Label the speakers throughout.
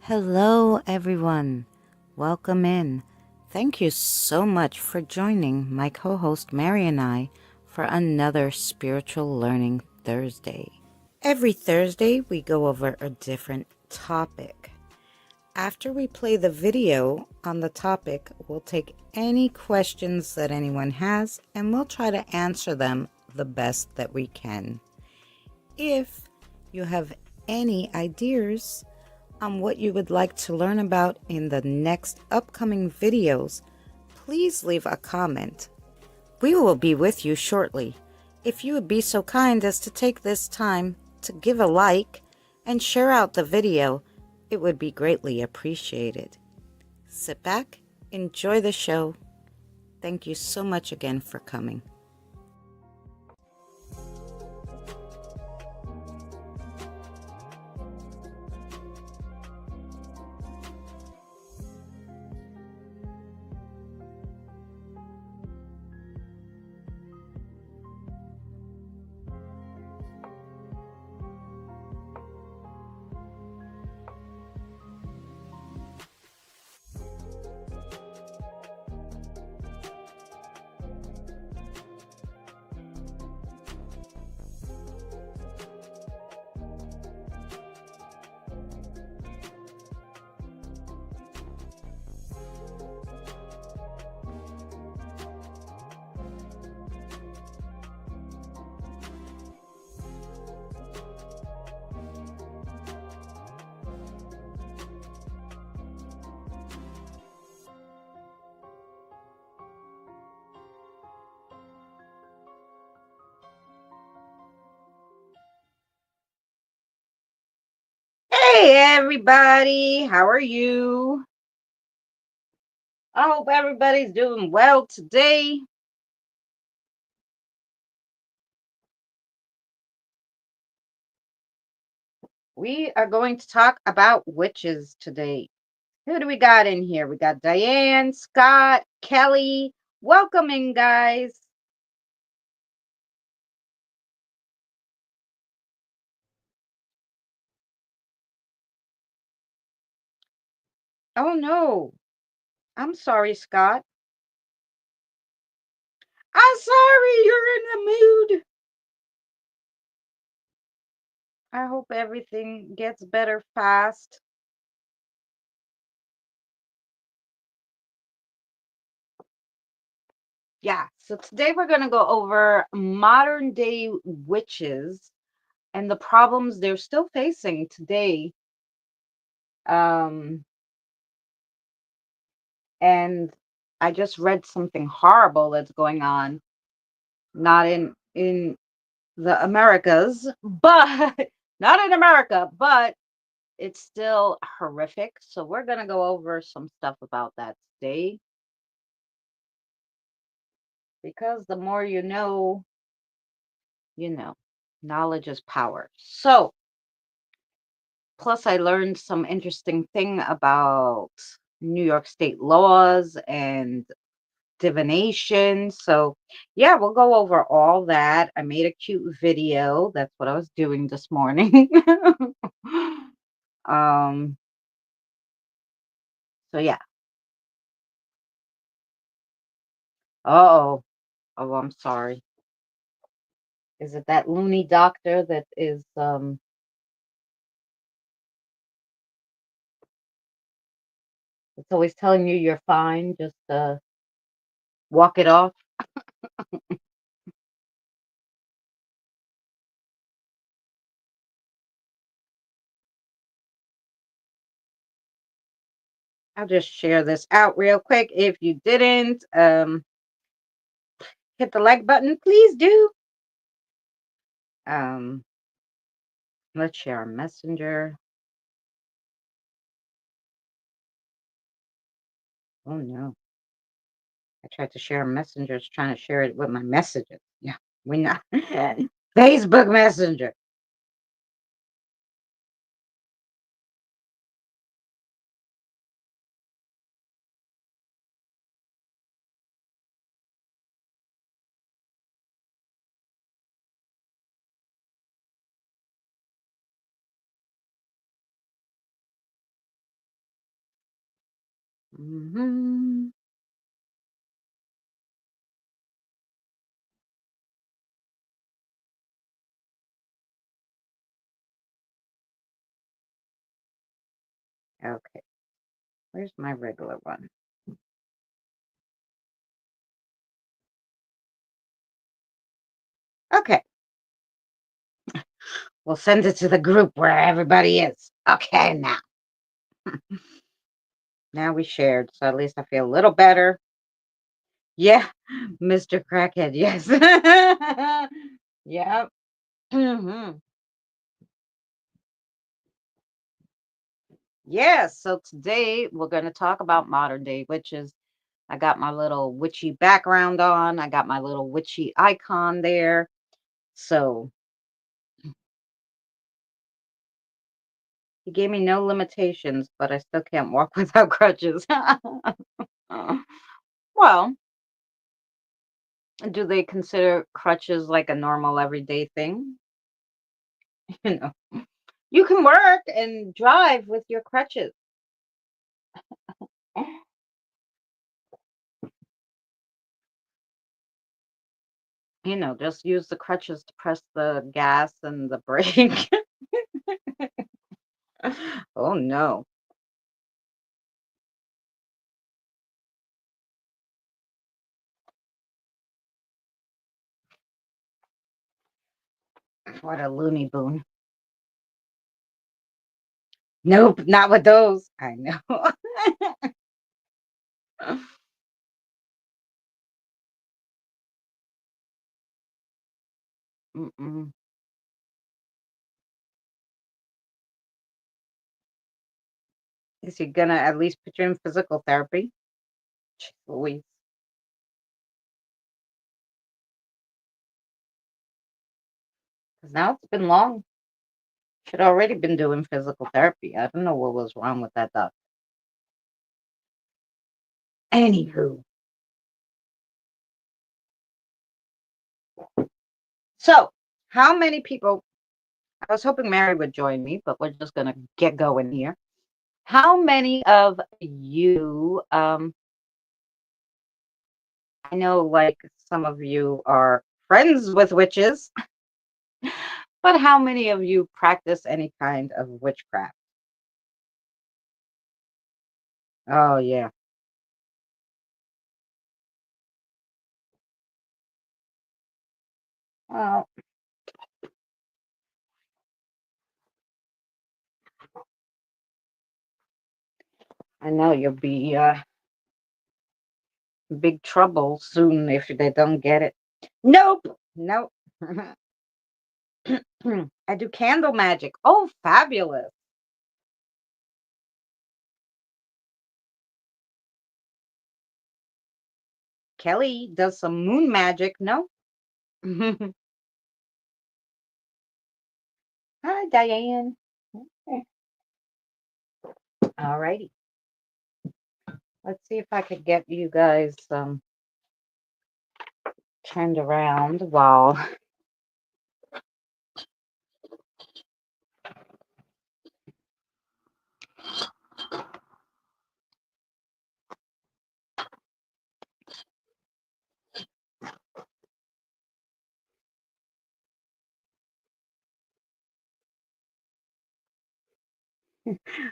Speaker 1: Hello, everyone. Welcome in. Thank you so much for joining my co host Mary and I for another Spiritual Learning Thursday. Every Thursday, we go over a different topic. After we play the video on the topic, we'll take any questions that anyone has and we'll try to answer them the best that we can. If you have any ideas on what you would like to learn about in the next upcoming videos, please leave a comment. We will be with you shortly. If you would be so kind as to take this time to give a like and share out the video, it would be greatly appreciated. Sit back, enjoy the show. Thank you so much again for coming. Hey everybody, how are you? I hope everybody's doing well today. We are going to talk about witches today. Who do we got in here? We got Diane, Scott, Kelly. Welcome in, guys. Oh no. I'm sorry, Scott. I'm sorry you're in the mood. I hope everything gets better fast. Yeah, so today we're going to go over modern day witches and the problems they're still facing today. Um, and I just read something horrible that's going on, not in the Americas, but not in America, but it's still horrific. So we're gonna go over some stuff about that today because the more you know, knowledge is power. So plus I learned some interesting thing about New York state laws and divination. So, yeah, we'll go over all that. I made a cute video. That's what I was doing this morning. um, so yeah. Oh, oh, I'm sorry. Is it that loony doctor that is it's always telling you you're fine, just walk it off? I'll just share this out real quick. If you didn't, hit the like button, please do. Um, let's share a messenger. Oh no. I tried to share messengers, trying to share it with my messages. Yeah, we not Facebook Messenger. Mhm. Okay, where's my regular one? Okay, we'll send it to the group where everybody is. Okay, now we shared, so at least I feel a little better. Yeah, Mr. Crackhead, yes. Yep. Mhm. Yes, so today we're going to talk about modern day witches. I got my little witchy background on. I got my little witchy icon there. So he gave me no limitations, but I still can't walk without crutches. Well, do they consider crutches like a normal everyday thing? You know, you can work and drive with your crutches. Just use the crutches to press the gas and the brake. Oh no. What a loony boon. Nope, not with those. I know. Mm-mm. Is he gonna at least put you in physical therapy? Jeez Louise. 'Cause now it's been long. Should already been doing physical therapy. I don't know what was wrong with that doc. Anywho, so how many people? I was hoping Mary would join me, but we're just gonna get going here. How many of you? I know, like some of you are friends with witches, but how many of you practice any kind of witchcraft? Oh yeah. Well, I know you'll be big trouble soon if they don't get it. Nope. Nope. I do candle magic. Oh, fabulous. Kelly does some moon magic. No? Hi, Diane. All righty. Let's see if I could get you guys turned around while.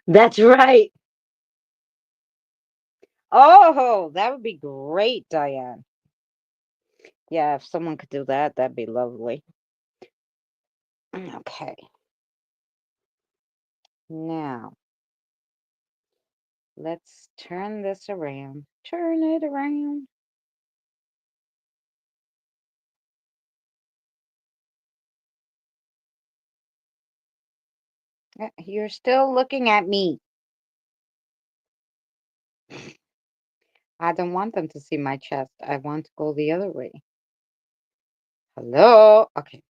Speaker 1: That's right. Oh, that would be great, Diane. Yeah, if someone could do that, that'd be lovely. Okay. Now, let's turn this around. Turn it around. You're still looking at me. I don't want them to see my chest. I want to go the other way. Hello. Okay.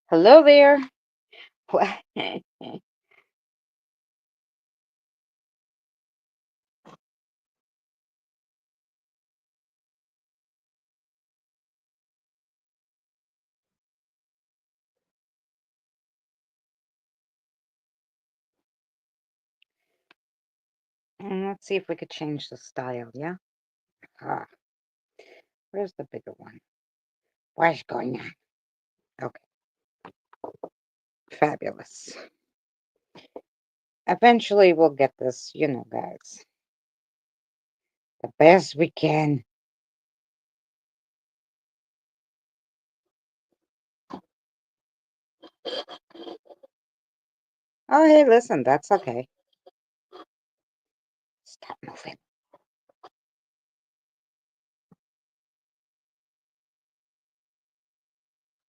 Speaker 1: Hello there. Let's see if we could change the style, yeah? Ah, where's the bigger one? What's going on? Okay, fabulous. Eventually we'll get this, guys. The best we can. Oh, hey, listen, that's okay. Stop moving.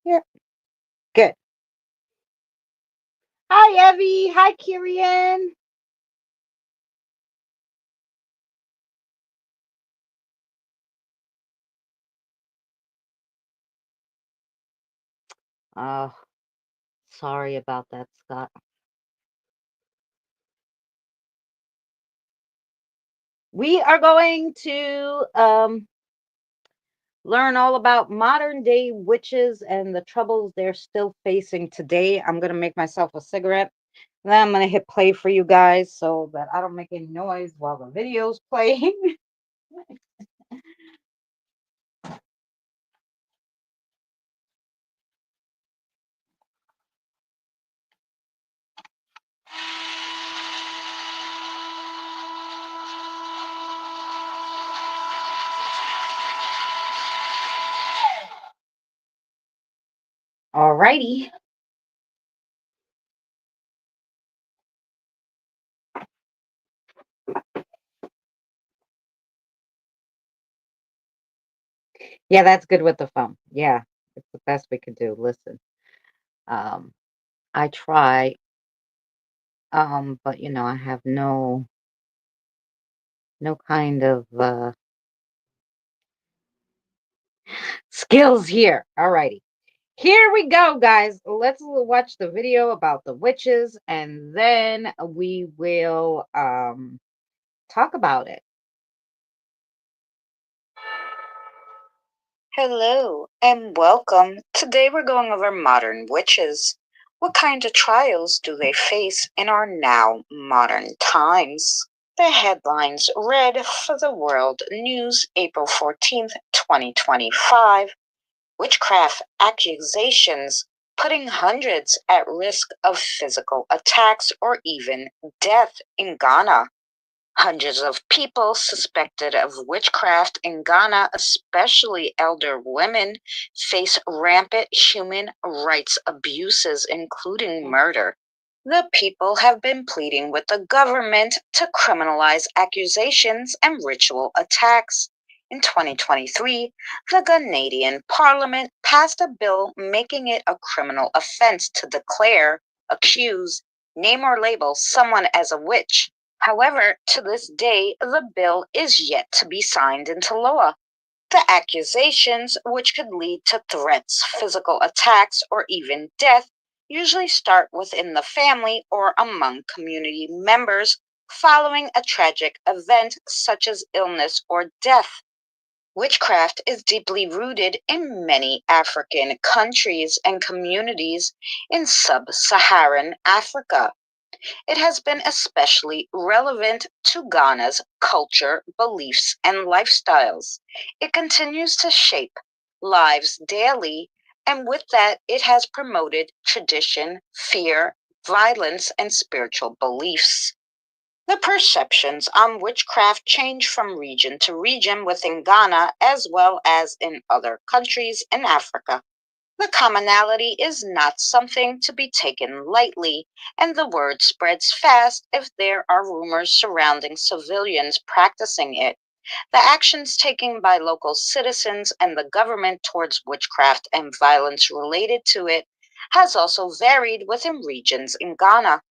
Speaker 1: Yeah, good. Hi, Evie. Hi, Kirian. Oh, sorry about that, Scott. We are going to learn all about modern day witches and the troubles they're still facing today. I'm going to make myself a cigarette. Then I'm going to hit play for you guys so that I don't make any noise while the video's playing. Alrighty. Yeah, that's good with the phone. Yeah, it's the best we could do. Listen, um, I try, but I have no kind of skills here. Alrighty. Here we go, guys. Let's watch the video about the witches and then we will talk about it. Hello and welcome. Today we're going over modern witches. What kind of trials do they face in our now modern times? The headlines read for the World News, April 14th, 2025. Witchcraft accusations putting hundreds at risk of physical attacks or even death in Ghana. Hundreds of people suspected of witchcraft in Ghana, especially elder women, face rampant human rights abuses, including murder. The people have been pleading with the government to criminalize accusations and ritual attacks. In 2023, the Ghanaian parliament passed a bill making it a criminal offense to declare, accuse, name, or label someone as a witch. However, to this day, the bill is yet to be signed into law. The accusations, which could lead to threats, physical attacks, or even death, usually start within the family or among community members following a tragic event such as illness or death. Witchcraft is deeply rooted in many African countries and communities in sub Saharan Africa. It has been especially relevant to Ghana's culture, beliefs, and lifestyles. It continues to shape lives daily, and with that, it has promoted tradition, fear, violence, and spiritual beliefs. The perceptions on witchcraft change from region to region within Ghana as well as in other countries in Africa. The commonality is not something to be taken lightly, and the word spreads fast if there are rumors surrounding civilians practicing it. The actions taken by local citizens and the government towards witchcraft and violence related to it has also varied within regions in Ghana.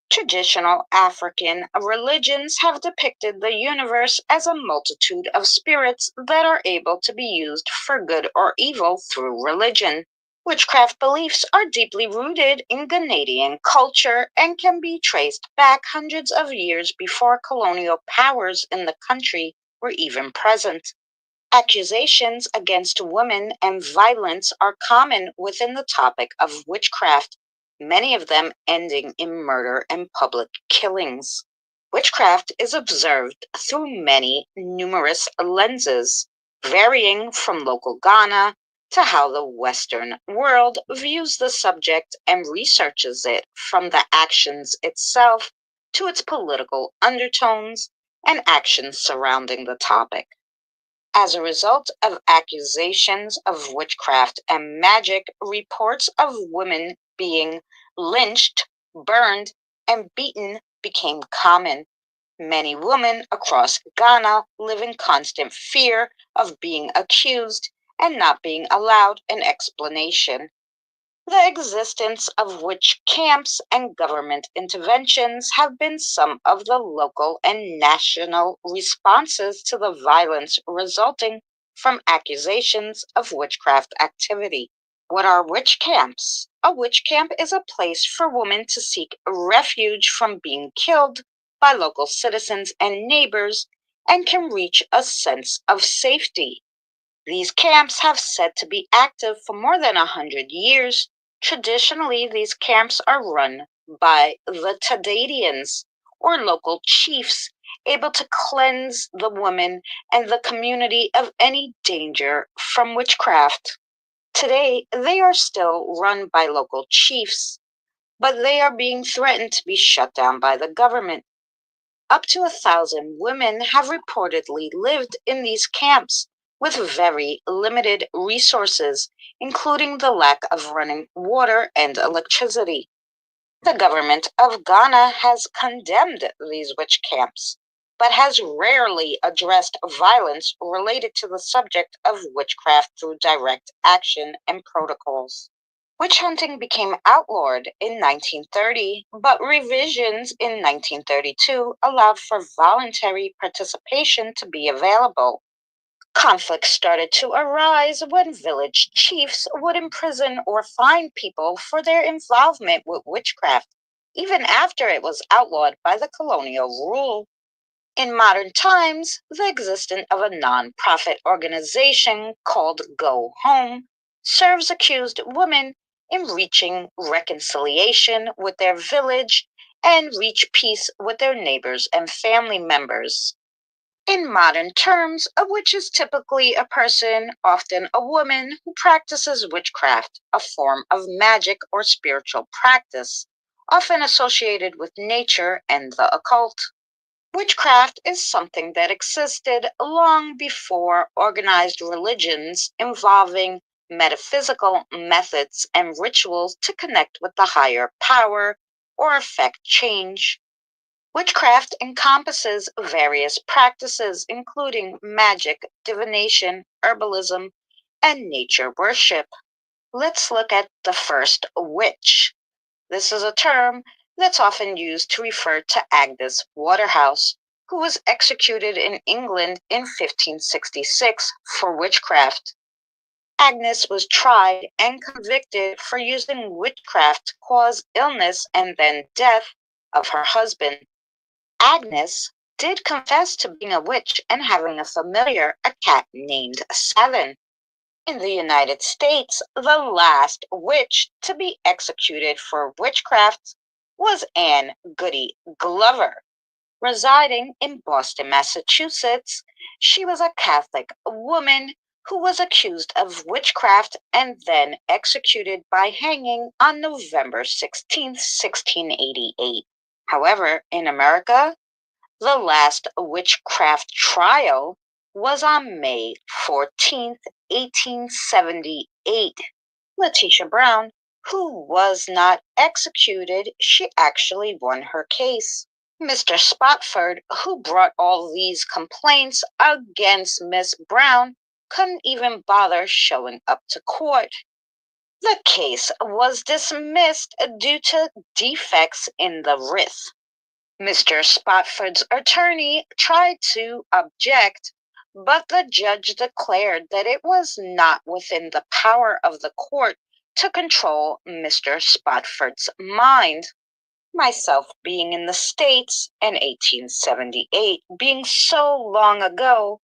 Speaker 1: Traditional African religions have depicted the universe as a multitude of spirits that are able to be used for good or evil through religion. Witchcraft beliefs are deeply rooted in Ghanaian culture and can be traced back hundreds of years before colonial powers in the country were even present. Accusations against women and violence are common within the topic of witchcraft, many of them ending in murder and public killings. Witchcraft is observed through many numerous lenses, varying from local Ghana to how the Western world views the subject and researches it, from the actions itself to its political undertones and actions surrounding the topic. As a result of accusations of witchcraft and magic, reports of women being lynched, burned, and beaten became common. Many women across Ghana live in constant fear of being accused and not being allowed an explanation. The existence of witch camps and government interventions have been some of the local and national responses to the violence resulting from accusations of witchcraft activity. What are witch camps? A witch camp is a place for women to seek refuge from being killed by local citizens and neighbors and can reach a sense of safety. These camps have said to be active for more than 100 years. Traditionally, these camps are run by the Tadadians, or local chiefs, able to cleanse the women and the community of any danger from witchcraft. Today, they are still run by local chiefs, but they are being threatened to be shut down by the government. Up to 1,000 women have reportedly lived in these camps with very limited resources, including the lack of running water and electricity. The government of Ghana has condemned these witch camps, but has rarely addressed violence related to the subject of witchcraft through direct action and protocols. Witch hunting became outlawed in 1930, but revisions in 1932 allowed for voluntary participation to be available. Conflicts started to arise when village chiefs would imprison or fine people for their involvement with witchcraft, even after it was outlawed by the colonial rule. In modern times, the existence of a non-profit organization called Go Home serves accused women in reaching reconciliation with their village and reach peace with their neighbors and family members. In modern terms, a witch is typically a person, often a woman, who practices witchcraft, a form of magic or spiritual practice, often associated with nature and the occult. Witchcraft is something that existed long before organized religions involving metaphysical methods and rituals to connect with the higher power or affect change. Witchcraft encompasses various practices, including magic, divination, herbalism, and nature worship. Let's look at the first witch. This is a term that's often used to refer to Agnes Waterhouse, who was executed in England in 1566 for witchcraft. Agnes was tried and convicted for using witchcraft to cause illness and then death of her husband. Agnes did confess to being a witch and having a familiar, a cat named Seven. In the United States, the last witch to be executed for witchcraft was Anne Goody Glover. Residing in Boston, Massachusetts, she was a Catholic woman who was accused of witchcraft and then executed by hanging on November 16, 1688. However, in America, the last witchcraft trial was on May 14th, 1878. Letitia Brown, who was not executed, she actually won her case. Mr. Spotford, who brought all these complaints against Miss Brown, couldn't even bother showing up to court. The case was dismissed due to defects in the writ. Mr. Spotford's attorney tried to object, but the judge declared that it was not within the power of the court to control Mr. Spotford's mind. Myself being in the States in 1878, being so long ago,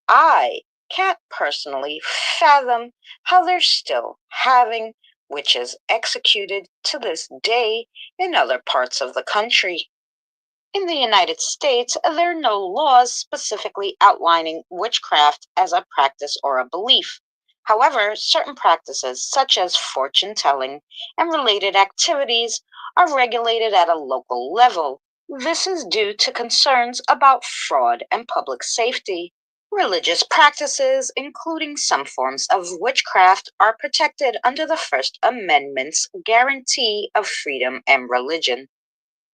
Speaker 1: I can't personally fathom how they're still having witches executed to this day in other parts of the country. In the United States, there are no laws specifically outlining witchcraft as a practice or a belief. However, certain practices, such as fortune telling and related activities, are regulated at a local level. This is due to concerns about fraud and public safety. Religious practices, including some forms of witchcraft, are protected under the First Amendment's guarantee of freedom and religion.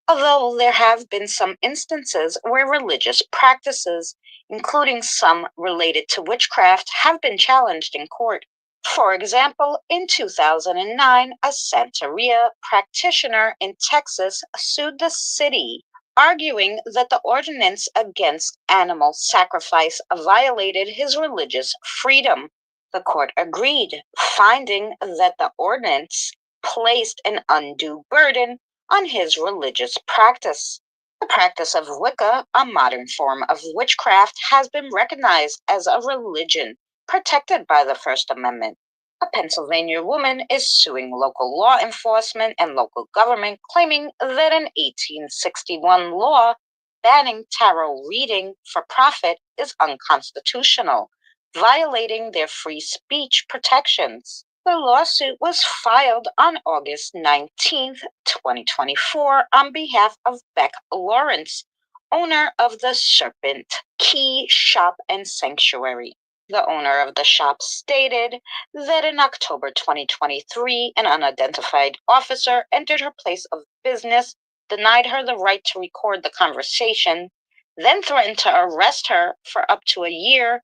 Speaker 1: Although there have been some instances where religious practices, including some related to witchcraft, have been challenged in court. For example, in 2009, a Santeria practitioner in Texas sued the city, arguing that the ordinance against animal sacrifice violated his religious freedom. The court agreed, finding that the ordinance placed an undue burden on his religious practice. The practice of Wicca, a modern form of witchcraft, has been recognized as a religion protected by the First Amendment. A Pennsylvania woman is suing local law enforcement and local government, claiming that an 1861 law banning tarot reading for profit is unconstitutional, violating their free speech protections. The lawsuit was filed on August 19th, 2024, on behalf of Beck Lawrence, owner of the Serpent Key Shop and Sanctuary. The owner of the shop stated that in October 2023, an unidentified officer entered her place of business, denied her the right to record the conversation, then threatened to arrest her for up to a year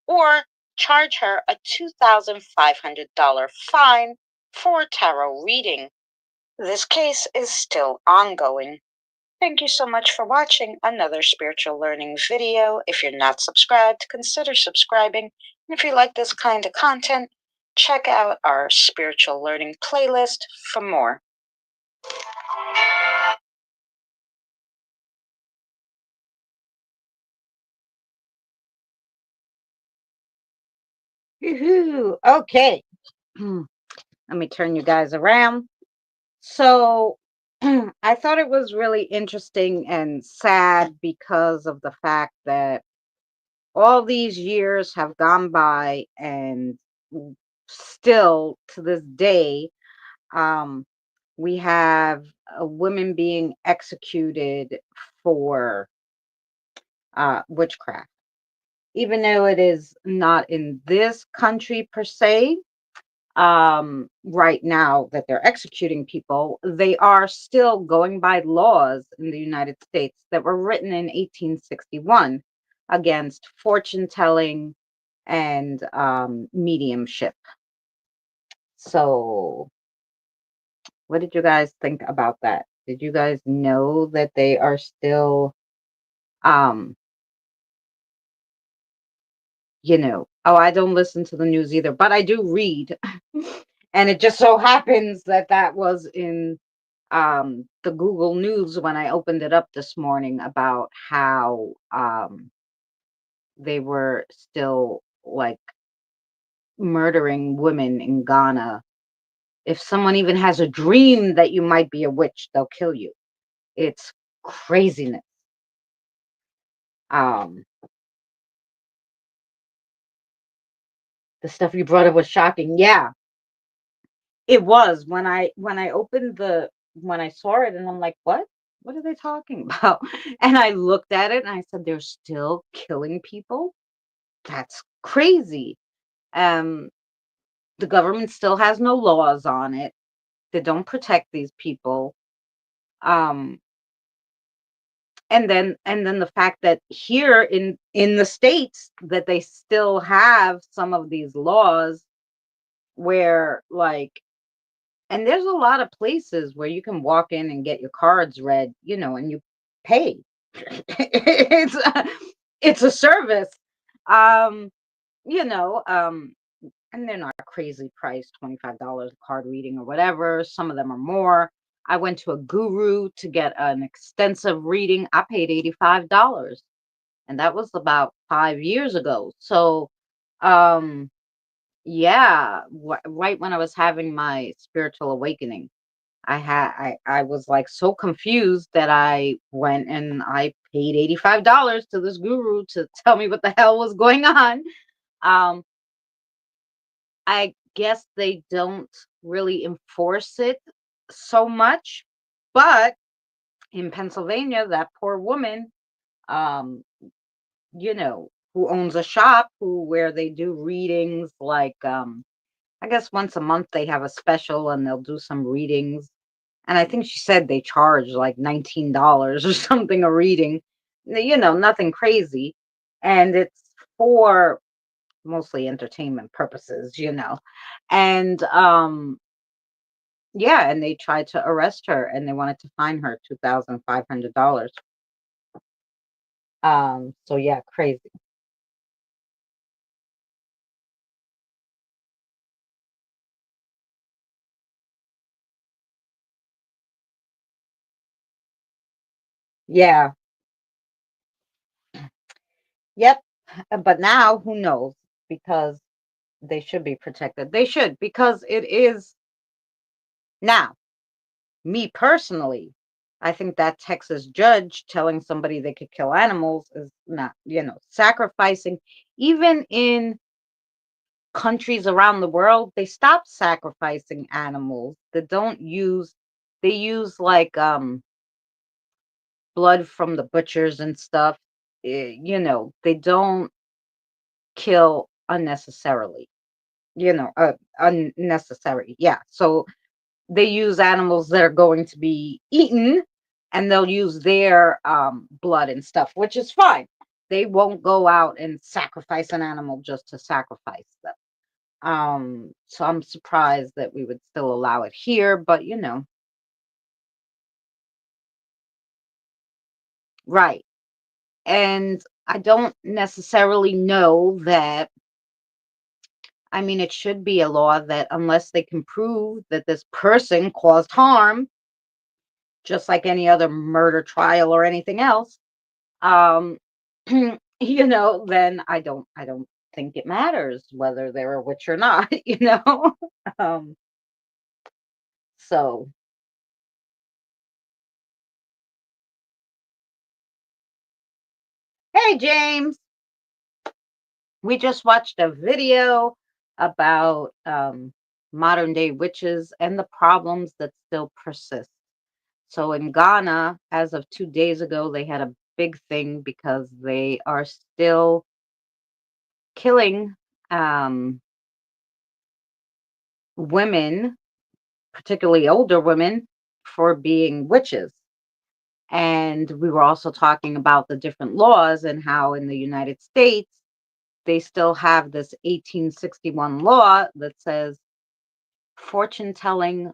Speaker 1: or charge her a $2,500 fine for tarot reading. This case is still ongoing. Thank you so much for watching another spiritual learning video. If you're not subscribed, consider subscribing. And if you like this kind of content, check out our spiritual learning playlist for more. Woohoo! Okay. Let me turn you guys around. So I thought it was really interesting and sad because of the fact that all these years have gone by and still to this day, um, we have women being executed for witchcraft. Even though it is not in this country per se, right now that they're executing people, they are still going by laws in the United States that were written in 1861 against fortune telling and mediumship. So, what did you guys think about that? Did you guys know that they are still, um, oh, I don't listen to the news either, but I do read. And it just so happens that that was in the Google News when I opened it up this morning about how they were still like murdering women in Ghana. If someone even has a dream that you might be a witch, they'll kill you. It's craziness. Um, the stuff you brought up was shocking. Yeah, it was when I opened the when I saw it and I'm like, what? What are they talking about? And I looked at it and I said, they're still killing people? That's crazy. Um, the government still has no laws on it. They don't protect these people. Um, and then the fact that here in the states that they still have some of these laws where like and there's a lot of places where you can walk in and get your cards read, and you pay. It's a service. Um, you know, um, and they're not crazy priced, $25 a card reading or whatever. Some of them are more. I went to a guru to get an extensive reading. I paid $85, and that was about 5 years ago. So, um, yeah, right when I was having my spiritual awakening. I was like so confused that I went and I paid $85 to this guru to tell me what the hell was going on. Um, I guess they don't really enforce it so much, but in Pennsylvania, that poor woman, um, who owns a shop where they do readings like I guess once a month they have a special and they'll do some readings. And I think she said they charge like $19 or something a reading. Nothing crazy. And it's for mostly entertainment purposes. And yeah, and they tried to arrest her and they wanted to fine her $2,500. So yeah, crazy. Yeah. Yep. But now who knows? Because they should be protected. They should, because it is now, me personally, I think that Texas judge telling somebody they could kill animals is not, sacrificing. Even in countries around the world, they stop sacrificing animals. They use like blood from the butchers and stuff. They don't kill unnecessarily, unnecessary. Yeah. So they use animals that are going to be eaten and they'll use their blood and stuff, which is fine. They won't go out and sacrifice an animal just to sacrifice them. So I'm surprised that we would still allow it here, but right. And I don't necessarily know that. I mean, it should be a law that unless they can prove that this person caused harm, just like any other murder trial or anything else, um, then I don't think it matters whether they're a witch or not, Um, so hey James, we just watched a video about modern day witches and the problems that still persist. So in Ghana, as of 2 days ago, they had a big thing because they are still killing um, women, particularly older women, for being witches. And we were also talking about the different laws and how in the United States, they still have this 1861 law that says fortune telling,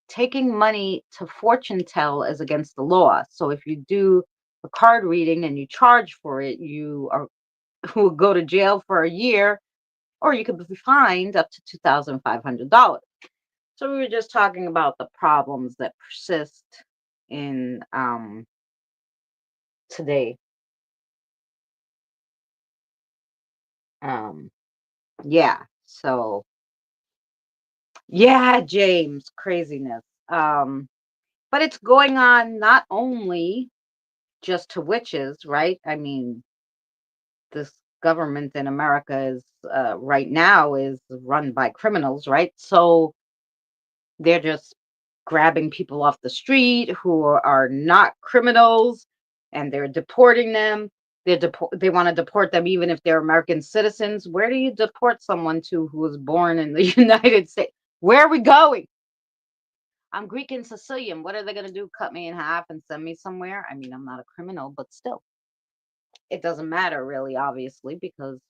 Speaker 1: taking money to fortune tell is against the law. So if you do a card reading and you charge for it, you are will go to jail for a year, or you could be fined up to $2,500. So we were just talking about the problems that persist in today. Um, yeah. So yeah, James, craziness. But it's going on not only just to witches, right? I mean, this government in America is right now is run by criminals, right? So they're just grabbing people off the street who are not criminals and they're deporting them. They want to deport them even if they're American citizens. Where do you deport someone to who was born in the United States? Where are we going? I'm Greek and Sicilian. What are they going to do? Cut me in half and send me somewhere? I mean, I'm not a criminal, but still, it doesn't matter really, obviously, because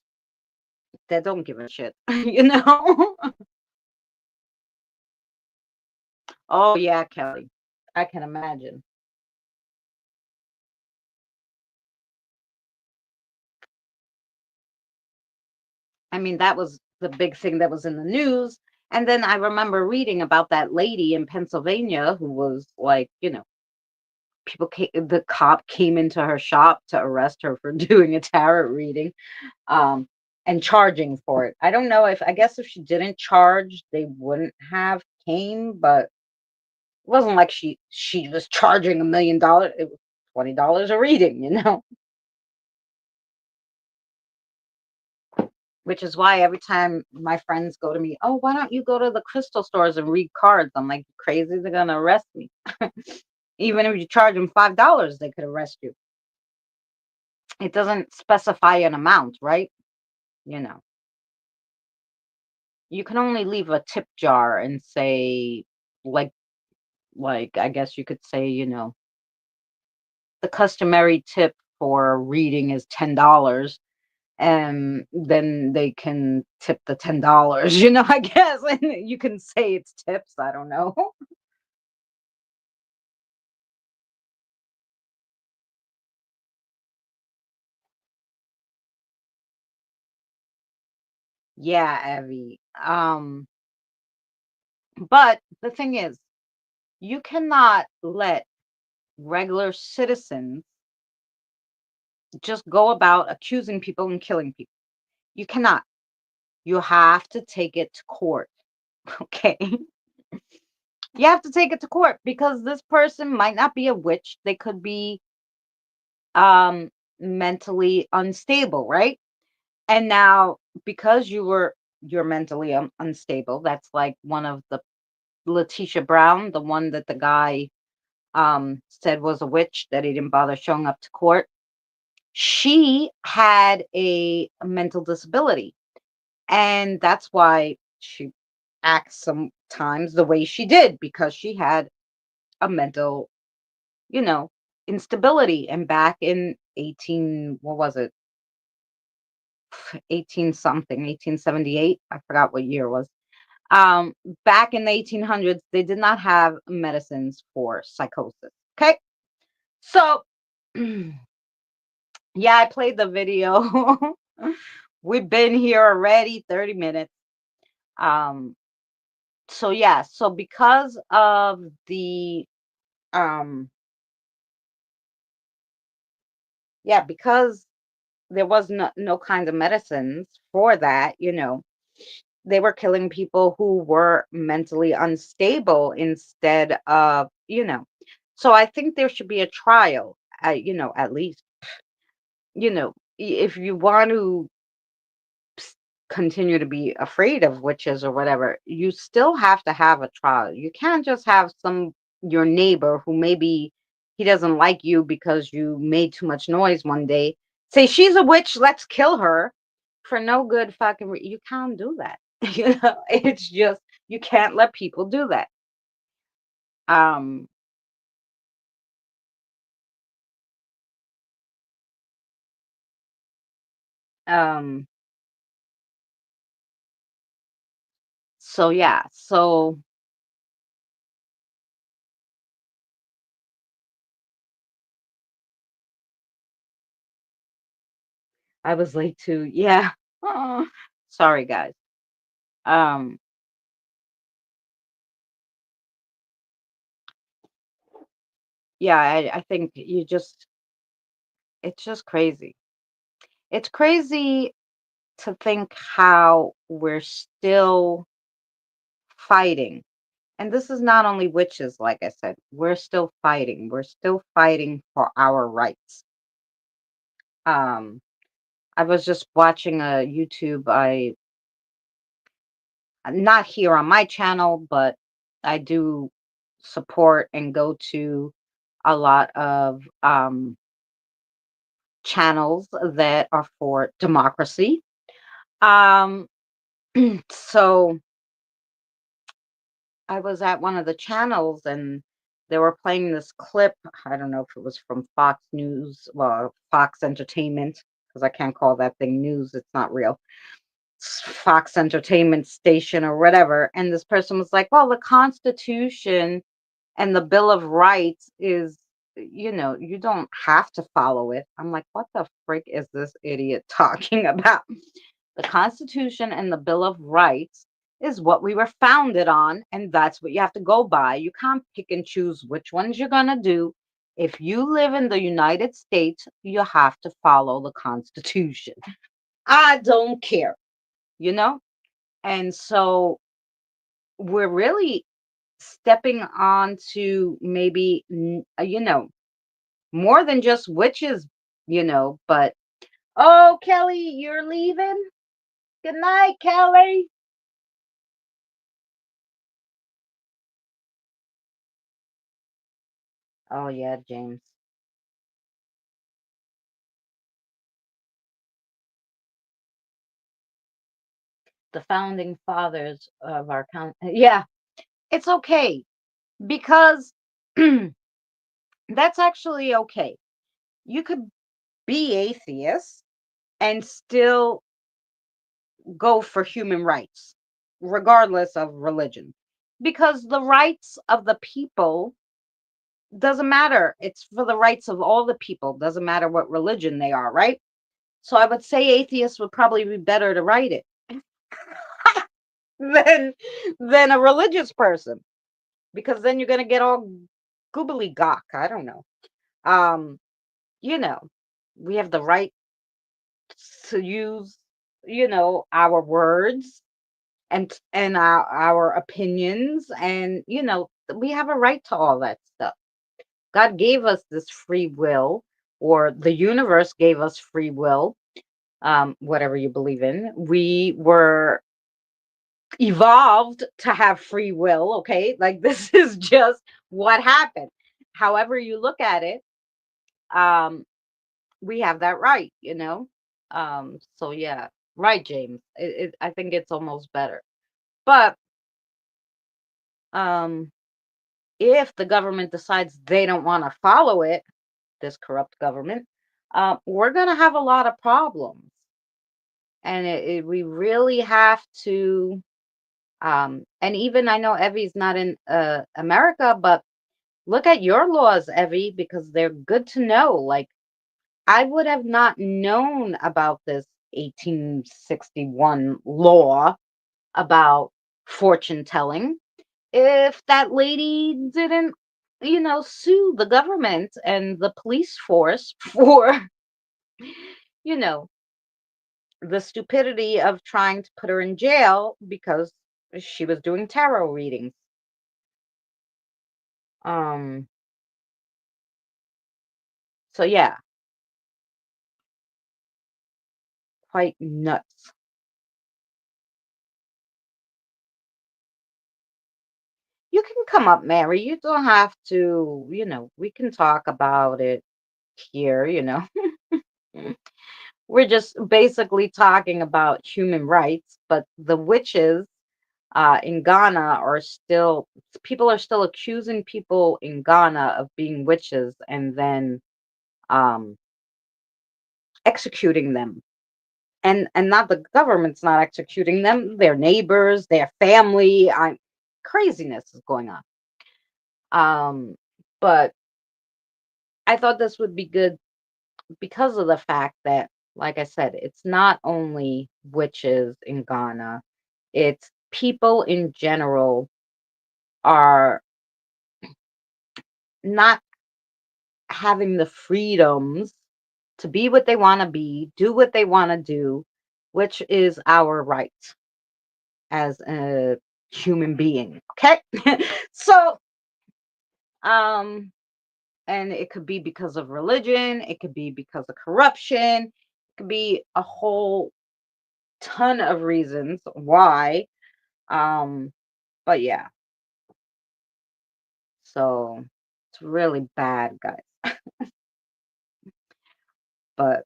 Speaker 1: they don't give a shit, you know? Oh, yeah, Kelly. I can imagine. I mean, that was the big thing that was in the news. And then I remember reading about that lady in Pennsylvania who was like, the cop came into her shop to arrest her for doing a tarot reading. and charging for it. I don't know if, I guess if she didn't charge, they wouldn't have came, but it wasn't like she was charging $1 million. It was $20 a reading. Which is why every time my friends go to me, oh, why don't you go to the crystal stores and read cards? I'm like, crazy, they're gonna arrest me. Even if you charge them $5, they could arrest you. It doesn't specify an amount, right? You know, you can only leave a tip jar and say, like, I guess you could say, the customary tip for reading is $10, and then they can tip the $10, I guess. And you can say it's tips. I don't know. Yeah, Evie. But the thing is, you cannot let regular citizens just go about accusing people and killing people. You cannot. You have to take it to court. Okay. You have to take it to court because this person might not be a witch. They could be um mentally unstable, right? And now, because you're mentally unstable, that's like one of the Letitia Brown, the one that the guy said was a witch, that he didn't bother showing up to court. She had a mental disability, and that's why she acts sometimes the way she did, because she had a mental, you know, instability. And back in 18, what was it? 18 something, 1878. I forgot what year it was. Um, Back in the 1800s, they did not have medicines for psychosis. Okay. So, yeah, I played the video. We've been here already 30 minutes. Um, so yeah, so because of the um yeah, because there was no kind of medicines for that, they were killing people who were mentally unstable instead of, so I think there should be a trial, at least, if you want to continue to be afraid of witches or whatever, you still have to have a trial. You can't just have your neighbor who maybe he doesn't like you because you made too much noise one day, say she's a witch, let's kill her for no good fucking you can't do that. It's just, you can't let people do that. Um um so yeah, so I was late too. Yeah. Oh, sorry guys. um yeah, I think it's just crazy. It's crazy to think how we're still fighting. And this is not only witches, like I said, we're still fighting. We're still fighting for our rights. Um, I was just watching a YouTube, not here on my channel, but I do support and go to a lot of channels that are for democracy. Um, so I was at one of the channels and they were playing this clip. I don't know if it was from Fox News, well, Fox Entertainment, because I can't call that thing news. It's not real. It's Fox Entertainment station or whatever. And this person was like, well, the Constitution and the Bill of Rights is, you don't have to follow it. I'm like, what the frick is this idiot talking about? The Constitution and the Bill of Rights is what we were founded on, and that's what you have to go by. You can't pick and choose which ones you're going to do. If you live in the United States, you have to follow the Constitution. I don't care, you know? And so we're really stepping on to maybe, more than just witches, but oh, Kelly, you're leaving? Good night, Kelly. Oh, yeah, James. The founding fathers of our country. Yeah, it's okay because that's actually okay. You could be atheist and still go for human rights, regardless of religion, because the rights of the people doesn't matter. It's for the rights of all the people, doesn't matter what religion they are, right? So I would say atheists would probably be better to write it than than a religious person, because then you're gonna get all goobly gawk. I don't know. Um, you know, we have the right to use, our words and our opinions, and we have a right to all that stuff. God gave us this free will, or the universe gave us free will, whatever you believe in. We were evolved to have free will, okay? Like this is just what happened. However you look at it, um, we have that right, so yeah, right, James. I think it's almost better. But um, if the government decides they don't want to follow it, this corrupt government, we're going to have a lot of problems. And we really have to, and even I know Evie's not in America, but look at your laws, Evie, because they're good to know. Like, I would have not known about this 1861 law about fortune telling if that lady didn't, sue the government and the police force for, you know, the stupidity of trying to put her in jail because she was doing tarot readings. Um, so yeah, quite nuts. You can come up, Mary. You don't have to, we can talk about it here. We're just basically talking about human rights, but the witches in Ghana are still, people are still accusing people in Ghana of being witches and then um, executing them. And not the government's not executing them, their neighbors, their family. Craziness is going on. But I thought this would be good because of the fact that, like I said, it's not only witches in Ghana, it's people in general are not having the freedoms to be what they want to be, do what they want to do, which is our right as a human being. Okay. So, um, and it could be because of religion, it could be because of corruption, it could be a whole ton of reasons why. Um, but yeah, so it's really bad, guys. But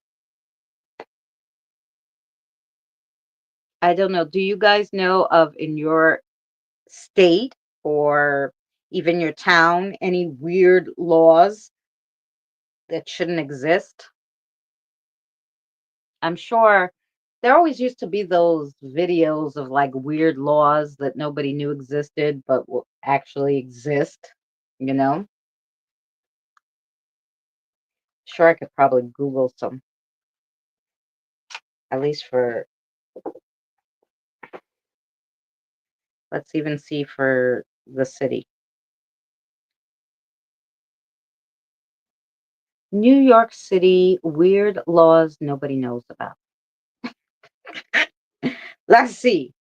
Speaker 1: I don't know. Do you guys know of in your state or even your town any weird laws that shouldn't exist? I'm sure there always used to be those videos of like weird laws that nobody knew existed but actually exist, you know? Sure, I could probably Google some, at least for, let's even see for the city. New York City, weird laws nobody knows about. Let's see.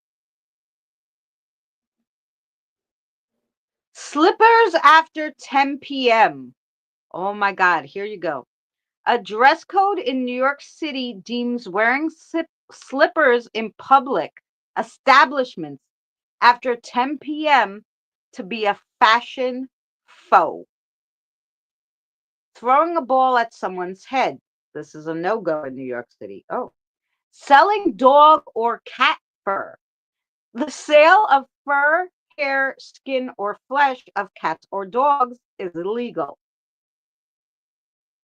Speaker 1: Slippers after 10 p.m. Oh my God, here you go. A dress code in New York City deems wearing slippers in public establishments after 10 p.m. to be a fashion faux. Throwing a ball at someone's head. This is a no go in New York City. Oh. Selling dog or cat fur. The sale of fur, hair, skin, or flesh of cats or dogs is illegal.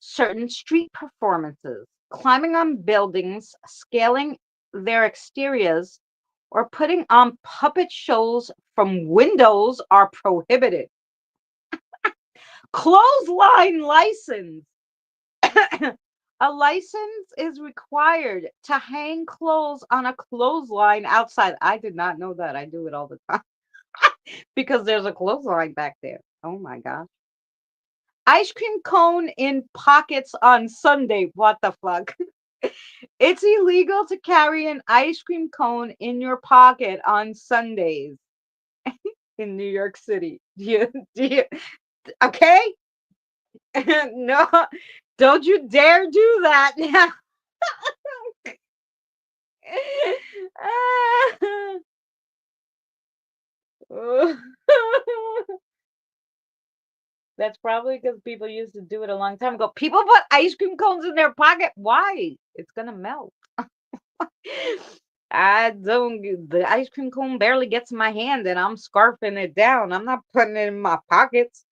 Speaker 1: Certain street performances, climbing on buildings, scaling their exteriors, or putting on puppet shows from windows are prohibited. Clothesline license. A license is required to hang clothes on a clothesline outside. I did not know that. I do it all the time because there's a clothesline back there. Oh my gosh. Ice cream cone in pockets on Sunday. What the fuck? It's illegal to carry an ice cream cone in your pocket on Sundays in New York City. Do you, okay? No, don't you dare do that. That's probably because people used to do it a long time ago. People put ice cream cones in their pocket. Why? It's gonna melt. I don't. The ice cream cone barely gets in my hand, and I'm scarfing it down. I'm not putting it in my pockets.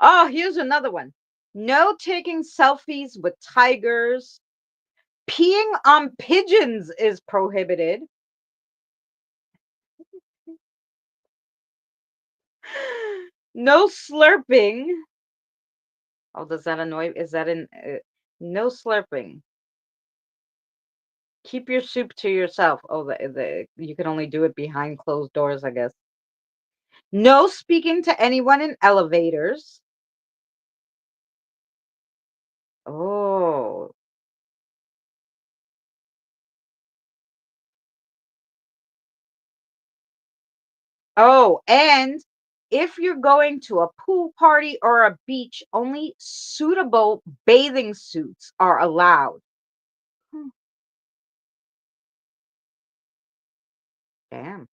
Speaker 1: Oh, here's another one. No taking selfies with tigers. Peeing on pigeons is prohibited. No slurping. Oh, does that annoy? Is that in? No slurping. Keep your soup to yourself. Oh, you can only do it behind closed doors, I guess. No speaking to anyone in elevators. Oh, and if you're going to a pool party or a beach, only suitable bathing suits are allowed. Hmm, damn.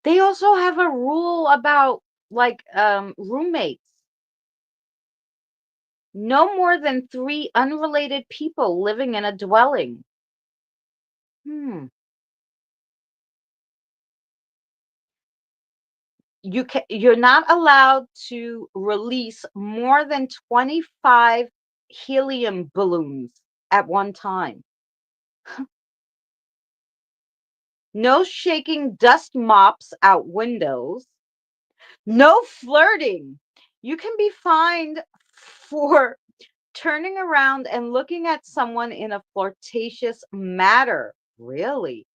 Speaker 1: They also have a rule about like roommates. No more than three unrelated people living in a dwelling. Hmm. You're not allowed to release more than 25 helium balloons at one time. No shaking dust mops out windows. No flirting. You can be fined for turning around and looking at someone in a flirtatious manner. Really?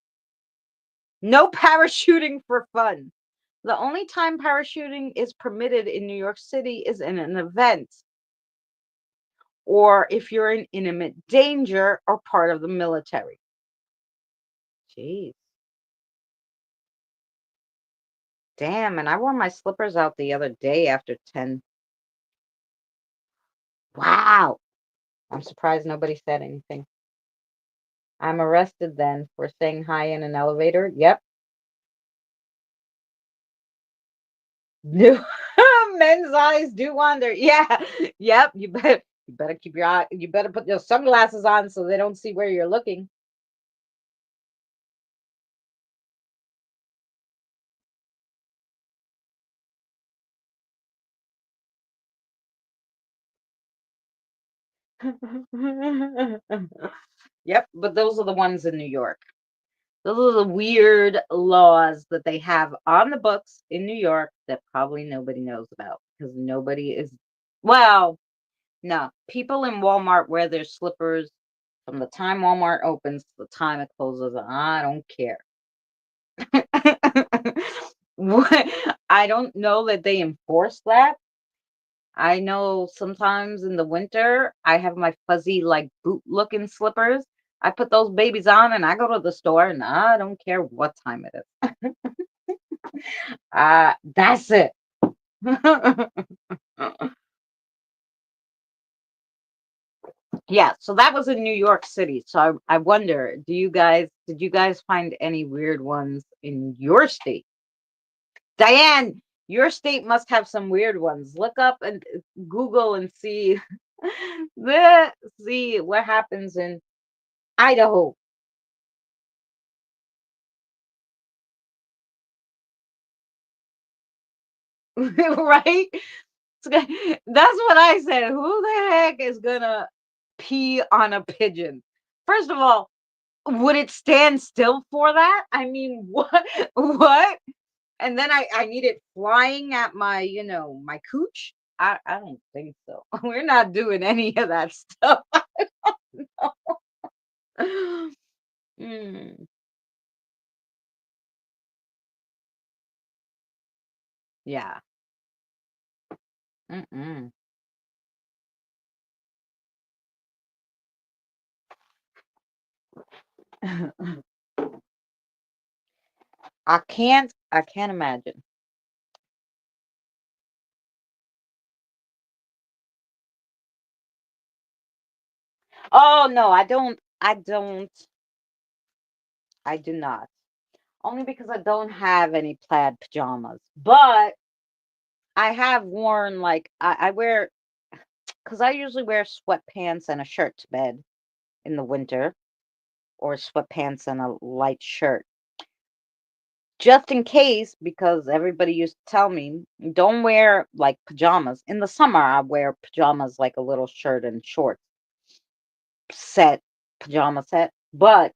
Speaker 1: No parachuting for fun. The only time parachuting is permitted in New York City is in an event or if you're in imminent danger or part of the military. Jeez. Damn, and I wore my slippers out the other day after 10. Wow. I'm surprised nobody said anything. I'm arrested then for saying hi in an elevator. Yep. No. Men's eyes do wander. Yeah. Yep. You better keep your eye. You better put your sunglasses on so they don't see where you're looking. Yep, but those are the ones in New York. Those are the weird laws that they have on the books in New York that probably nobody knows about because nobody is, well, no, people in Walmart wear their slippers from the time Walmart opens to the time it closes. I don't care. What? I don't know that they enforce that. I know sometimes in the winter, I have my fuzzy, like, boot-looking slippers. I put those babies on and I go to the store and I don't care what time it is. That's it. Yeah, so that was in New York City. So I wonder, did you guys find any weird ones in your state? Diane, your state must have some weird ones. Look up and Google and see see what happens in Idaho. Right? That's what I said. Who the heck is gonna pee on a pigeon? First of all, would it stand still for that? I mean, what? What? And then I need it flying at my, my cooch. I don't think so. We're not doing any of that stuff. Mm, yeah. Mm-mm. I can't imagine. Oh no, I do not. Only because I don't have any plaid pajamas. But I have worn like I wear because I usually wear sweatpants and a shirt to bed in the winter, or sweatpants and a light shirt. Just in case, because everybody used to tell me, don't wear like pajamas. In the summer, I wear pajamas like a little shirt and shorts set, pajama set. But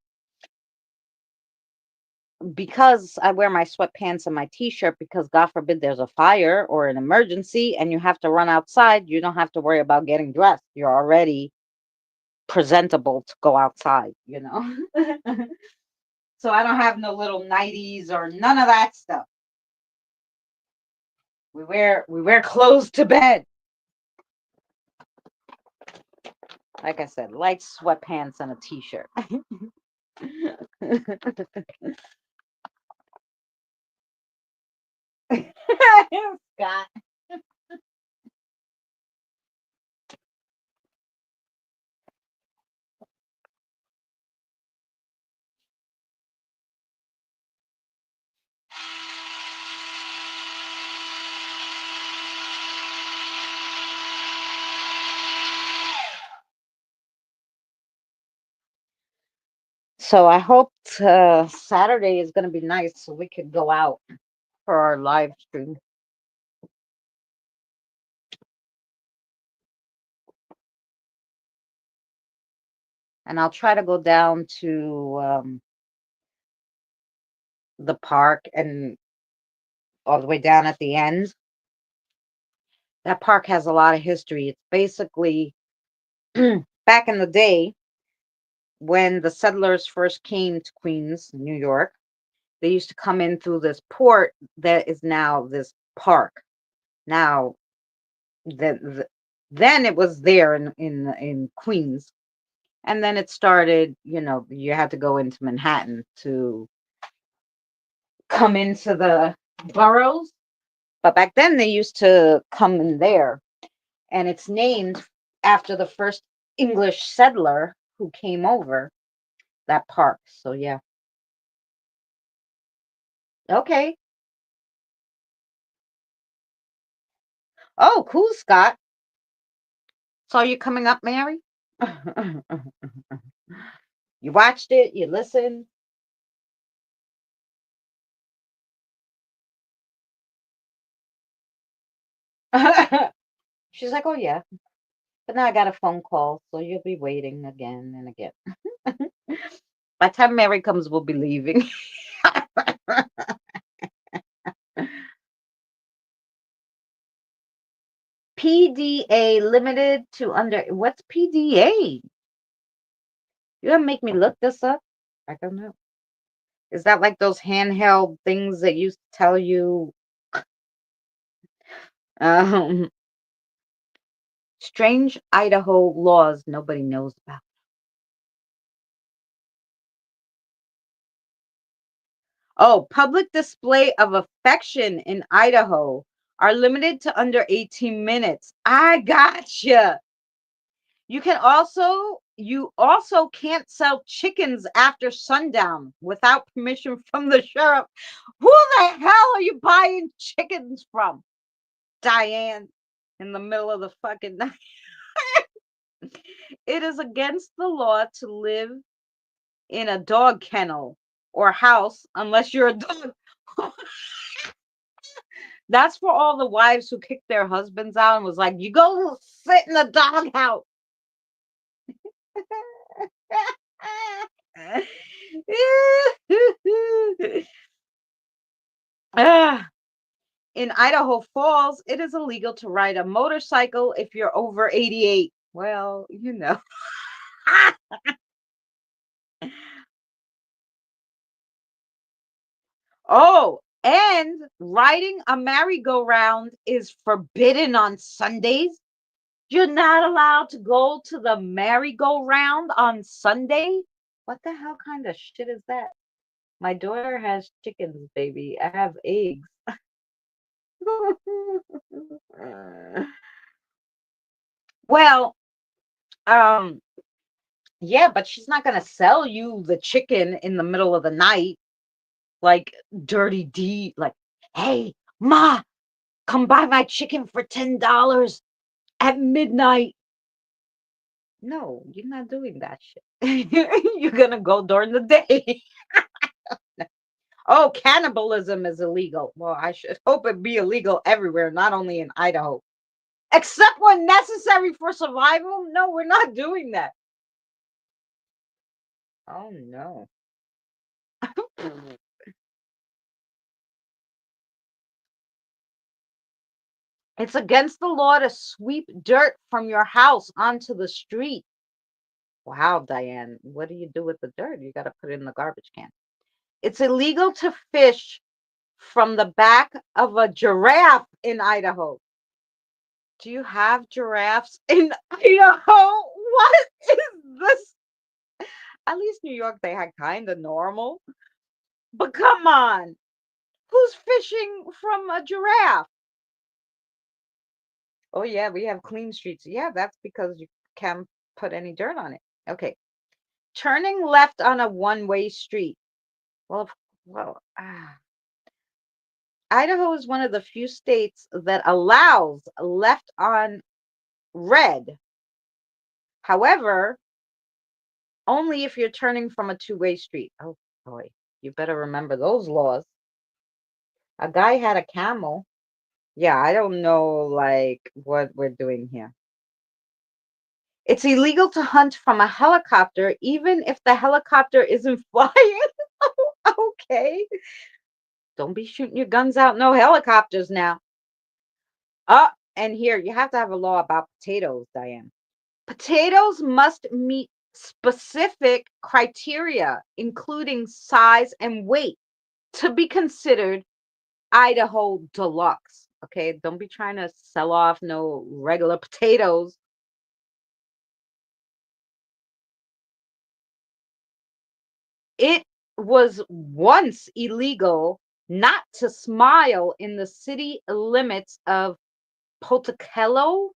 Speaker 1: because I wear my sweatpants and my t-shirt, because God forbid there's a fire or an emergency and you have to run outside, you don't have to worry about getting dressed. You're already presentable to go outside. So I don't have no little nighties or none of that stuff. We wear clothes to bed. Like I said, light sweatpants and a t-shirt. Scott. So I hope Saturday is going to be nice so we could go out for our live stream. And I'll try to go down to the park and all the way down at the end. That park has a lot of history. It's basically back in the day when the settlers first came to Queens, New York. They used to come in through this port that is now this park. Now, then it was there in Queens, and then it started. You had to go into Manhattan to come into the boroughs. But back then they used to come in there, and it's named after the first English settler who came over that park. So yeah. Okay. Oh, cool, Scott. So you coming up, Mary? You watched it, you listened. She's like, oh yeah. But now I got a phone call, so you'll be waiting again and again. By the time Mary comes, we'll be leaving. PDA limited to under. What's PDA? You gonna make me look this up? I don't know. Is that like those handheld things that used to tell you um, strange Idaho laws nobody knows about? Oh, public display of affection in Idaho are limited to under 18 minutes. I gotcha. You also can't sell chickens after sundown without permission from the sheriff. Who the hell are you buying chickens from? Diane, in the middle of the fucking night. It is against the law to live in a dog kennel or house unless you're a dog. That's for all the wives who kicked their husbands out and was like, you go sit in the doghouse. Ah, in Idaho Falls, it is illegal to ride a motorcycle if you're over 88. Well, you know. Oh, and riding a merry-go-round is forbidden on Sundays. You're not allowed to go to the merry-go-round on Sunday? What the hell kind of shit is that? My daughter has chickens, baby. I have eggs. Well, um, yeah, but she's not gonna sell you the chicken in the middle of the night, like Dirty D, like, hey, Ma, come buy my chicken for $10 at midnight. No, you're not doing that shit. You're gonna go during the day. Oh, cannibalism is illegal. Well, I should hope it be illegal everywhere, not only in Idaho. Except when necessary for survival. No, we're not doing that. Oh no. It's against the law to sweep dirt from your house onto the street. Wow, Diane, what do you do with the dirt? You got to put it in the garbage can. It's illegal to fish from the back of a giraffe in Idaho. Do you have giraffes in Idaho? What is this? At least New York, they had kind of normal. But come on, who's fishing from a giraffe? Oh, yeah, we have clean streets. Yeah, that's because you can't put any dirt on it. Okay. Turning left on a one-way street. Well, well, Idaho is one of the few states that allows left on red. However, only if you're turning from a two-way street. Oh boy, you better remember those laws. A guy had a camel. Yeah, I don't know like what we're doing here. It's illegal to hunt from a helicopter, even if the helicopter isn't flying. Okay. Don't be shooting your guns out, no helicopters now. Oh, and here, you have to have a law about potatoes, Diane. Potatoes must meet specific criteria, including size and weight, to be considered Idaho deluxe. Okay, don't be trying to sell off no regular potatoes. It was once illegal not to smile in the city limits of Pocatello.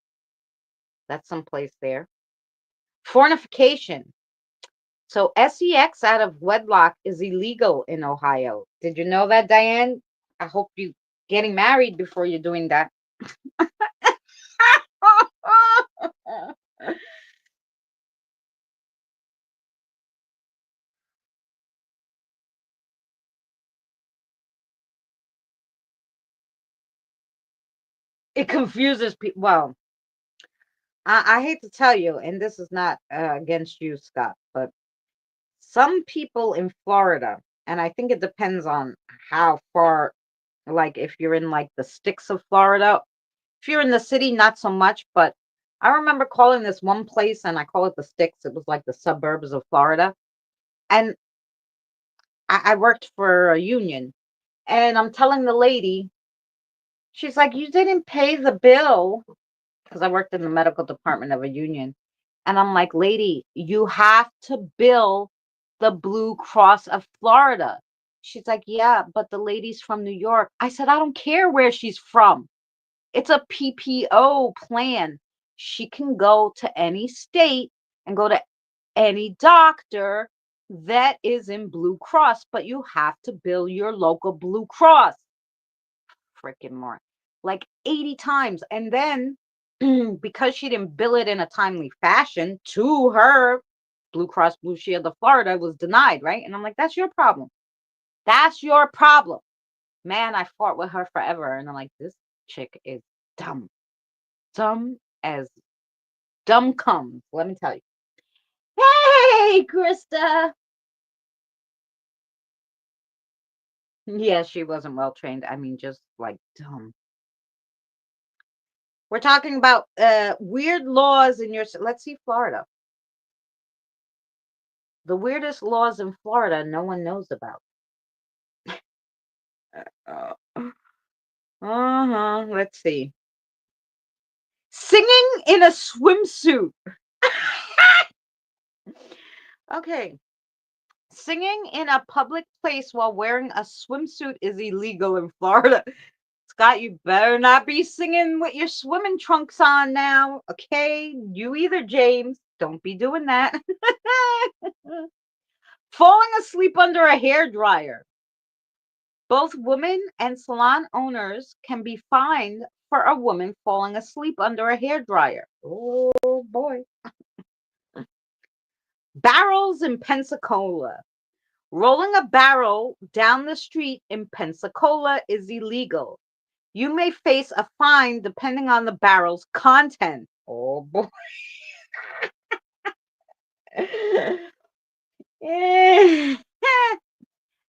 Speaker 1: That's someplace there. Fornication. So sex out of wedlock is illegal in Ohio. Did you know that, Diane? I hope you getting married before you're doing that. It confuses people. Well, I hate to tell you, and this is not against you, Scott, but some people in Florida, and I think it depends on how far, like if you're in like the sticks of Florida. If you're in the city, not so much, but I remember calling this one place and I call it the sticks. It was like the suburbs of Florida. And I worked for a union, and I'm telling the lady, she's like, "You didn't pay the bill," because I worked in the medical department of a union. And I'm like, "Lady, you have to bill the Blue Cross of Florida." She's like, "Yeah, but the lady's from New York." I said, "I don't care where she's from. It's a PPO plan. She can go to any state and go to any doctor that is in Blue Cross, but you have to bill your local Blue Cross." Freaking more. Like 80 times. And then because she didn't bill it in a timely fashion to her, Blue Cross Blue Shield of Florida was denied, right? And I'm like, "That's your problem. That's your problem." Man, I fought with her forever. And I'm like, this chick is dumb. Dumb as dumb comes, let me tell you. Hey, Krista. Yeah, she wasn't well trained. I mean, just like dumb. We're talking about weird laws in your. Let's see, Florida. The weirdest laws in Florida no one knows about. Uh, uh-huh. Let's see. Singing in a swimsuit. Okay. Singing in a public place while wearing a swimsuit is illegal in Florida. Scott, you better not be singing with your swimming trunks on now. Okay. You either, James. Don't be doing that. Falling asleep under a hair dryer. Both women and salon owners can be fined for a woman falling asleep under a hair dryer. Oh boy. Barrels in Pensacola. Rolling a barrel down the street in Pensacola is illegal. You may face a fine depending on the barrel's content. Oh boy.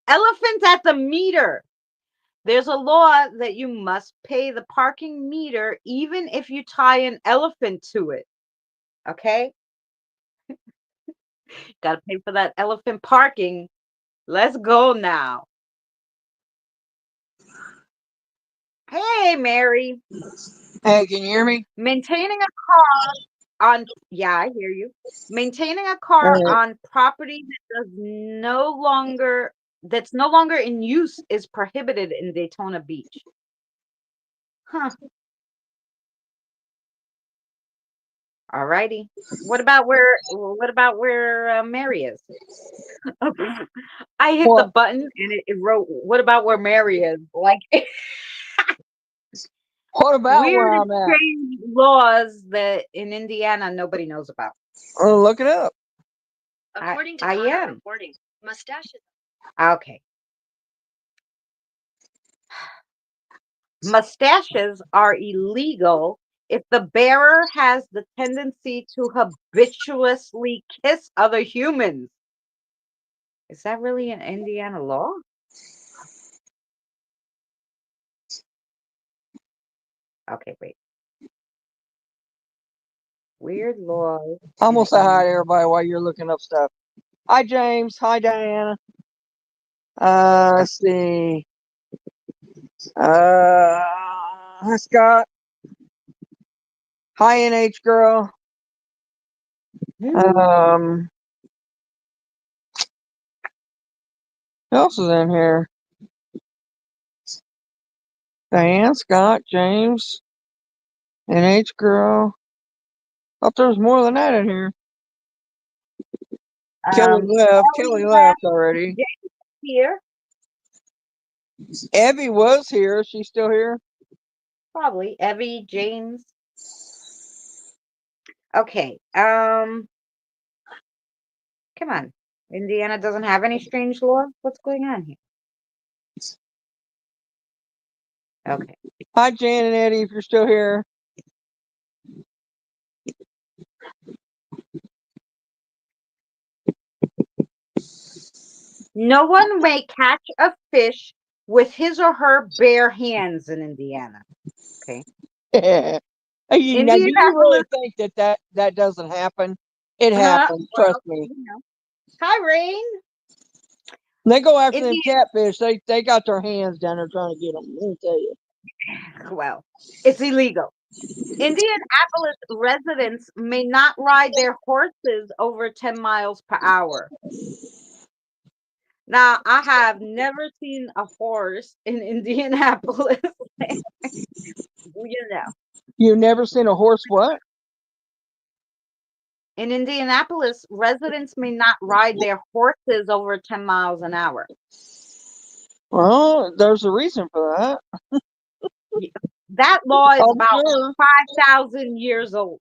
Speaker 1: Elephant at the meter. There's a law that you must pay the parking meter even if you tie an elephant to it. Okay? Got to pay for that elephant parking. Let's go now. Hey, Mary.
Speaker 2: Hey, can you hear me?
Speaker 1: Maintaining a car on, yeah, I hear you. Maintaining a car
Speaker 2: Uh,
Speaker 1: on property that's no longer in use is prohibited in Daytona Beach. Huh. All righty. What about where Mary is? I hit the
Speaker 2: what?
Speaker 1: button and it wrote, "What about where Mary is?" Like
Speaker 2: What about where
Speaker 1: weird and
Speaker 2: I'm at?
Speaker 1: strange laws that in Indiana nobody knows about.
Speaker 2: Look it up.
Speaker 1: According to Connor am reporting, mustaches. Okay. Mustaches are illegal if the bearer has the tendency to habituously kiss other humans. Is that really an Indiana law? Okay, wait. Weird laws
Speaker 2: I'm gonna
Speaker 1: in
Speaker 2: say hi to
Speaker 1: Indiana.
Speaker 2: everybody while you're looking up stuff. Hi, James. Hi, Diana. Let's see. Hi, Scott. Hi, NH girl. Um, who else is in here? Diane, Scott, James, NH girl. Thought there was more than that in here. Kelly left. Kelly
Speaker 1: Ellie
Speaker 2: left
Speaker 1: left.
Speaker 2: already.
Speaker 1: James here.
Speaker 2: Evie was here. Is she still here?
Speaker 1: Probably. Evie, James. Okay. Come on. Indiana doesn't have any strange law. What's going on here? Okay.
Speaker 2: Hi, Jan and Eddie, if you're still here.
Speaker 1: No one may catch a fish with his or her bare hands in Indiana. Okay.
Speaker 2: Hey, now, do you really
Speaker 1: Indianapolis.
Speaker 2: think that doesn't happen? It happens.
Speaker 1: Well,
Speaker 2: Trust me.
Speaker 1: Hi, Rain.
Speaker 2: They go after them
Speaker 1: Indian,
Speaker 2: catfish. They got their hands down there trying to get them. Let me tell you.
Speaker 1: well, it's illegal. Indianapolis residents may not ride their horses over 10 miles per hour. Now, I have never seen a horse in Indianapolis. You know,
Speaker 2: You've never seen a horse what?
Speaker 1: in Indianapolis, residents may not ride their horses over 10 miles an hour.
Speaker 2: Well, there's a reason for that.
Speaker 1: Y- That law is
Speaker 2: I'm
Speaker 1: about
Speaker 2: sure.
Speaker 1: 5,000 years old.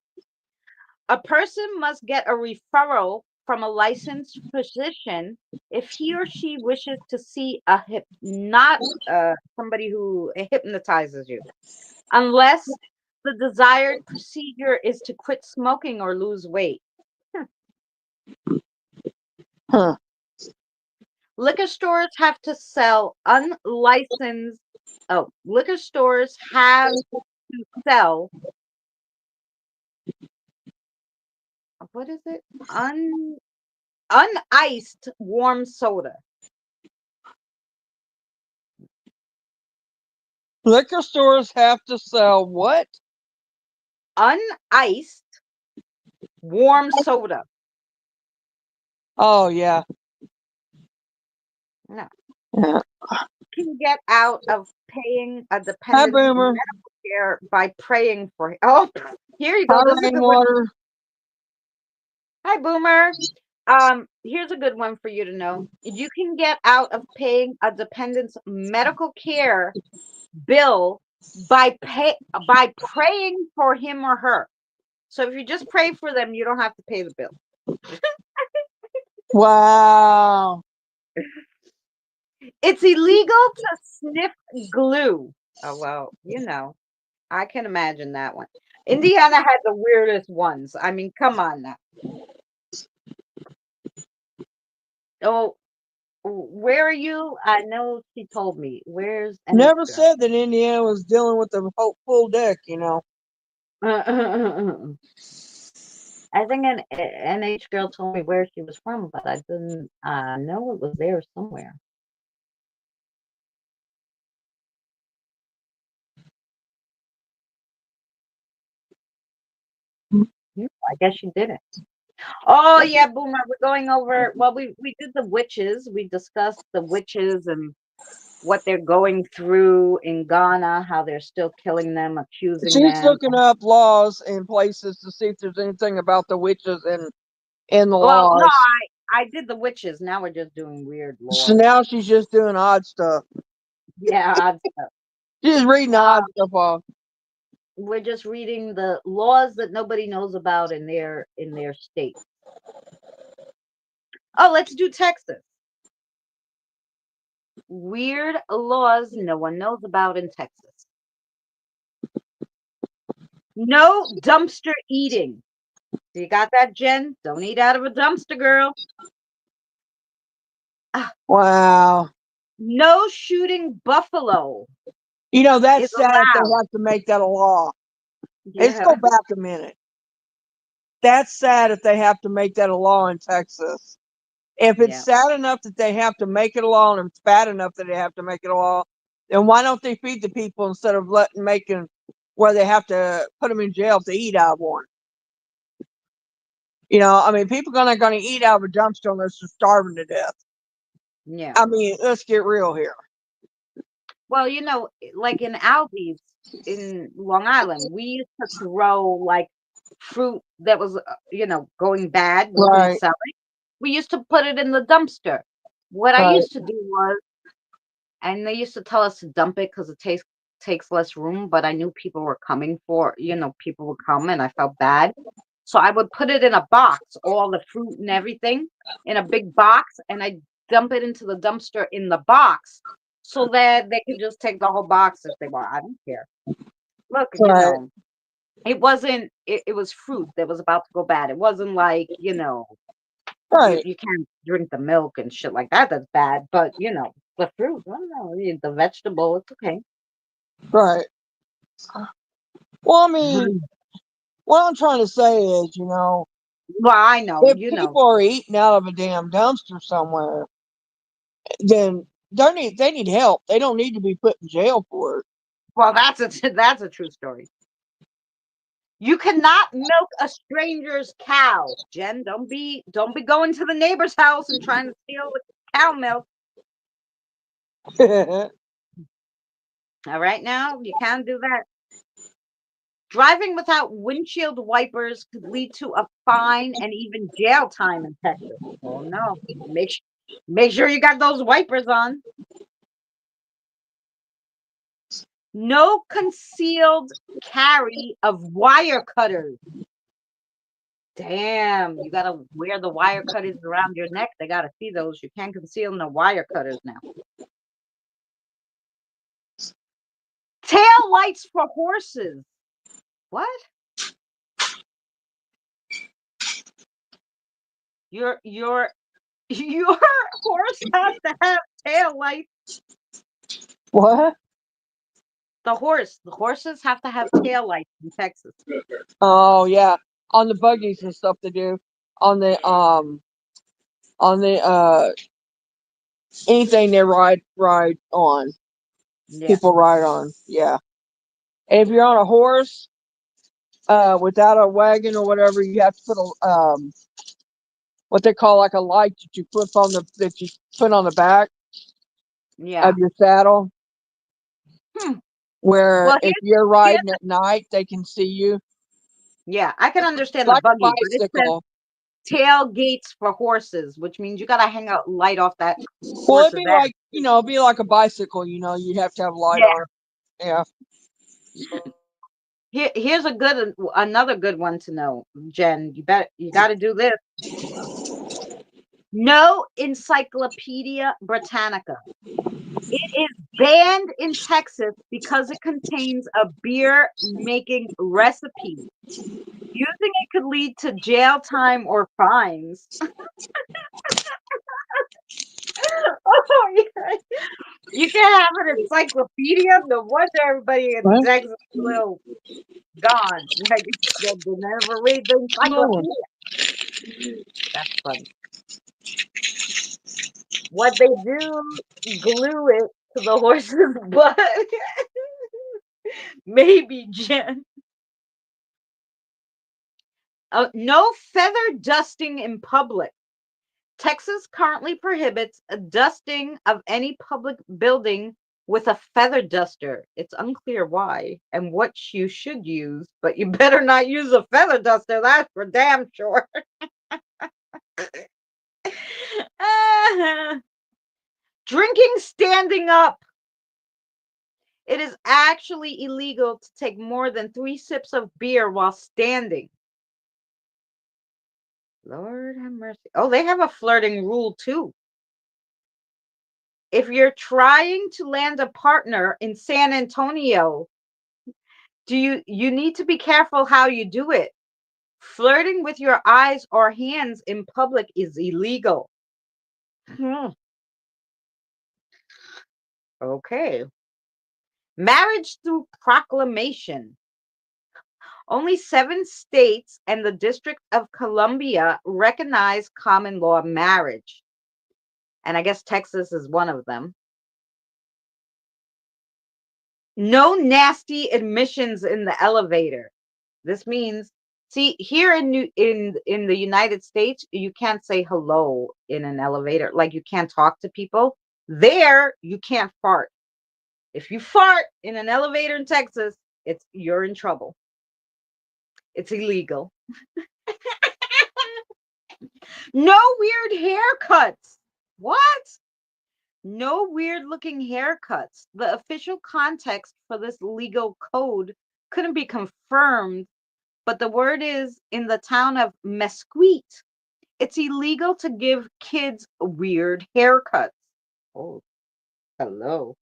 Speaker 1: A person must get a referral from a licensed physician if he or she wishes to see not somebody who hypnotizes you, unless the desired procedure is to quit smoking or lose weight. Hmm.
Speaker 2: Huh.
Speaker 1: Liquor stores have to sell unlicensed. Oh, liquor stores have to sell. What is it? Uniced warm soda.
Speaker 2: Liquor stores have to sell what?
Speaker 1: Uniced warm soda.
Speaker 2: Oh yeah.
Speaker 1: No.
Speaker 2: Yeah.
Speaker 1: Can get out of paying a
Speaker 2: Hi,
Speaker 1: dependent's
Speaker 2: Boomer.
Speaker 1: medical care by praying for him. Oh, here you
Speaker 2: Hi,
Speaker 1: go. This is a good one.
Speaker 2: Rainwater.
Speaker 1: Hi, Boomer. Here's a good one for you to know. You can get out of paying a dependent's medical care bill by praying for him or her. So if you just pray for them, you don't have to pay the bill.
Speaker 2: Wow.
Speaker 1: It's illegal to sniff glue. Oh well, I can imagine that one. Indiana had the weirdest ones. I mean, come on now. Oh, where are you? I know she told me. Where's NH
Speaker 2: Never
Speaker 1: girl?
Speaker 2: said that Indiana was dealing with a full deck.
Speaker 1: I think an NH girl told me where she was from, but I didn't know it was there somewhere. I guess she didn't. Oh yeah, Boomer. We're going over. Well, we did the witches. We discussed the witches and what they're going through in Ghana, how they're still killing them, accusing
Speaker 2: She's
Speaker 1: them.
Speaker 2: looking up laws in places to see if there's anything about the witches in the
Speaker 1: Well, no,
Speaker 2: laws.
Speaker 1: I did the witches. Now we're just doing weird
Speaker 2: So
Speaker 1: laws.
Speaker 2: now she's just doing odd stuff.
Speaker 1: Yeah,
Speaker 2: She's just reading odd
Speaker 1: uh,
Speaker 2: stuff off.
Speaker 1: we're just reading the laws that nobody knows about in their state. Oh, let's do Texas. Weird laws no one knows about in Texas. No dumpster eating. You got that, Jen? Don't eat out of a dumpster, girl. Ah,
Speaker 2: Wow.
Speaker 1: no shooting buffalo
Speaker 2: That's
Speaker 1: is
Speaker 2: sad if they
Speaker 1: allowed.
Speaker 2: have to make that a law. Let's go
Speaker 1: Yeah,
Speaker 2: back a minute. That's sad if they have to make that a law in Texas. If it's
Speaker 1: yeah,
Speaker 2: sad enough that they have to make it a law and it's bad enough that they have to make it a law, then why don't they feed the people instead of making where they have to put them in jail to eat out of one? I mean, people are not going to eat out of a dumpster unless they're starving to death.
Speaker 1: yeah.
Speaker 2: I mean, let's get real here.
Speaker 1: Well, like in Aldi's in Long Island, we used to throw like fruit that was, going bad. We couldn't
Speaker 2: Right,
Speaker 1: sell it. We used to put it in the dumpster. What I
Speaker 2: right,
Speaker 1: used to do was, and they used to tell us to dump it because it takes less room. But I knew people were coming people would come, and I felt bad. So I would put it in a box, all the fruit and everything in a big box, and I dump it into the dumpster in the box so that they could just take the whole box if they want. I don't care. Look,
Speaker 2: right,
Speaker 1: it was fruit that was about to go bad. It wasn't like,
Speaker 2: right,
Speaker 1: you can't drink the milk and shit like that. That's bad. But, the fruit, I don't know, the vegetable, it's okay.
Speaker 2: right. Well, I mean, what I'm trying to say is,
Speaker 1: Well, I know,
Speaker 2: if people are eating out of a damn dumpster somewhere, then they need help. They don't need to be put in jail for it.
Speaker 1: Well, that's a that's a true story. You cannot milk a stranger's cow, Jen. Don't be going to the neighbor's house and trying to steal the cow milk. All right, now you can't do that. Driving without windshield wipers could lead to a fine and even jail time in Texas. Oh no! Make sure you got those wipers on. No concealed carry of wire cutters. Damn, you gotta wear the wire cutters around your neck. They gotta see those. You can't conceal no wire cutters now. Tail lights for horses. What? Your your horse has to have tail lights.
Speaker 2: What?
Speaker 1: The horses have to have tail lights in Texas.
Speaker 2: Oh yeah, on the buggies and stuff they do. On the on the anything they ride on.
Speaker 1: Yeah,
Speaker 2: People ride on. Yeah. And if you're on a horse, without a wagon or whatever, you have to put a what they call like a light that you put on the back
Speaker 1: yeah.
Speaker 2: of your saddle,
Speaker 1: Hmm.
Speaker 2: where
Speaker 1: Well,
Speaker 2: if you're
Speaker 1: here's
Speaker 2: riding at night, they can see you.
Speaker 1: yeah. I can understand the
Speaker 2: Like a
Speaker 1: buggy, but it says
Speaker 2: bicycle.
Speaker 1: tailgates for horses, which means you gotta hang a light off that
Speaker 2: Well, it'd
Speaker 1: horse's
Speaker 2: be
Speaker 1: ass.
Speaker 2: like it'd be like a bicycle. You'd have to have a light
Speaker 1: Yeah.
Speaker 2: on it. Yeah.
Speaker 1: Here's another good one to know, Jen. You got to do this. No Encyclopedia Britannica. It is banned in Texas because it contains a beer making recipe. Using it could lead to jail time or fines. Oh, yeah. You can have an encyclopedia. No wonder everybody in
Speaker 2: What?
Speaker 1: Texas is a little gone. Like they never read the
Speaker 2: No.
Speaker 1: encyclopedia. That's funny. What they do, glue it to the horse's butt. Maybe, Jen. No feather dusting in public. Texas currently prohibits a dusting of any public building with a feather duster. It's unclear why and what you should use, but you better not use a feather duster. That's for damn sure. Drinking standing up. It is actually illegal to take more than 3 sips of beer while standing. Lord have mercy. Oh, they have a flirting rule too. If you're trying to land a partner in San Antonio, you need to be careful how you do it. Flirting with your eyes or hands in public is illegal. Hmm. Okay. Marriage through proclamation. Only 7 states and the District of Columbia recognize common law marriage. And I guess Texas is one of them. No nasty admissions in the elevator. This means, see, here in the United States, you can't say hello in an elevator. Like you can't talk to people. There, you can't fart. If you fart in an elevator in Texas, you're in trouble. It's illegal. No weird haircuts. What? No weird looking haircuts. The official context for this legal code couldn't be confirmed, but the word is in the town of Mesquite. It's illegal to give kids weird haircuts. Oh, hello.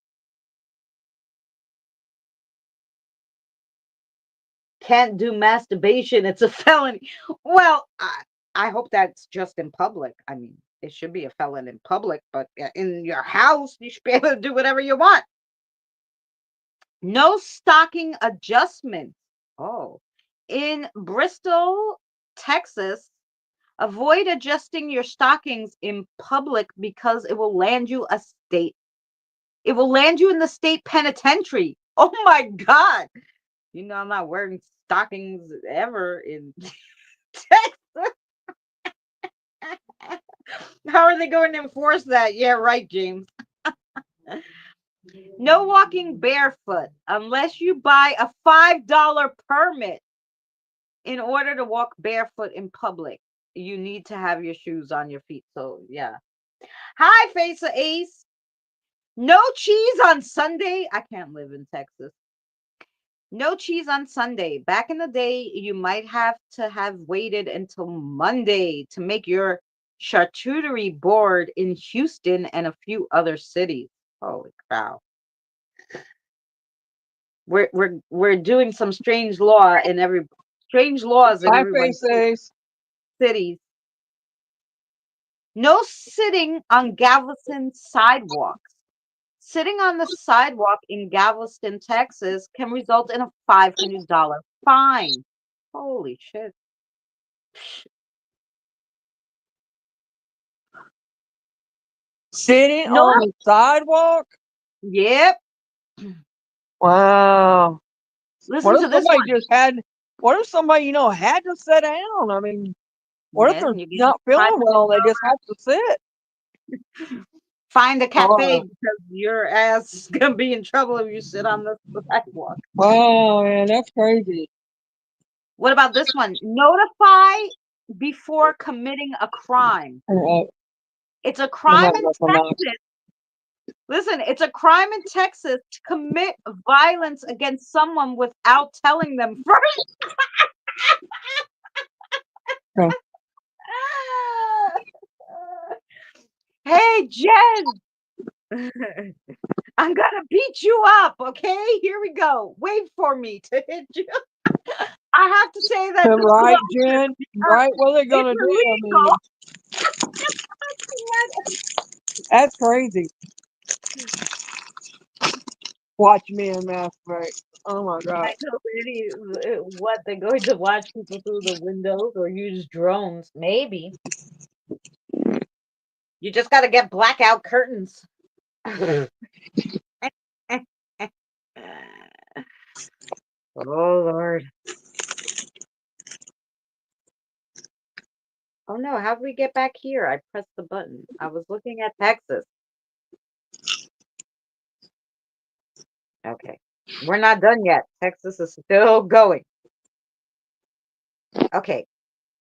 Speaker 1: Can't do masturbation. It's a felony. Well, I hope that's just in public. I mean, it should be a felon in public, but in your house, you should be able to do whatever you want. No stocking adjustments. Oh, in Bristol, Texas, Avoid adjusting your stockings in public because it will land you in the state penitentiary. Oh my God. You know, I'm not wearing stockings ever in Texas. How are they going to enforce that? Yeah, right, James. No walking barefoot unless you buy a $5 permit in order to walk barefoot in public. You need to have your shoes on your feet. So, yeah. Hi, Face of Ace. No cheese on Sunday. I can't live in Texas. No cheese on Sunday. Back in the day, you might have to have waited until Monday to make your charcuterie board in Houston and a few other cities. Holy cow. We're doing some strange laws in
Speaker 2: Hi,
Speaker 1: everyone's
Speaker 2: faces.
Speaker 1: cities. No sitting on Galveston sidewalks. Sitting on the sidewalk in Galveston, Texas can result in a $500 fine. Holy shit.
Speaker 2: Sitting
Speaker 1: No,
Speaker 2: on the sidewalk?
Speaker 1: yep.
Speaker 2: Wow. What
Speaker 1: Listen
Speaker 2: if
Speaker 1: to this
Speaker 2: somebody
Speaker 1: one.
Speaker 2: just had, what if somebody, had to sit down? I mean, what if
Speaker 1: Yeah,
Speaker 2: they're
Speaker 1: you get
Speaker 2: not feeling well? They
Speaker 1: $500.
Speaker 2: just have to sit.
Speaker 1: Find a cafe
Speaker 2: Oh,
Speaker 1: because your ass is gonna be in trouble if you sit on the sidewalk.
Speaker 2: wow, man, that's crazy.
Speaker 1: What about this one? Notify before committing a crime.
Speaker 2: Uh,
Speaker 1: It's a
Speaker 2: I'm
Speaker 1: crime
Speaker 2: not
Speaker 1: in
Speaker 2: looking up.
Speaker 1: Texas. Listen, it's a crime in Texas to commit violence against someone without telling them first.
Speaker 2: Okay.
Speaker 1: Hey, Jen, I'm gonna beat you up, okay? Here we go. Wait for me to hit you. I have to say that
Speaker 2: Right,
Speaker 1: disclosure
Speaker 2: Jen?
Speaker 1: because
Speaker 2: Right? What are they
Speaker 1: it's
Speaker 2: gonna do? I
Speaker 1: illegal.
Speaker 2: mean, that's crazy. Watch me and masturbate. Oh my god.
Speaker 1: I know what they're going to watch people through the windows or use drones. Maybe you just got to get blackout curtains. Oh Lord. Oh no, how did we get back here? I pressed the button. I was looking at Texas. Okay. We're not done yet. Texas is still going. Okay.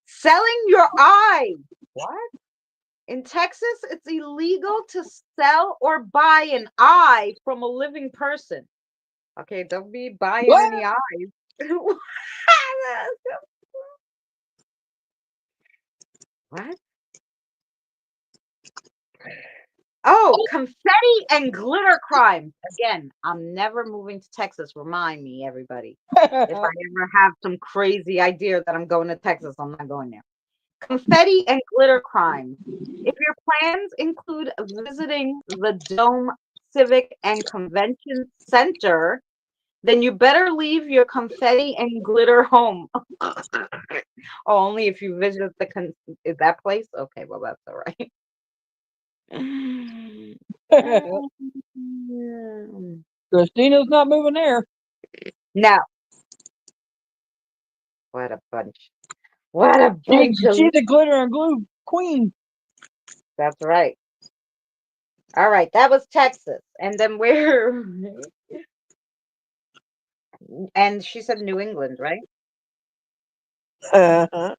Speaker 1: Selling your eyes. What? In Texas, it's illegal to sell or buy an eye from a living person. Okay, don't be buying
Speaker 2: What?
Speaker 1: any eyes. What? Oh, confetti and glitter crimes. Again, I'm never moving to Texas. Remind me, everybody. If I ever have some crazy idea that I'm going to Texas, I'm not going there. Confetti and glitter crimes. If your plans include visiting the Dome Civic and Convention Center, then you better leave your confetti and glitter home. Only if you visit that place? Okay, well, that's all right.
Speaker 2: Christina's not moving there.
Speaker 1: No. What a bunch. What a bunch of.
Speaker 2: She's the glitter and glue queen.
Speaker 1: That's right. All right, that was Texas. And then where? And she said New England, right?
Speaker 2: Uh-huh.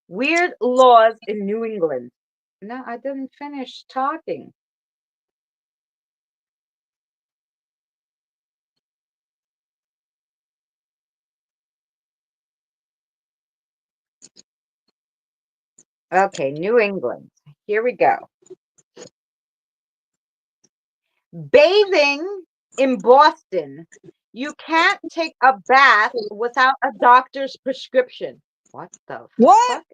Speaker 1: Weird laws in New England. No, I didn't finish talking. Okay, New England. Here we go. Bathing in Boston. You can't take a bath without a doctor's prescription. What the
Speaker 2: What?
Speaker 1: fuck?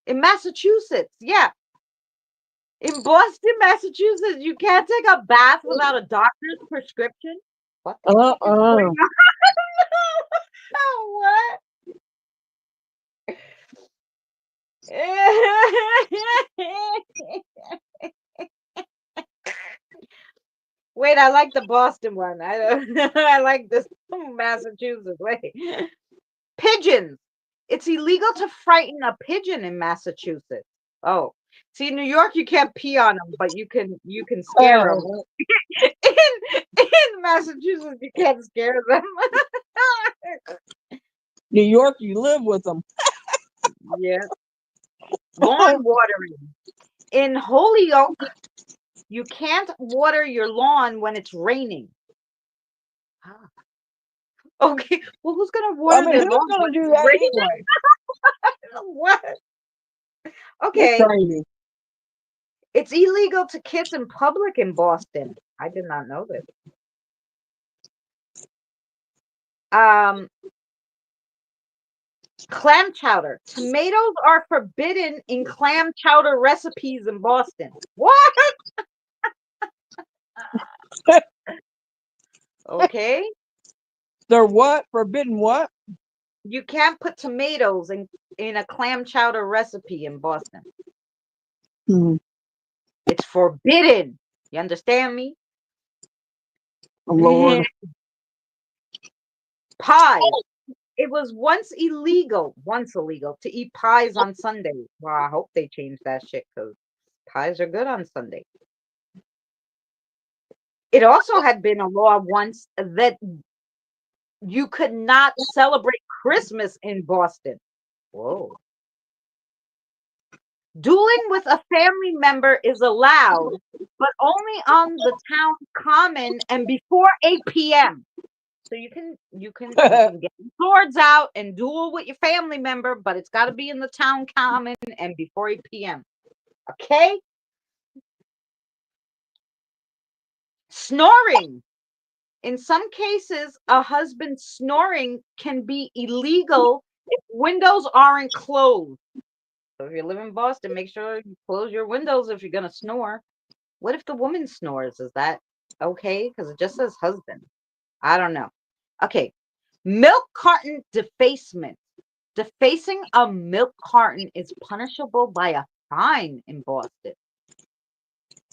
Speaker 1: In Massachusetts, yeah. In Boston, Massachusetts, you can't take a bath without a doctor's prescription. What the fuck is
Speaker 2: Uh-uh.
Speaker 1: going on? What? Wait, I like the Boston one. I don't, I like this Massachusetts. Wait. Pigeons. It's illegal to frighten a pigeon in Massachusetts. Oh. See, in New York you can't pee on them, but you can scare them. In Massachusetts you can't scare them.
Speaker 2: New York, you live with them.
Speaker 1: Yeah. Lawn watering. In Holyoke, you can't water your lawn when it's raining. Ah. Okay. Well, who's gonna
Speaker 2: I
Speaker 1: water
Speaker 2: mean,
Speaker 1: their
Speaker 2: who's
Speaker 1: lawn
Speaker 2: going
Speaker 1: when
Speaker 2: to do
Speaker 1: it's
Speaker 2: that
Speaker 1: raining?
Speaker 2: anyway?
Speaker 1: What?
Speaker 2: It's
Speaker 1: Okay.
Speaker 2: crazy.
Speaker 1: It's illegal to kiss in public in Boston. I did not know this. Um, Clam chowder. Tomatoes are forbidden in clam chowder recipes in Boston. What? Okay.
Speaker 2: They're what? Forbidden what?
Speaker 1: You can't put tomatoes in a clam chowder recipe in Boston.
Speaker 2: Hmm.
Speaker 1: It's forbidden. You understand me?
Speaker 2: Oh, Lord.
Speaker 1: Pies. It was once illegal to eat pies on Sundays. Well, I hope they change that shit because pies are good on Sunday. It also had been a law once that you could not celebrate Christmas in Boston. Whoa. Dueling with a family member is allowed, but only on the town common and before 8 p.m. So you can get swords out and duel with your family member, but it's got to be in the town common and before 8 p.m. Okay? Snoring. In some cases, a husband snoring can be illegal if windows aren't closed. So if you live in Boston, make sure you close your windows if you're gonna snore. What if the woman snores? Is that okay? Because it just says husband. I don't know. Okay. Milk carton defacement. Defacing a milk carton is punishable by a fine in Boston.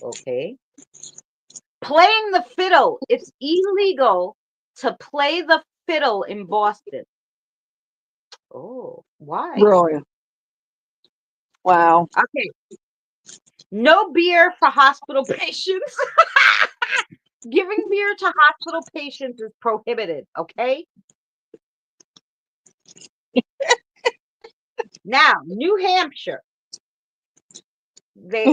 Speaker 1: Okay. Playing the fiddle. It's illegal to play the fiddle in Boston. Oh, why?
Speaker 2: Brilliant. Wow.
Speaker 1: Okay. No beer for hospital patients. Giving beer to hospital patients is prohibited. Okay. Now, New Hampshire. That's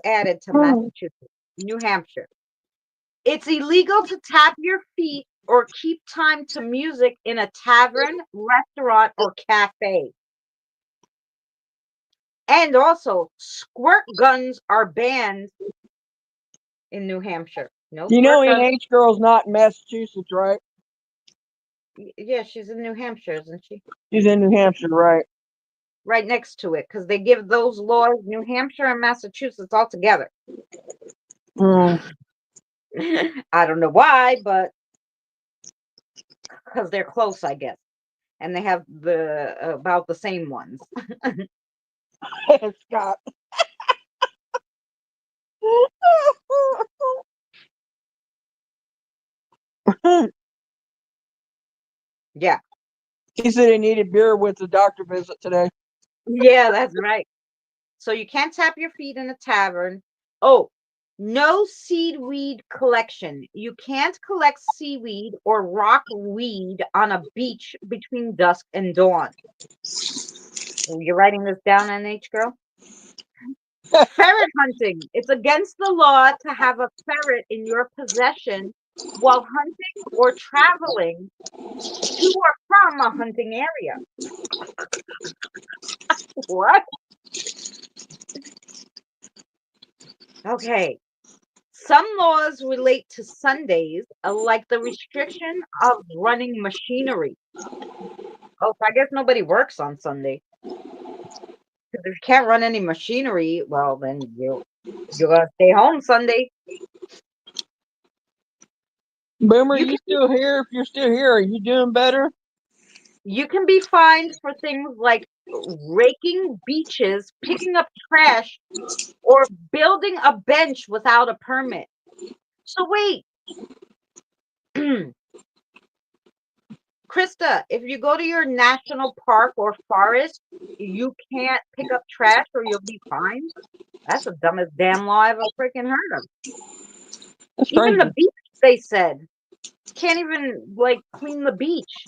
Speaker 1: added to Massachusetts. New Hampshire. It's illegal to tap your feet or keep time to music in a tavern, restaurant, or cafe. And also, squirt guns are banned in New Hampshire. No
Speaker 2: You know,
Speaker 1: squirt guns.
Speaker 2: H girl's not in Massachusetts, right?
Speaker 1: Yeah, she's in New Hampshire, isn't she?
Speaker 2: She's in New Hampshire, right?
Speaker 1: Right next to it, because they give those laws, New Hampshire and Massachusetts, all together.
Speaker 2: Mm.
Speaker 1: I don't know why, but because they're close, I guess. And they have about the same ones.
Speaker 2: Scott.
Speaker 1: Yeah.
Speaker 2: He said he needed beer with the doctor visit today.
Speaker 1: Yeah, that's right. So you can't tap your feet in a tavern. Oh, no seaweed collection. You can't collect seaweed or rock weed on a beach between dusk and dawn. Oh, you're writing this down, NH girl? Ferret hunting. It's against the law to have a ferret in your possession while hunting or traveling to or from a hunting area. What? Okay. Some laws relate to Sundays, like the restriction of running machinery. Oh, so I guess nobody works on Sunday. 'Cause if you can't run any machinery, well, then you gotta stay home Sunday.
Speaker 2: Boomer,
Speaker 1: You
Speaker 2: you
Speaker 1: can
Speaker 2: still here? If you're still here, are you doing better?
Speaker 1: You can be fined for things like raking beaches, picking up trash, or building a bench without a permit. So wait, Krista, if you go to your national park or forest, you can't pick up trash or you'll be fined. That's the dumbest damn law I've ever freaking heard of.
Speaker 2: That's
Speaker 1: Even the
Speaker 2: crazy.
Speaker 1: beach, they said, can't even like clean the beach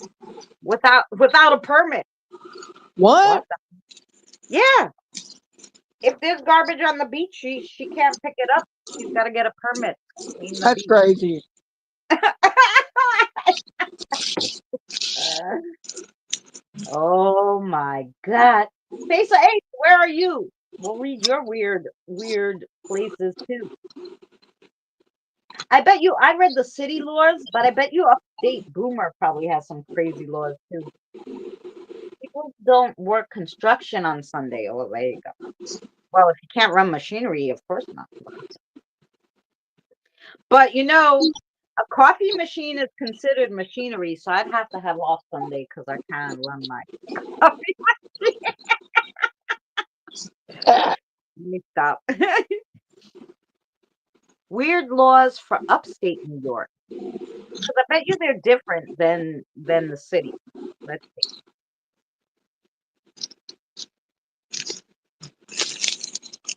Speaker 1: without a permit.
Speaker 2: What?
Speaker 1: What? Yeah. If there's garbage on the beach, she can't pick it up. She's got to get a permit to clean the
Speaker 2: That's
Speaker 1: beach.
Speaker 2: crazy.
Speaker 1: Uh, oh my God. Face of Eight, where are you? We'll read your weird places too. I read the city laws, but I bet you upstate Boomer probably has some crazy laws too. People don't work construction on Sunday. Oh, there you go. Well, if you can't run machinery, of course not. But a coffee machine is considered machinery, so I'd have to have off Sunday because I can't run my coffee machine. Let me stop. Weird laws for upstate New York. Because I bet you they're different than the city. Let's see.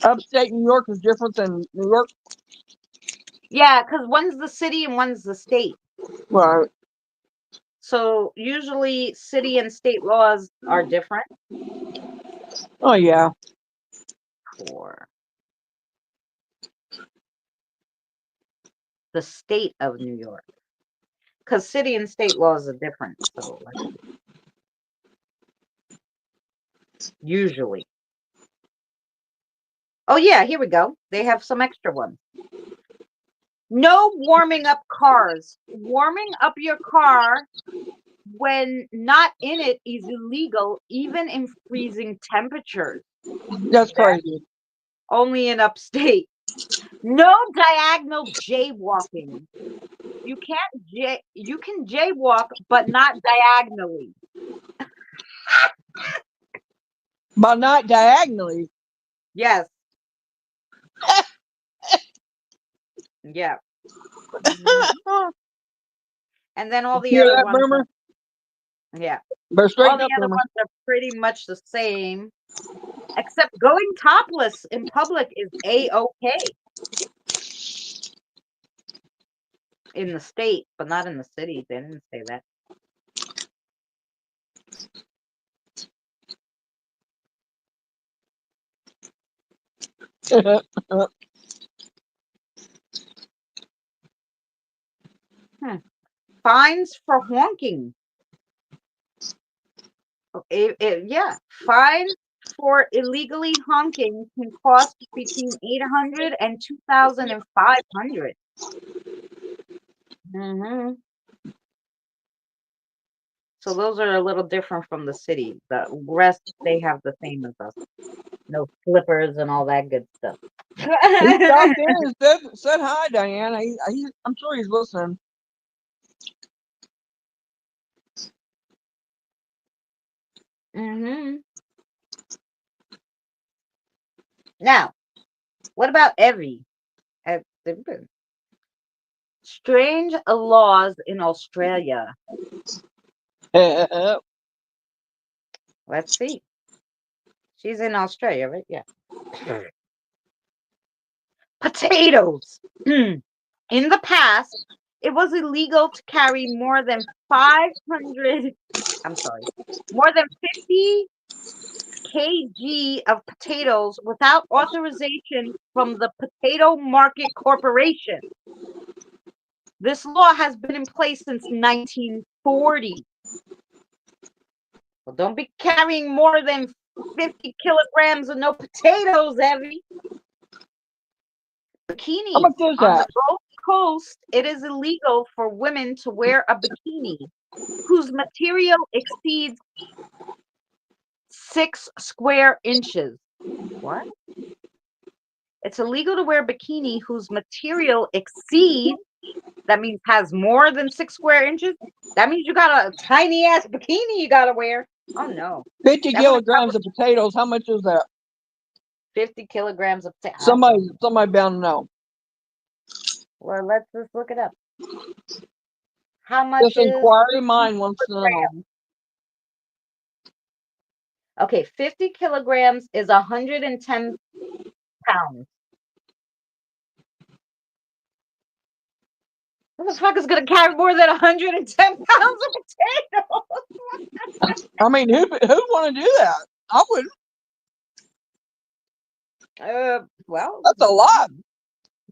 Speaker 2: Upstate New York is different than New York.
Speaker 1: Yeah, because one's the city and one's the state.
Speaker 2: Right.
Speaker 1: So usually city and state laws are different.
Speaker 2: Oh yeah.
Speaker 1: For the state of New York. Because city and state laws are different. So usually. Oh yeah, here we go. They have some extra ones. No warming up cars. Warming up your car when not in it is illegal, even in freezing temperatures.
Speaker 2: That's
Speaker 1: That's
Speaker 2: crazy.
Speaker 1: only in upstate. No diagonal jaywalking. You can jaywalk, but not diagonally.
Speaker 2: But not diagonally.
Speaker 1: Yes. Yeah. Mhm. And then all the
Speaker 2: Hear
Speaker 1: other
Speaker 2: that,
Speaker 1: ones
Speaker 2: Boomer?
Speaker 1: yeah.
Speaker 2: Better
Speaker 1: All
Speaker 2: straighten
Speaker 1: the
Speaker 2: up,
Speaker 1: other
Speaker 2: Boomer.
Speaker 1: ones are pretty much the same, except going topless in public is A-okay in the state, but not in the city. They didn't say that. Hmm. Fines for honking. Yeah, fines for illegally honking can cost between 800 and 2,500. Mm-hmm. So those are a little different from the city. The rest, they have the same as us. No flippers and all that good stuff.
Speaker 2: He stopped in and said hi, Diana. I'm sure he's listening.
Speaker 1: Mm-hmm. Now, what about Evie? Uh, Strange laws in Australia. Let's see. She's in Australia, right? Yeah. Potatoes. In the past, it was illegal to carry more than 500, I'm sorry, more than 50 kg of potatoes without authorization from the Potato Market Corporation. This law has been in place since 1940. Well, don't be carrying more than 50 kilograms of no potatoes, Evie.
Speaker 2: How
Speaker 1: Bikinis.
Speaker 2: much is
Speaker 1: On the
Speaker 2: that?
Speaker 1: Gold Coast, it is illegal for women to wear a bikini whose material exceeds 6 square inches. What? It's illegal to wear a bikini whose material exceeds That means has more than 6 square inches. That means you got a tiny ass bikini you gotta wear. Oh no.
Speaker 2: 50
Speaker 1: That wouldn't
Speaker 2: kilograms
Speaker 1: cover
Speaker 2: of potatoes. How much is that?
Speaker 1: 50 kilograms of I don't know.
Speaker 2: Somebody bound to know.
Speaker 1: Well, let's just look it up. How much
Speaker 2: This
Speaker 1: is
Speaker 2: inquiry
Speaker 1: 50
Speaker 2: mind wants to know.
Speaker 1: kilograms? Okay, 50 kilograms is 110 pounds. Who the fuck is gonna carry more than 110 pounds of potatoes?
Speaker 2: I mean, who'd want to do that? I would.
Speaker 1: Well,
Speaker 2: That's a lot.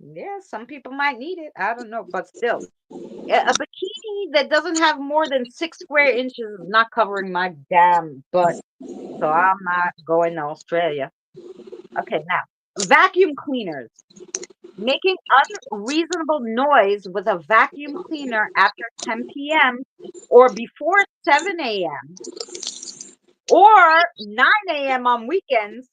Speaker 1: yeah, some people might need it. I don't know, but still, a bikini that doesn't have more than 6 square inches is not covering my damn butt. So I'm not going to Australia. Okay, now vacuum cleaners. Making unreasonable noise with a vacuum cleaner after 10 p.m. or before 7 a.m. or 9 a.m. on weekends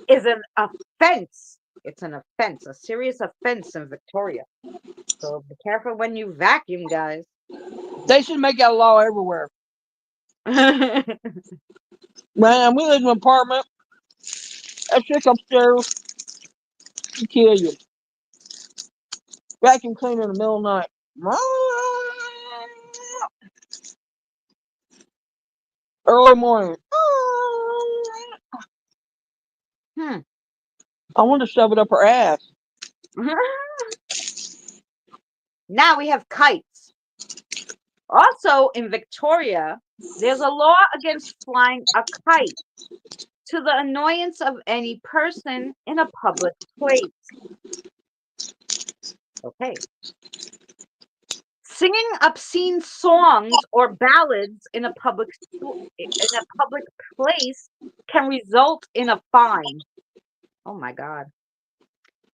Speaker 1: is an offense. It's an offense, a serious offense in Victoria. So be careful when you vacuum, guys.
Speaker 2: They should make that law everywhere.
Speaker 1: Oh
Speaker 2: Man, we live in an apartment. That chick upstairs will kill you. Vacuum cleaner in the middle of the night. Early morning.
Speaker 1: hmm.
Speaker 2: I want to shove it up her ass.
Speaker 1: Now we have kites. Also in Victoria, there's a law against flying a kite to the annoyance of any person in a public place. Okay. Singing obscene songs or ballads in a public place can result in a fine. Oh my God.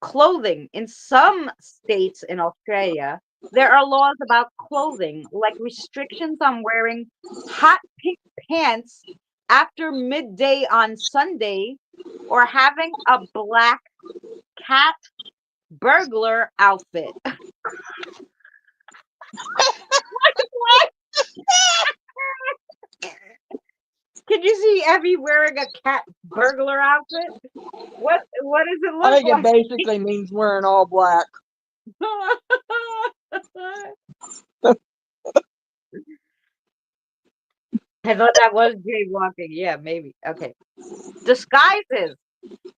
Speaker 1: Clothing. In some states in Australia, there are laws about clothing, like restrictions on wearing hot pink pants after midday on Sunday or having a black cat burglar outfit. What? Can you see Evie wearing a cat burglar outfit? What does it
Speaker 2: I
Speaker 1: look
Speaker 2: think it
Speaker 1: like?
Speaker 2: basically means wearing all black.
Speaker 1: I thought that was jaywalking. Yeah, maybe. Okay. Disguises.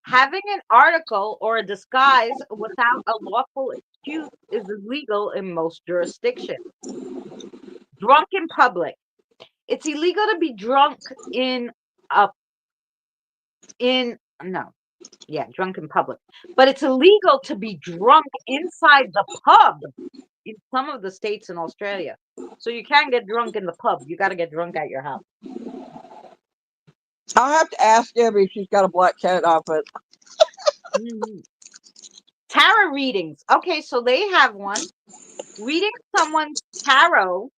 Speaker 1: Having an article or a disguise without a lawful excuse is illegal in most jurisdictions. Drunk in public. It's illegal to be drunk a in no, yeah, drunk in public. But it's illegal to be drunk inside the pub in some of the states in Australia. So you can't get drunk in the pub. You got to get drunk at your house.
Speaker 2: I'll have to ask Debbie if she's got a black cat outfit.
Speaker 1: Mhm. Tarot readings. Okay, so they have one. Reading someone's tarot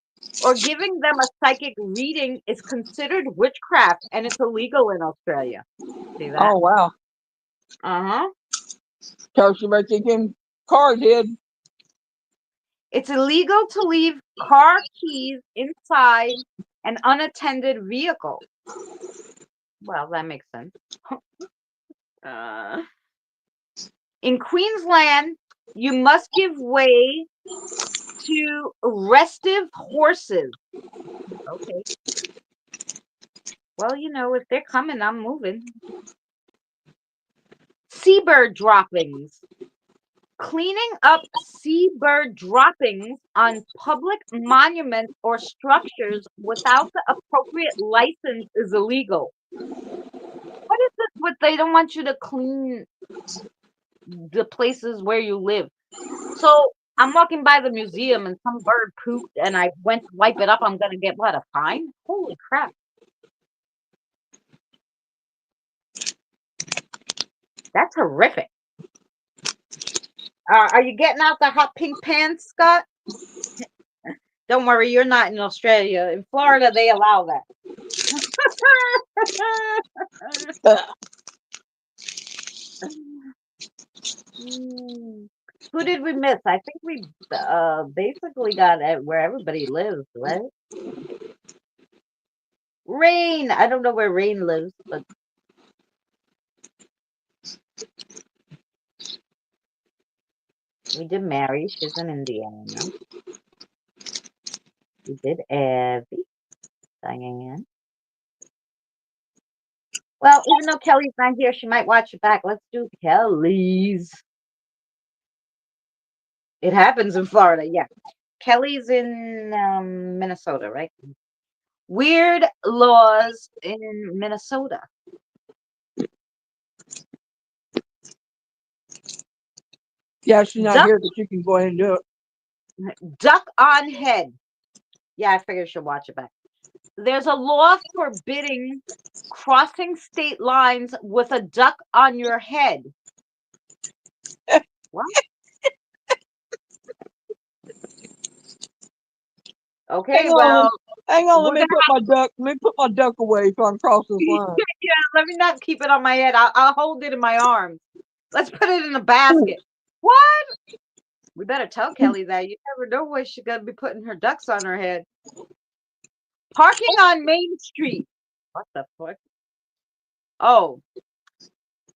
Speaker 1: or giving them a psychic reading is considered witchcraft and it's illegal in Australia. See that?
Speaker 2: Oh, wow.
Speaker 1: Uh-huh.
Speaker 2: So she might think him card hid.
Speaker 1: It's illegal to leave car keys inside an unattended vehicle. Well, that makes sense. Uh, in Queensland, you must give way to restive horses. Okay. Well, if they're coming, I'm moving. Seabird droppings. Cleaning up seabird droppings on public monuments or structures without the appropriate license is illegal. What is this? What they don't want you to clean the places where you live. So I'm walking by the museum and some bird pooped and I went to wipe it up. I'm gonna get what, a fine? Holy crap. That's horrific. Are you getting out the hot pink pants, Scott? Don't worry, you're not in Australia. In Florida, they allow that. Mm. Who did we miss? I think we basically got at where everybody lives, right? Rain. I don't know where Rain lives, but we did Mary. She's in Indiana. We did Abby, Diane. Well, even though Kelly's not here, she might watch it back. Let's do Kelly's. It happens in Florida, yeah. Kelly's in Minnesota, right? Weird laws in Minnesota.
Speaker 2: Yeah, she's not
Speaker 1: Duck,
Speaker 2: here, but you can go ahead and do it.
Speaker 1: duck on head. Yeah, I figured she'll watch it back. There's a law forbidding crossing state lines with a duck on your head. What? Okay,
Speaker 2: Hang
Speaker 1: well,
Speaker 2: on, hang on.
Speaker 1: we're gonna
Speaker 2: Let me put my duck away so I can cross this line.
Speaker 1: yeah, let me not keep it on my head. I'll hold it in my arms. Let's put it in a basket. What? We better tell Kelly that. You never know where she's gonna be putting her ducks on her head. Parking on Main Street. What the fuck? Oh,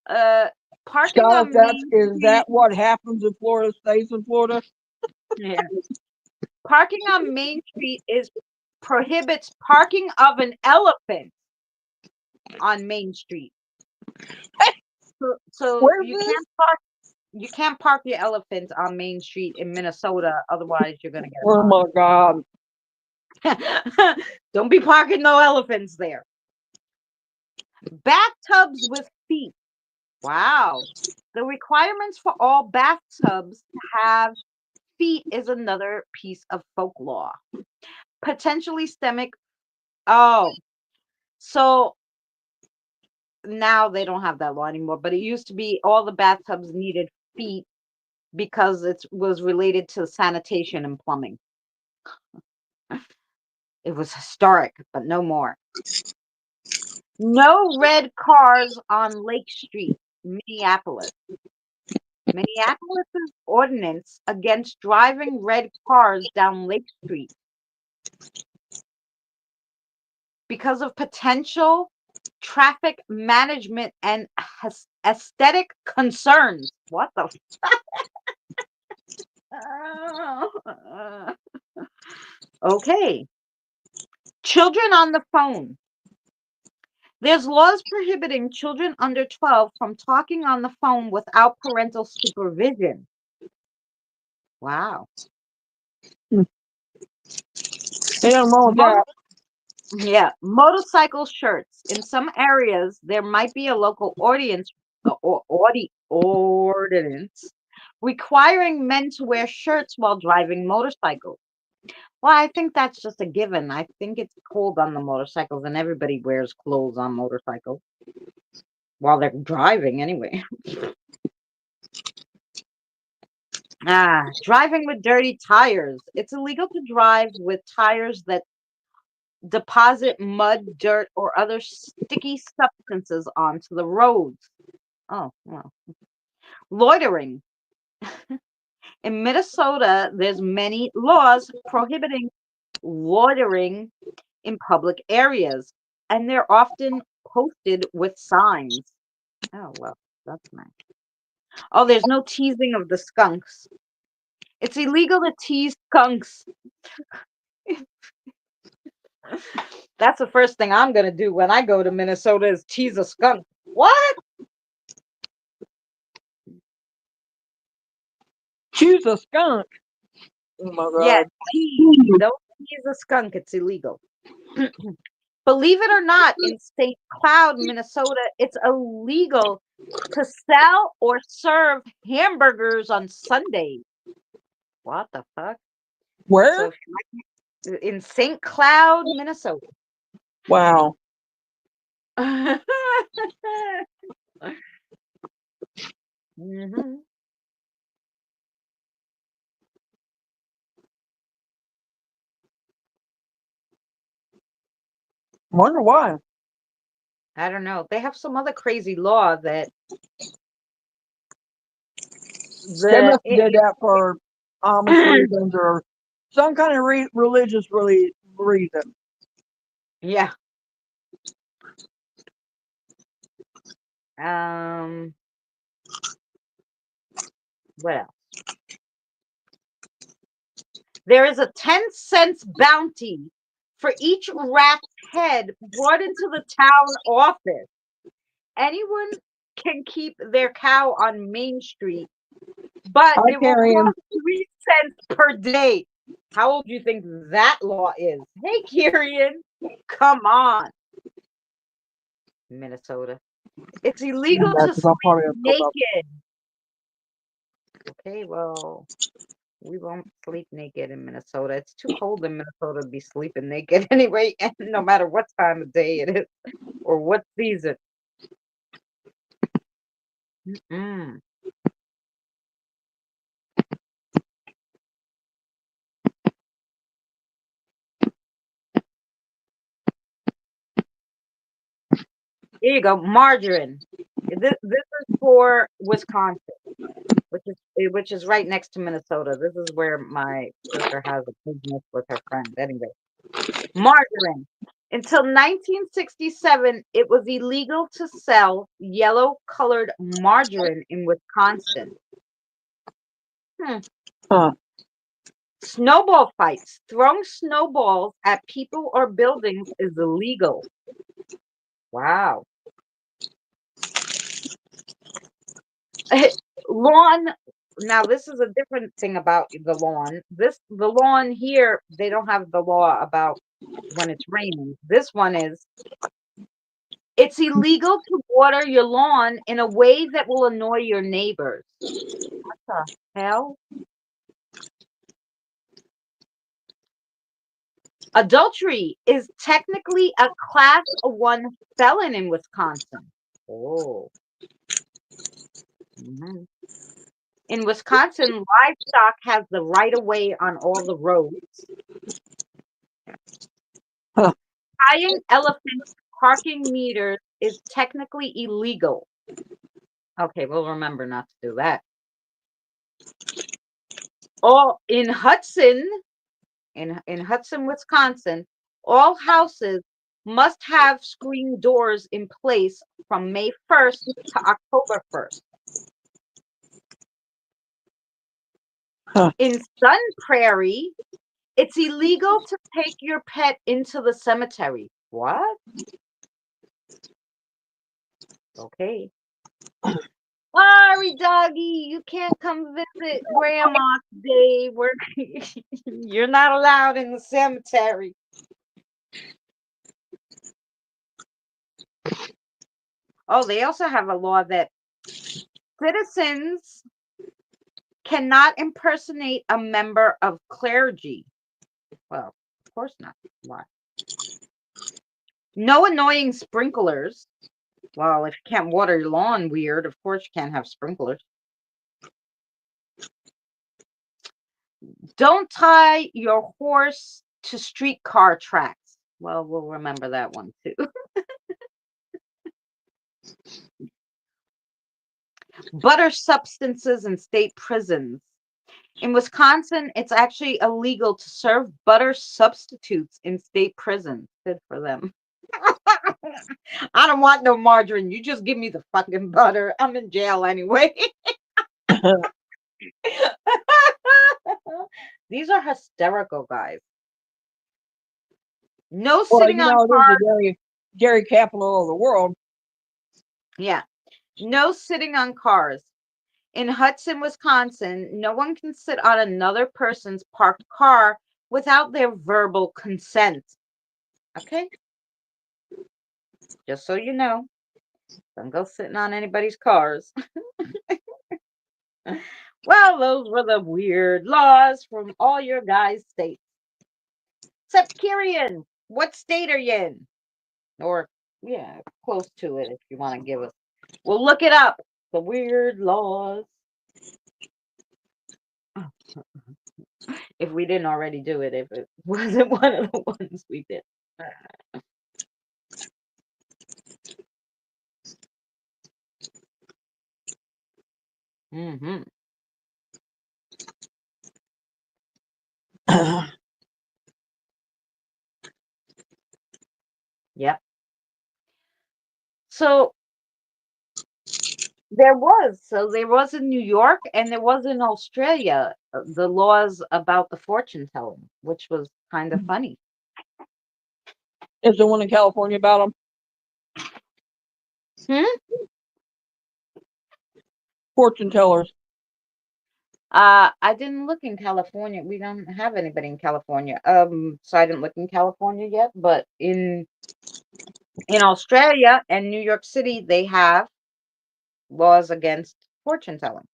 Speaker 1: uh, parking
Speaker 2: Scott,
Speaker 1: on Main
Speaker 2: is
Speaker 1: Street.
Speaker 2: that what happens in Florida? Stays in Florida?
Speaker 1: Yeah, parking on Main Street is prohibits parking of an elephant on Main Street. So
Speaker 2: Where's
Speaker 1: you
Speaker 2: this?
Speaker 1: can't park. You can't park your elephant on Main Street in Minnesota, otherwise you're gonna get
Speaker 2: Oh my God!
Speaker 1: fined. Don't be parking no elephants there. Bathtubs with feet. Wow. The requirements for all bathtubs to have feet is another piece of folklore. Potentially stemming. Oh, so now they don't have that law anymore, but it used to be all the bathtubs needed feet because it was related to sanitation and plumbing. It was historic, but no more. No red cars on Lake Street, Minneapolis. Minneapolis's ordinance against driving red cars down Lake Street because of potential traffic management and aesthetic concerns. What the? Okay. Children on the phone. There's laws prohibiting children under 12 from talking on the phone without parental supervision. Wow.
Speaker 2: Ain't nothing wrong with that.
Speaker 1: Yeah, motorcycle shirts. In some areas, there might be a local audience or ordinance requiring men to wear shirts while driving motorcycles. Well, I think that's just a given. I think it's cold on the motorcycles, and everybody wears clothes on motorcycles while they're driving anyway. Driving with dirty tires. It's illegal to drive with tires that deposit mud, dirt, or other sticky substances onto the roads. Oh, well. Loitering. In Minnesota, there's many laws prohibiting loitering in public areas, and they're often posted with signs. Oh, well, that's nice. Oh, there's no teasing of the skunks. It's illegal to tease skunks. That's the first thing I'm going to do when I go to Minnesota is tease a skunk. What?
Speaker 2: Choose a skunk. Oh my
Speaker 1: Yeah,
Speaker 2: God!
Speaker 1: tease. Don't tease a skunk. It's illegal. Believe it or not, in St. Cloud, Minnesota, it's illegal to sell or serve hamburgers on Sundays. What the fuck?
Speaker 2: Where?
Speaker 1: So in St. Cloud, Minnesota.
Speaker 2: Wow.
Speaker 1: Mhm.
Speaker 2: Wonder why.
Speaker 1: I don't know. They have some other crazy law that
Speaker 2: They
Speaker 1: The
Speaker 2: must have did that for Amish reasons or some kind of religious reason.
Speaker 1: yeah. Um. What else? There is a 10-cent bounty for each rat's head brought into the town office. Anyone can keep their cow on Main Street, but
Speaker 2: Hi,
Speaker 1: it will
Speaker 2: Carrion.
Speaker 1: cost 3 cents per day. How old do you think that law is? Hey, Kyrian, come on, Minnesota. It's illegal
Speaker 2: Yeah,
Speaker 1: to
Speaker 2: because I'm
Speaker 1: sleep
Speaker 2: probably gonna pull up.
Speaker 1: naked. Okay, well, we won't sleep naked in Minnesota. It's too cold in Minnesota to be sleeping naked anyway, and no matter what time of day it is or what season. Mm-mm. Here you go, margarine. This is for Wisconsin, which is right next to Minnesota. This is where my sister has a business with her friend. Anyway, margarine. Until 1967, it was illegal to sell yellow-colored margarine in Wisconsin. Hmm.
Speaker 2: Huh.
Speaker 1: Snowball fights. Throwing snowballs at people or buildings is illegal. Wow. Lawn. Now, this is a different thing about the lawn. The lawn here, they don't have the law about when it's raining. This one is, it's illegal to water your lawn in a way that will annoy your neighbors. What the hell? Adultery is technically a class 1 felon in Wisconsin. Oh. Mhm. In Wisconsin, livestock has the right of way on all the roads.
Speaker 2: Huh.
Speaker 1: Tying elephants to parking meters is technically illegal. Okay, we'll remember not to do that. All in Hudson, in Hudson, Wisconsin, all houses must have screen doors in place from May 1st to October 1st.
Speaker 2: Huh.
Speaker 1: In Sun Prairie, it's illegal to take your pet into the cemetery. What? Okay. Sorry, doggy, you can't come visit grandma today. You're not allowed in the cemetery. Oh, they also have a law that citizens cannot impersonate a member of clergy. Well, of course not. Why? No annoying sprinklers. Well, if you can't water your lawn weird, of course you can't have sprinklers. Don't tie your horse to streetcar tracks. Well, we'll remember that one too. Butter substances in state prisons. In Wisconsin, it's actually illegal to serve butter substitutes in state prisons. Good for them. I don't want no margarine. You just give me the fucking butter. I'm in jail anyway. These are hysterical, guys. No
Speaker 2: Well,
Speaker 1: sitting
Speaker 2: you
Speaker 1: on
Speaker 2: know, this is
Speaker 1: cars.
Speaker 2: the dairy capital of the world.
Speaker 1: Yeah. No sitting on cars. In Hudson, Wisconsin, no one can sit on another person's parked car without their verbal consent. Okay? Just so you know, don't go sitting on anybody's cars. Well, those were the weird laws from all your guys' states. Except Kyrian, what state are you in? Or, yeah, close to it if you want to give us. We'll look it up. The weird laws. If we didn't already do it, if it wasn't one of the ones we did. Mm-hmm. Yep. So there was in New York and there was in Australia the laws about the fortune telling, which was kind of funny.
Speaker 2: Is the one in California about them?
Speaker 1: Hmm?
Speaker 2: Fortune tellers.
Speaker 1: I didn't look in California. We don't have anybody in California. So I didn't look in California yet, but in Australia and New York City, they have laws against fortune telling.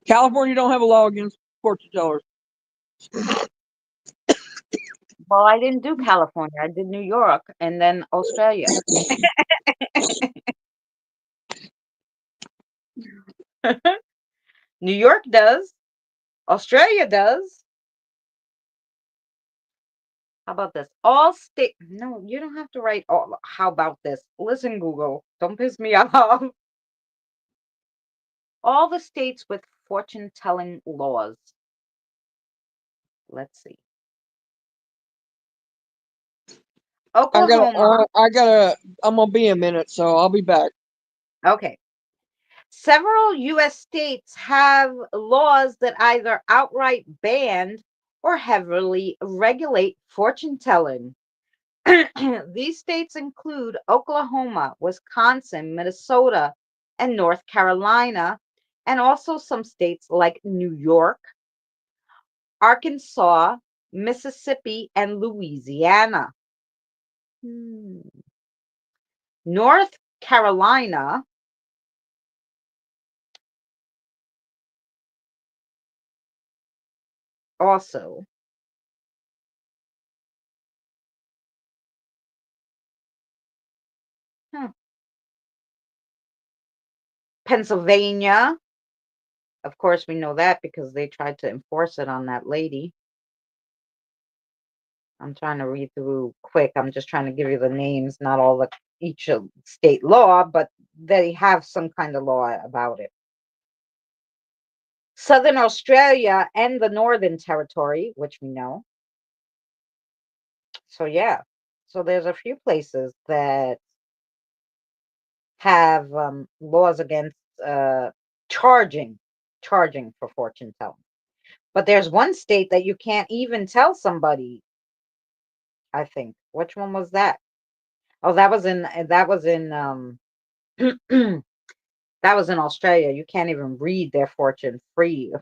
Speaker 2: California don't have a law against fortune tellers.
Speaker 1: Well, I didn't do California. I did New York and then Australia. New York does. Australia does. How about this? All state. No, you don't have to write all. How about this? Listen, Google. Don't piss me off. All the states with fortune telling laws. Let's see.
Speaker 2: I gotta,
Speaker 1: Oklahoma.
Speaker 2: I'm gonna be a minute, so I'll be back.
Speaker 1: Okay. Several U.S. states have laws that either outright ban or heavily regulate fortune telling. These states include Oklahoma, Wisconsin, Minnesota, and North Carolina, and also some states like New York, Arkansas, Mississippi, and Louisiana. Hmm. North Carolina also. Huh. Pennsylvania, of course, we know that because they tried to enforce it on that lady. I'm trying to read through quick. I'm just trying to give you the names, not all the each state law, but they have some kind of law about it. Southern Australia and the Northern Territory, which we know. So yeah, so there's a few places that have laws against charging charging for fortune telling. But there's one state that you can't even tell somebody, I think. Which one was that? Oh, that was in that was in Australia. You can't even read their fortune free.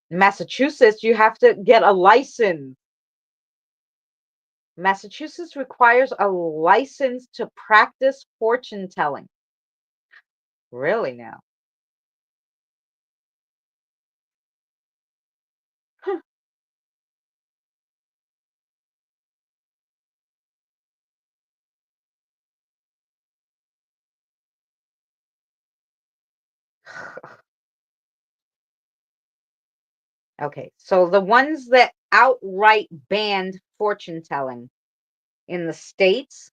Speaker 1: Massachusetts, you have to get a license. Massachusetts requires a license to practice fortune telling. Really now? Okay, so the ones that outright banned fortune telling in the states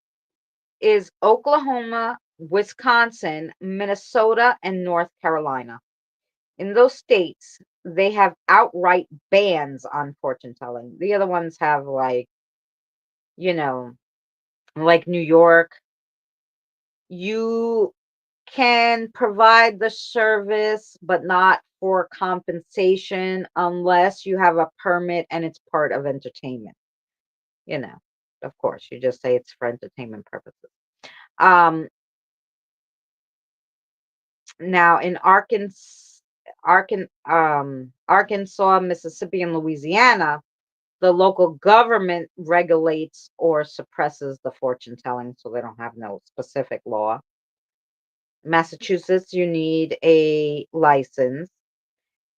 Speaker 1: is Oklahoma, Wisconsin, Minnesota, and North Carolina. In those states, they have outright bans on fortune telling. The other ones have you know, like New York, you can provide the service, but not for compensation unless you have a permit and it's part of entertainment. You know, of course, you just say it's for entertainment purposes. Um, Now in Arkansas, Mississippi, and Louisiana, the local government regulates or suppresses the fortune telling, so they don't have no specific law. Massachusetts, you need a license.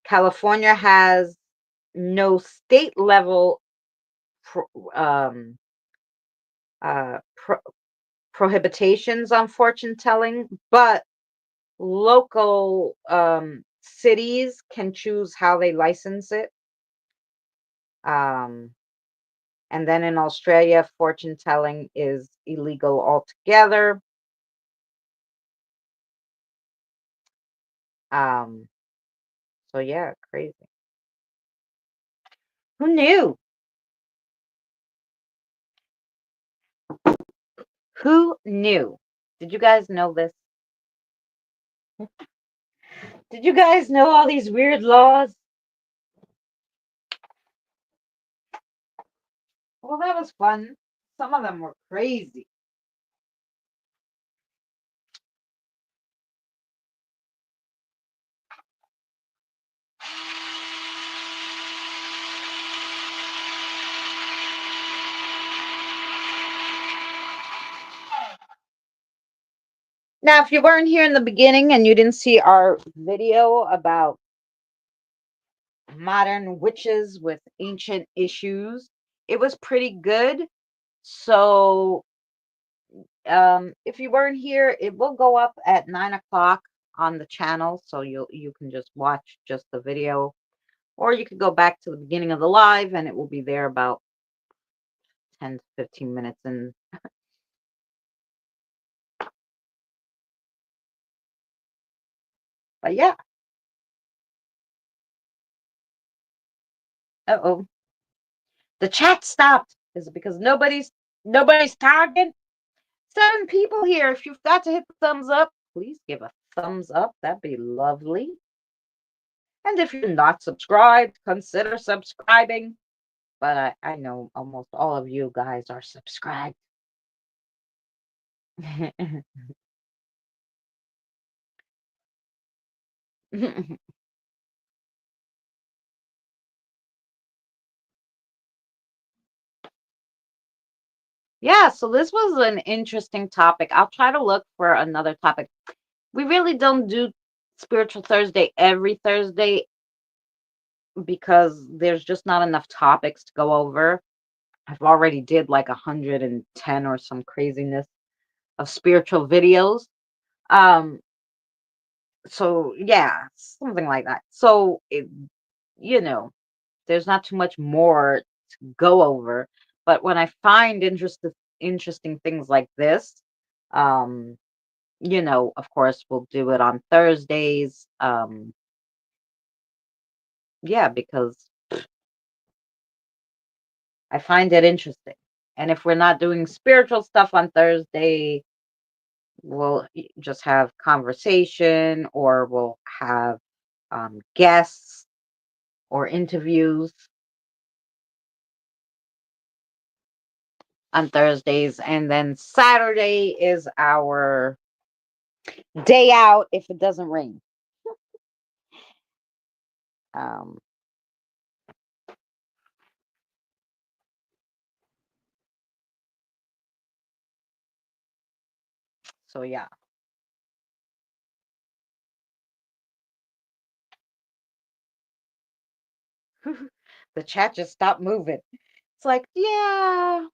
Speaker 1: California has no state level pro, um, pro, prohibitions on fortune telling, but local cities can choose how they license it. Um, and then in Australia, fortune telling is illegal altogether. Um, so yeah, crazy. Who knew? Who knew? Did you guys know this? Did you guys know all these weird laws? Well, that was fun. Some of them were crazy. Now, if you weren't here in the beginning and you didn't see our video about modern witches with ancient issues, it was pretty good. So, if you weren't here, it will go up at 9 o'clock on the channel, so you can just watch just the video, or you could go back to the beginning of the live, and it will be there about 10 to 15 minutes. And but yeah, oh, the chat stopped. Is it because nobody's talking? 7 people here. If you've got to hit the thumbs up, please give a thumbs up. That'd be lovely. And if you're not subscribed, consider subscribing. But I know almost all of you guys are subscribed. Yeah, so this was an interesting topic. I'll try to look for another topic. We really don't do Spiritual Thursday every Thursday because there's just not enough topics to go over. I've already did like 110 or some craziness of spiritual videos. Um, so yeah, something like that. So you know, there's not too much more to go over. But when I find interesting things like this, um, of course we'll do it on Thursdays. Yeah, because I find it interesting. And if we're not doing spiritual stuff on Thursday, we'll just have conversation, or we'll have guests or interviews on Thursdays. And then Saturday is our day out if it doesn't rain. Um, so yeah. The chat just stopped moving. It's like, yeah,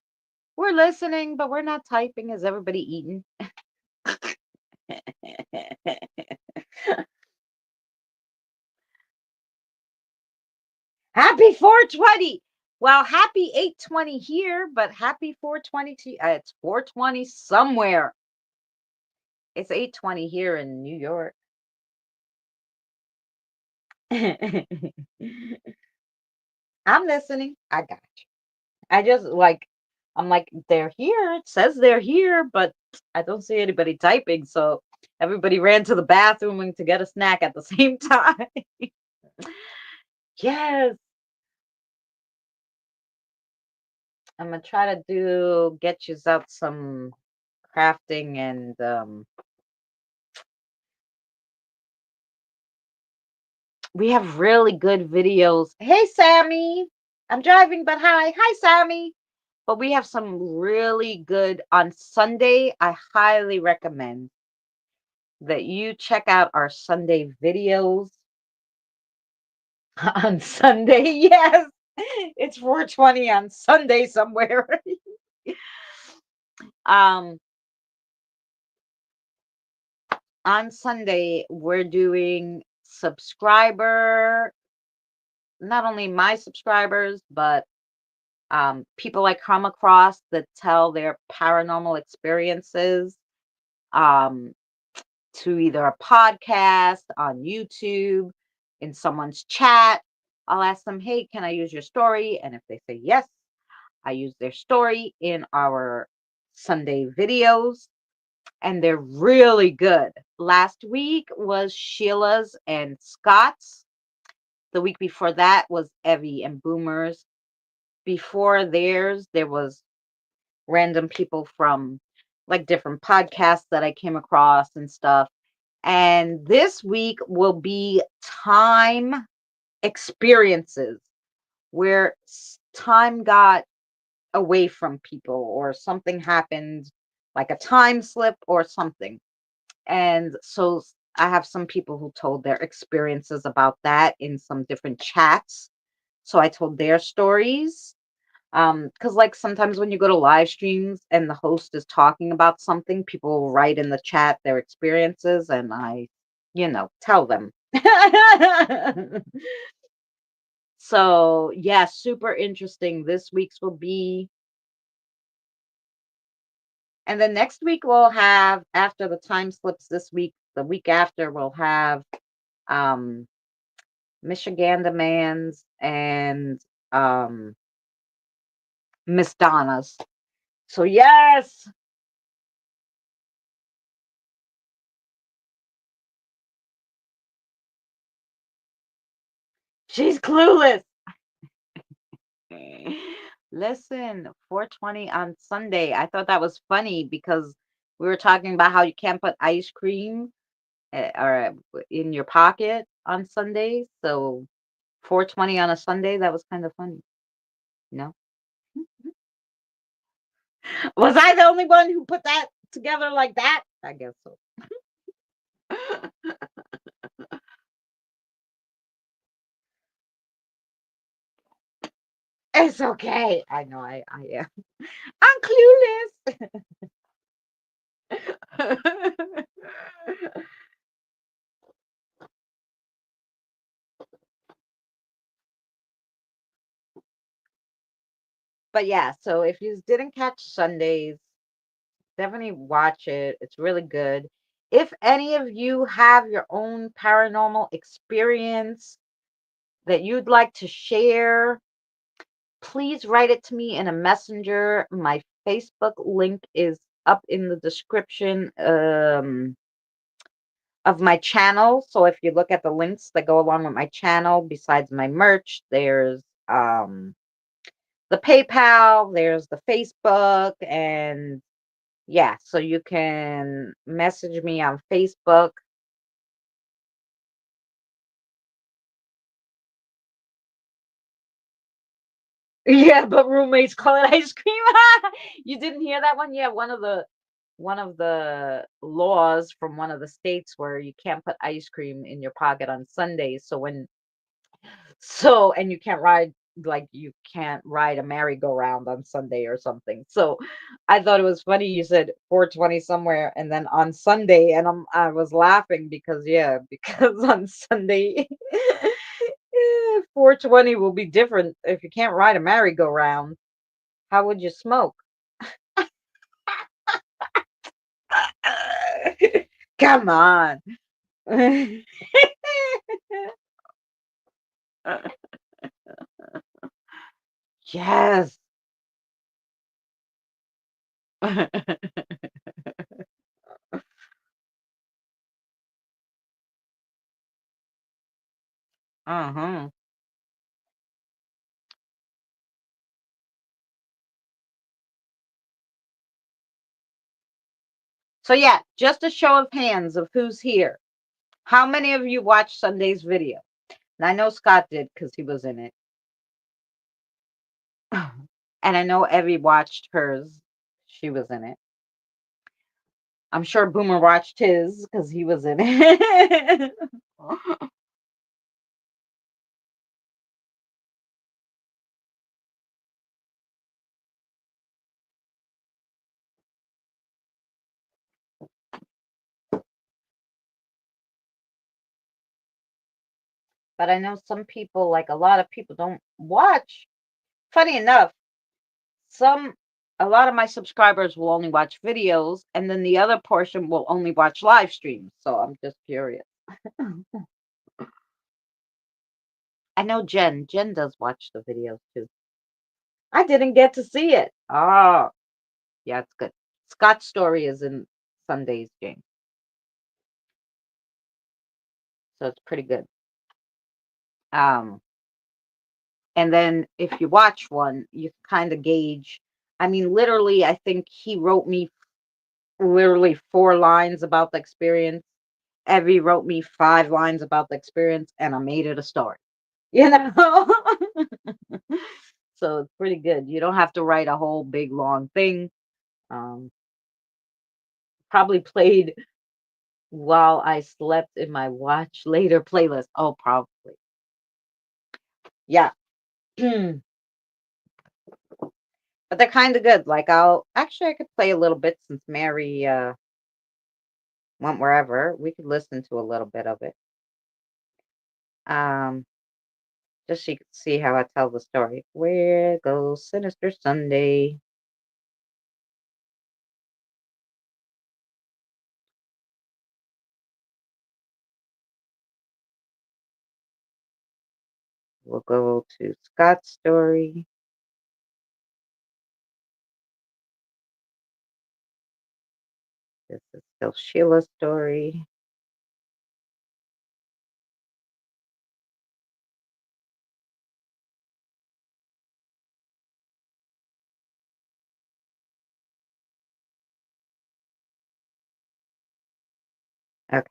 Speaker 1: we're listening, but we're not typing. Is everybody eating? Happy 420. Well, happy 820 here, but happy 420 to it's 420 somewhere. It's 820 here in New York. I'm listening. I got you. I just I'm like, they're here. It says they're here, but I don't see anybody typing. So everybody ran to the bathroom and to get a snack at the same time. Yes. I'm gonna try to get you out some crafting, and we have really good videos. Hey Sammy. I'm driving, but hi. Hi Sammy. But we have some really good on Sunday. I highly recommend that you check out our Sunday videos on Sunday. Yes, it's 420 on Sunday somewhere. um, on Sunday we're doing subscriber, not only my subscribers, but people I come across that tell their paranormal experiences. Um, to either a podcast on YouTube, in someone's chat. I'll ask them, hey, can I use your story? And if they say yes, I use their story in our Sunday videos, and they're really good. Last week was Sheila's and Scott's. The week before that was Evie and Boomer's. Before theirs, there was random people from like different podcasts that I came across and stuff. And this week will be time experiences where time got away from people or something happened, like a time slip or something. And so I have some people who told their experiences about that in some different chats. So I told their stories. Because like sometimes when you go to live streams and the host is talking about something, people will write in the chat their experiences and I, tell them. So yeah, super interesting. This week's will be, and then next week we'll have, after the time slips this week, the week after we'll have um Michigan Demands and Miss Donna's. So yes, she's clueless. Listen, 4:20 on Sunday. I thought that was funny because we were talking about how you can't put ice cream in your pocket on Sundays. So 4:20 on a Sunday, that was kind of funny. No, was I the only one who put that together like that? I guess so. It's okay. I know I am. I'm clueless. But yeah, so if you didn't catch Sundays, definitely watch it. It's really good. If any of you have your own paranormal experience that you'd like to share, please write it to me in a messenger. My Facebook link is up in the description of my channel. So if you look at the links that go along with my channel, besides my merch, there's the PayPal, there's the Facebook, and yeah, so you can message me on Facebook. Yeah, but roommates call it ice cream. You didn't hear that one? Yeah, one of the laws from one of the states where you can't put ice cream in your pocket on Sundays. And you can't ride, like you can't ride a merry-go-round on Sunday or something. So I thought it was funny you said 4:20 somewhere and then on Sunday, and I was laughing because yeah, because on Sunday 4:20 will be different. If you can't ride a merry-go-round, how would you smoke? Come on. Yes. Uh-huh. So yeah, just a show of hands of who's here. How many of you watched Sunday's video? And I know Scott did because he was in it. And I know Evie watched hers. She was in it. I'm sure Boomer watched his because he was in it. But I know some people, like a lot of people, don't watch. Funny enough, some. A lot of my subscribers will only watch videos, and then the other portion will only watch live streams. So I'm just curious. I know Jen does watch the videos too. I didn't get to see it. Oh, yeah, it's good. Scott's story is in Sunday's game, so it's pretty good. Um, and then if you watch one, you kind of gauge. I mean, literally, I think he wrote me literally 4 lines about the experience. Evie wrote me 5 lines about the experience, and I made it a story. You know, so it's pretty good. You don't have to write a whole big long thing. Um, probably played while I slept in my watch later playlist. Oh, probably. Yeah. But they're kind of good. Like I could play a little bit since Mary went wherever. We could listen to a little bit of it. Um just so you can see how I tell the story. Where goes Sinister Sunday? We'll go to Scott's story. This is still Sheila's story. Okay.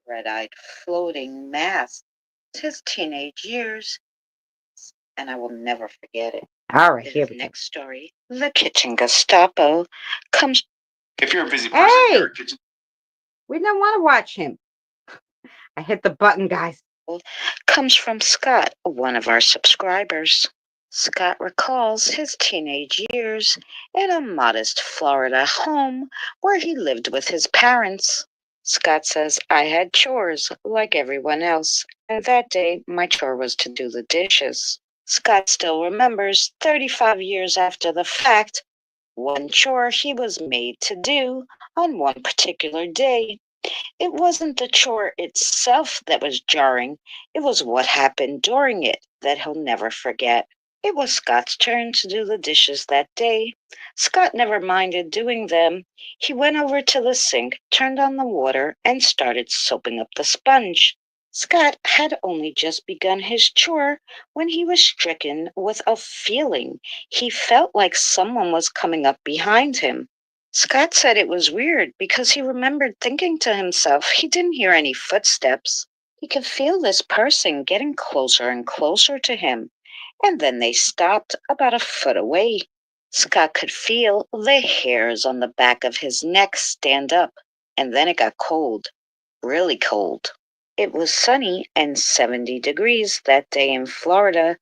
Speaker 1: Red-eyed floating mass. His teenage years, and I will never forget it. All right, here we go. Next story. The kitchen Gestapo comes. If you're a busy person, hey! Kitchen. We don't want to watch him. I hit the button, guys. Comes from Scott, one of our subscribers. Scott recalls his teenage years in a modest Florida home where he lived with his parents. Scott says, I had chores like everyone else, and that day my chore was to do the dishes. Scott still remembers 35 years after the fact one chore he was made to do on one particular day. It wasn't the chore itself that was jarring, it was what happened during it that he'll never forget. It was Scott's turn to do the dishes that day. Scott never minded doing them. He went over to the sink, turned on the water, and started soaping up the sponge. Scott had only just begun his chore when he was stricken with a feeling. He felt like someone was coming up behind him. Scott said it was weird because he remembered thinking to himself he didn't hear any footsteps. He could feel this person getting closer and closer to him, and then they stopped about a foot away. Scott could feel the hairs on the back of his neck stand up, and then it got cold, really cold. It was sunny and 70 degrees that day in Florida,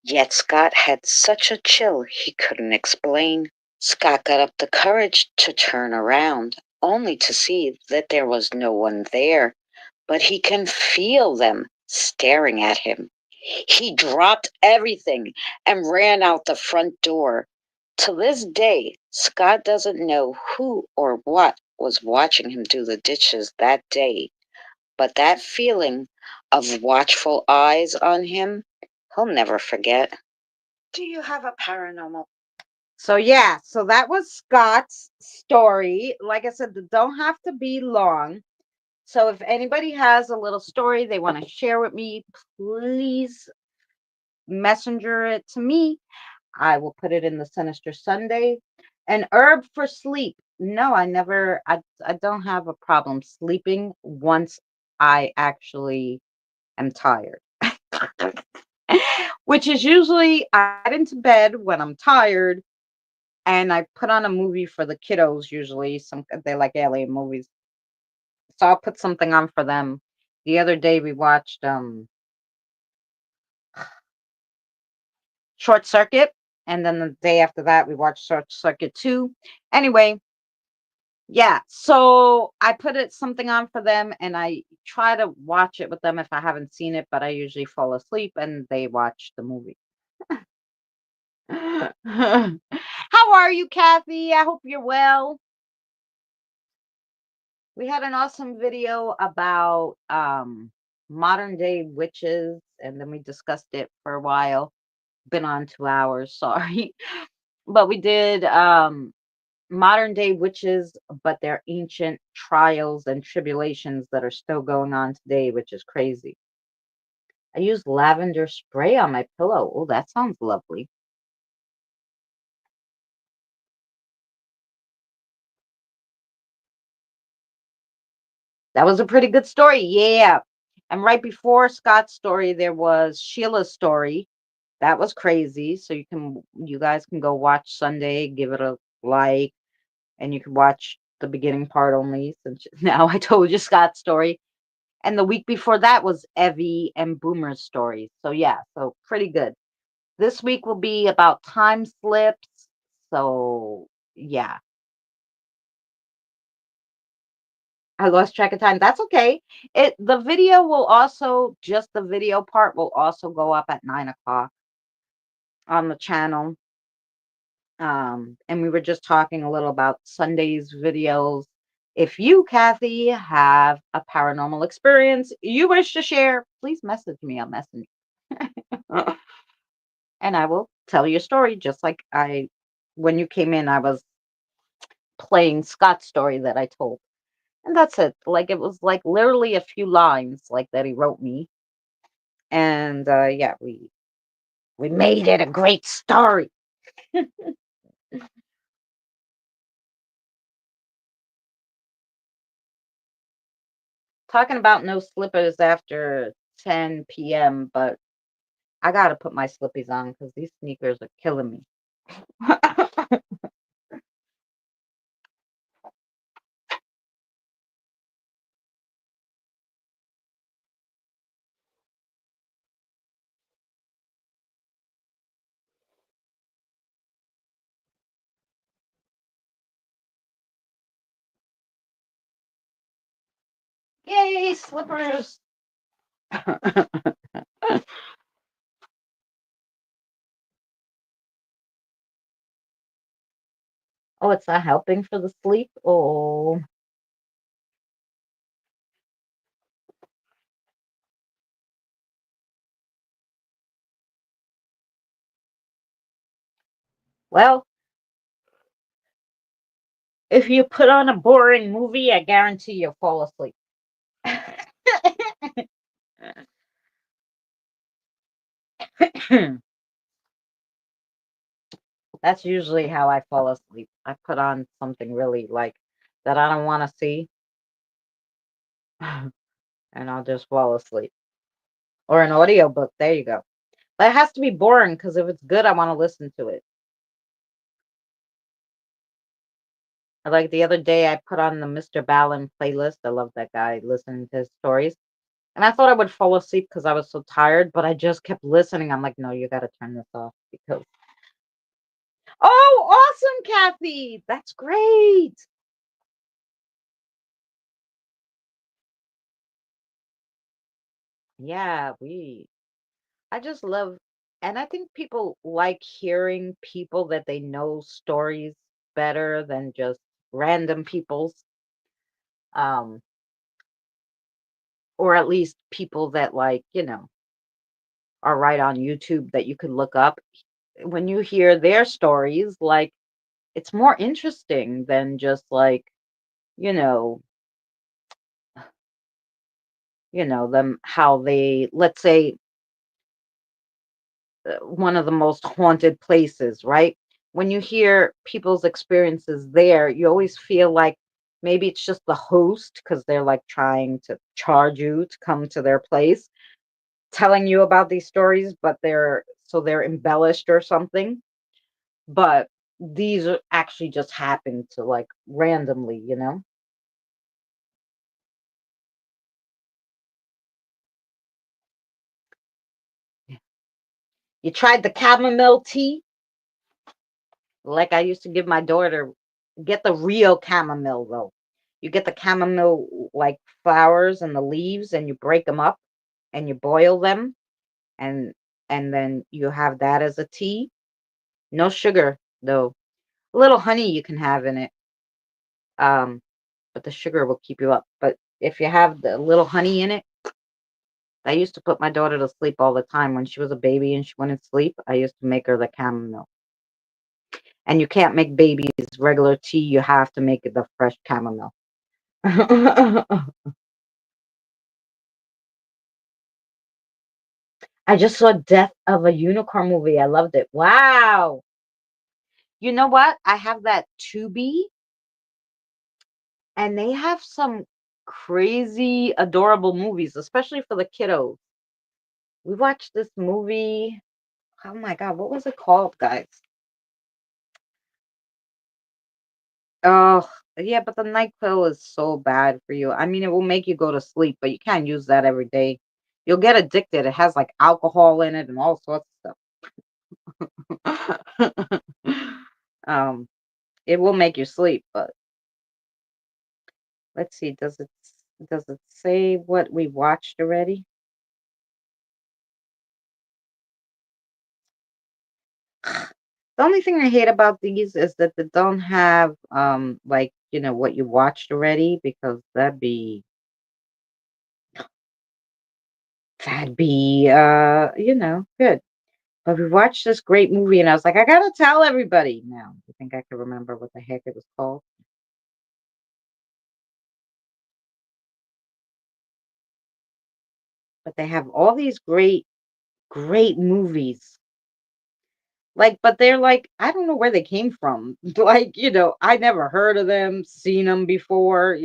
Speaker 1: yet Scott had such a chill he couldn't explain. Scott got up the courage to turn around, only to see that there was no one there, but he can feel them staring at him. He dropped everything and ran out the front door. To this day, Scott doesn't know who or what was watching him do the dishes that day, but that feeling of watchful eyes on him, he'll never forget. Do you have a paranormal? So yeah, so that was Scott's story. Like I said, they don't have to be long. So if anybody has a little story they want to share with me, please messenger it to me. I will put it in the Sinister Sunday. An herb for sleep. No, I don't have a problem sleeping once I actually am tired. Which is usually I get into bed when I'm tired and I put on a movie for the kiddos usually. Some they like alien movies. So I'll put something on for them. The other day we watched Short Circuit, and then the day after that we watched Short Circuit 2. Anyway, yeah, so I put it something on for them and I try to watch it with them if I haven't seen it, but I usually fall asleep and they watch the movie. How are you, Kathy? I hope you're well. We had an awesome video about modern day witches, and then we discussed it for a while. Been on 2 hours, sorry. But we did modern day witches, but their ancient trials and tribulations that are still going on today, which is crazy. I used lavender spray on my pillow. Oh, that sounds lovely. That was a pretty good story. Yeah. And right before Scott's story, there was Sheila's story. That was crazy. So you guys can go watch Sunday, give it a like, and you can watch the beginning part only since now I told you Scott's story. And the week before that was Evie and Boomer's story. So yeah, so pretty good. This week will be about time slips. So yeah, I lost track of time. That's okay. The video will also just the video part will also go up at 9 o'clock on the channel. And we were just talking a little about Sunday's videos. If you, Kathy, have a paranormal experience you wish to share, please message me on Messenger. And I will tell you a story just like when you came in, I was playing Scott's story that I told. And that's it. Like it was like literally a few lines like that he wrote me. And yeah, we made it a great story. Talking about no slippers after 10 p.m., but I gotta put my slippies on because these sneakers are killing me. Yay, slippers! Oh, it's not helping for the sleep? Oh, well, if you put on a boring movie, I guarantee you'll fall asleep. That's usually how I fall asleep. I put on something really like that I don't want to see, and I'll just fall asleep. Or an audiobook. There you go. But it has to be boring because if it's good, I want to listen to it. Like the other day, I put on the Mr. Ballin playlist. I love that guy, listening to his stories. And I thought I would fall asleep because I was so tired, but I just kept listening. I'm like, no, you got to turn this off because. Oh, awesome, Kathy. That's great. Yeah, I just love, and I think people like hearing people that they know stories better than just random people's, um, or at least people that like, are right on YouTube that you could look up. When you hear their stories, like it's more interesting than just like, you know, them how they, let's say, one of the most haunted places, right? When you hear people's experiences there, you always feel like maybe it's just the host because they're like trying to charge you to come to their place, telling you about these stories, but they're embellished or something. But these are actually just happen to like randomly. You tried the chamomile tea? Like I used to give my daughter, get the real chamomile though. You get the chamomile like flowers and the leaves and you break them up and you boil them and and then you have that as a tea No sugar though. A little honey you can have in it. Um, but the sugar will keep you up. But if you have the little honey in it, I used to put my daughter to sleep all the time when she was a baby and she wouldn't sleep. I used to make her the chamomile. And you can't make babies regular tea. You have to make it the fresh chamomile. I just saw Death of a Unicorn movie. I loved it. Wow. You know what? I have that Tubi, and they have some crazy, adorable movies, especially for the kiddos. We watched this movie. Oh my God, what was it called, guys? Oh, yeah, but the NyQuil is so bad for you. I mean, it will make you go to sleep, but you can't use that every day. You'll get addicted. It has like alcohol in it and all sorts of stuff. um, it will make you sleep, but let's see, does it say what we watched already? The only thing I hate about these is that they don't have like, what you watched already, because that'd be good. But we watched this great movie and I was like, I gotta tell everybody now. You think I could remember what the heck it was called? But they have all these great, great movies. Like, but they're like, I don't know where they came from. Like, I never heard of them, seen them before.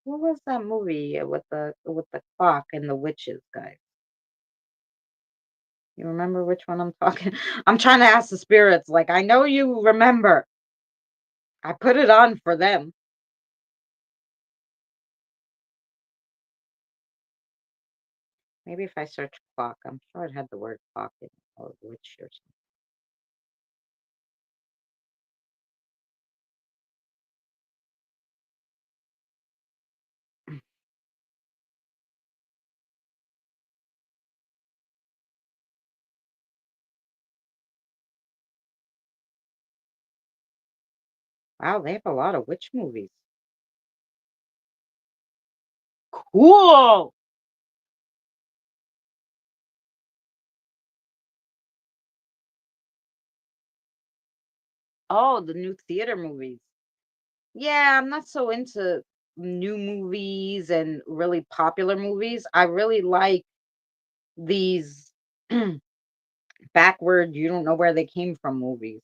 Speaker 1: What was that movie with the clock and the witches, guys? You remember which one I'm talking? I'm trying to ask the spirits, like, I know you remember. I put it on for them. Maybe if I search clock, I'm sure it had the word clock in it, or witch or something. Wow, they have a lot of witch movies. Cool. Oh, the new theater movies. Yeah, I'm not so into new movies and really popular movies. I really like these backward, you don't know where they came from movies.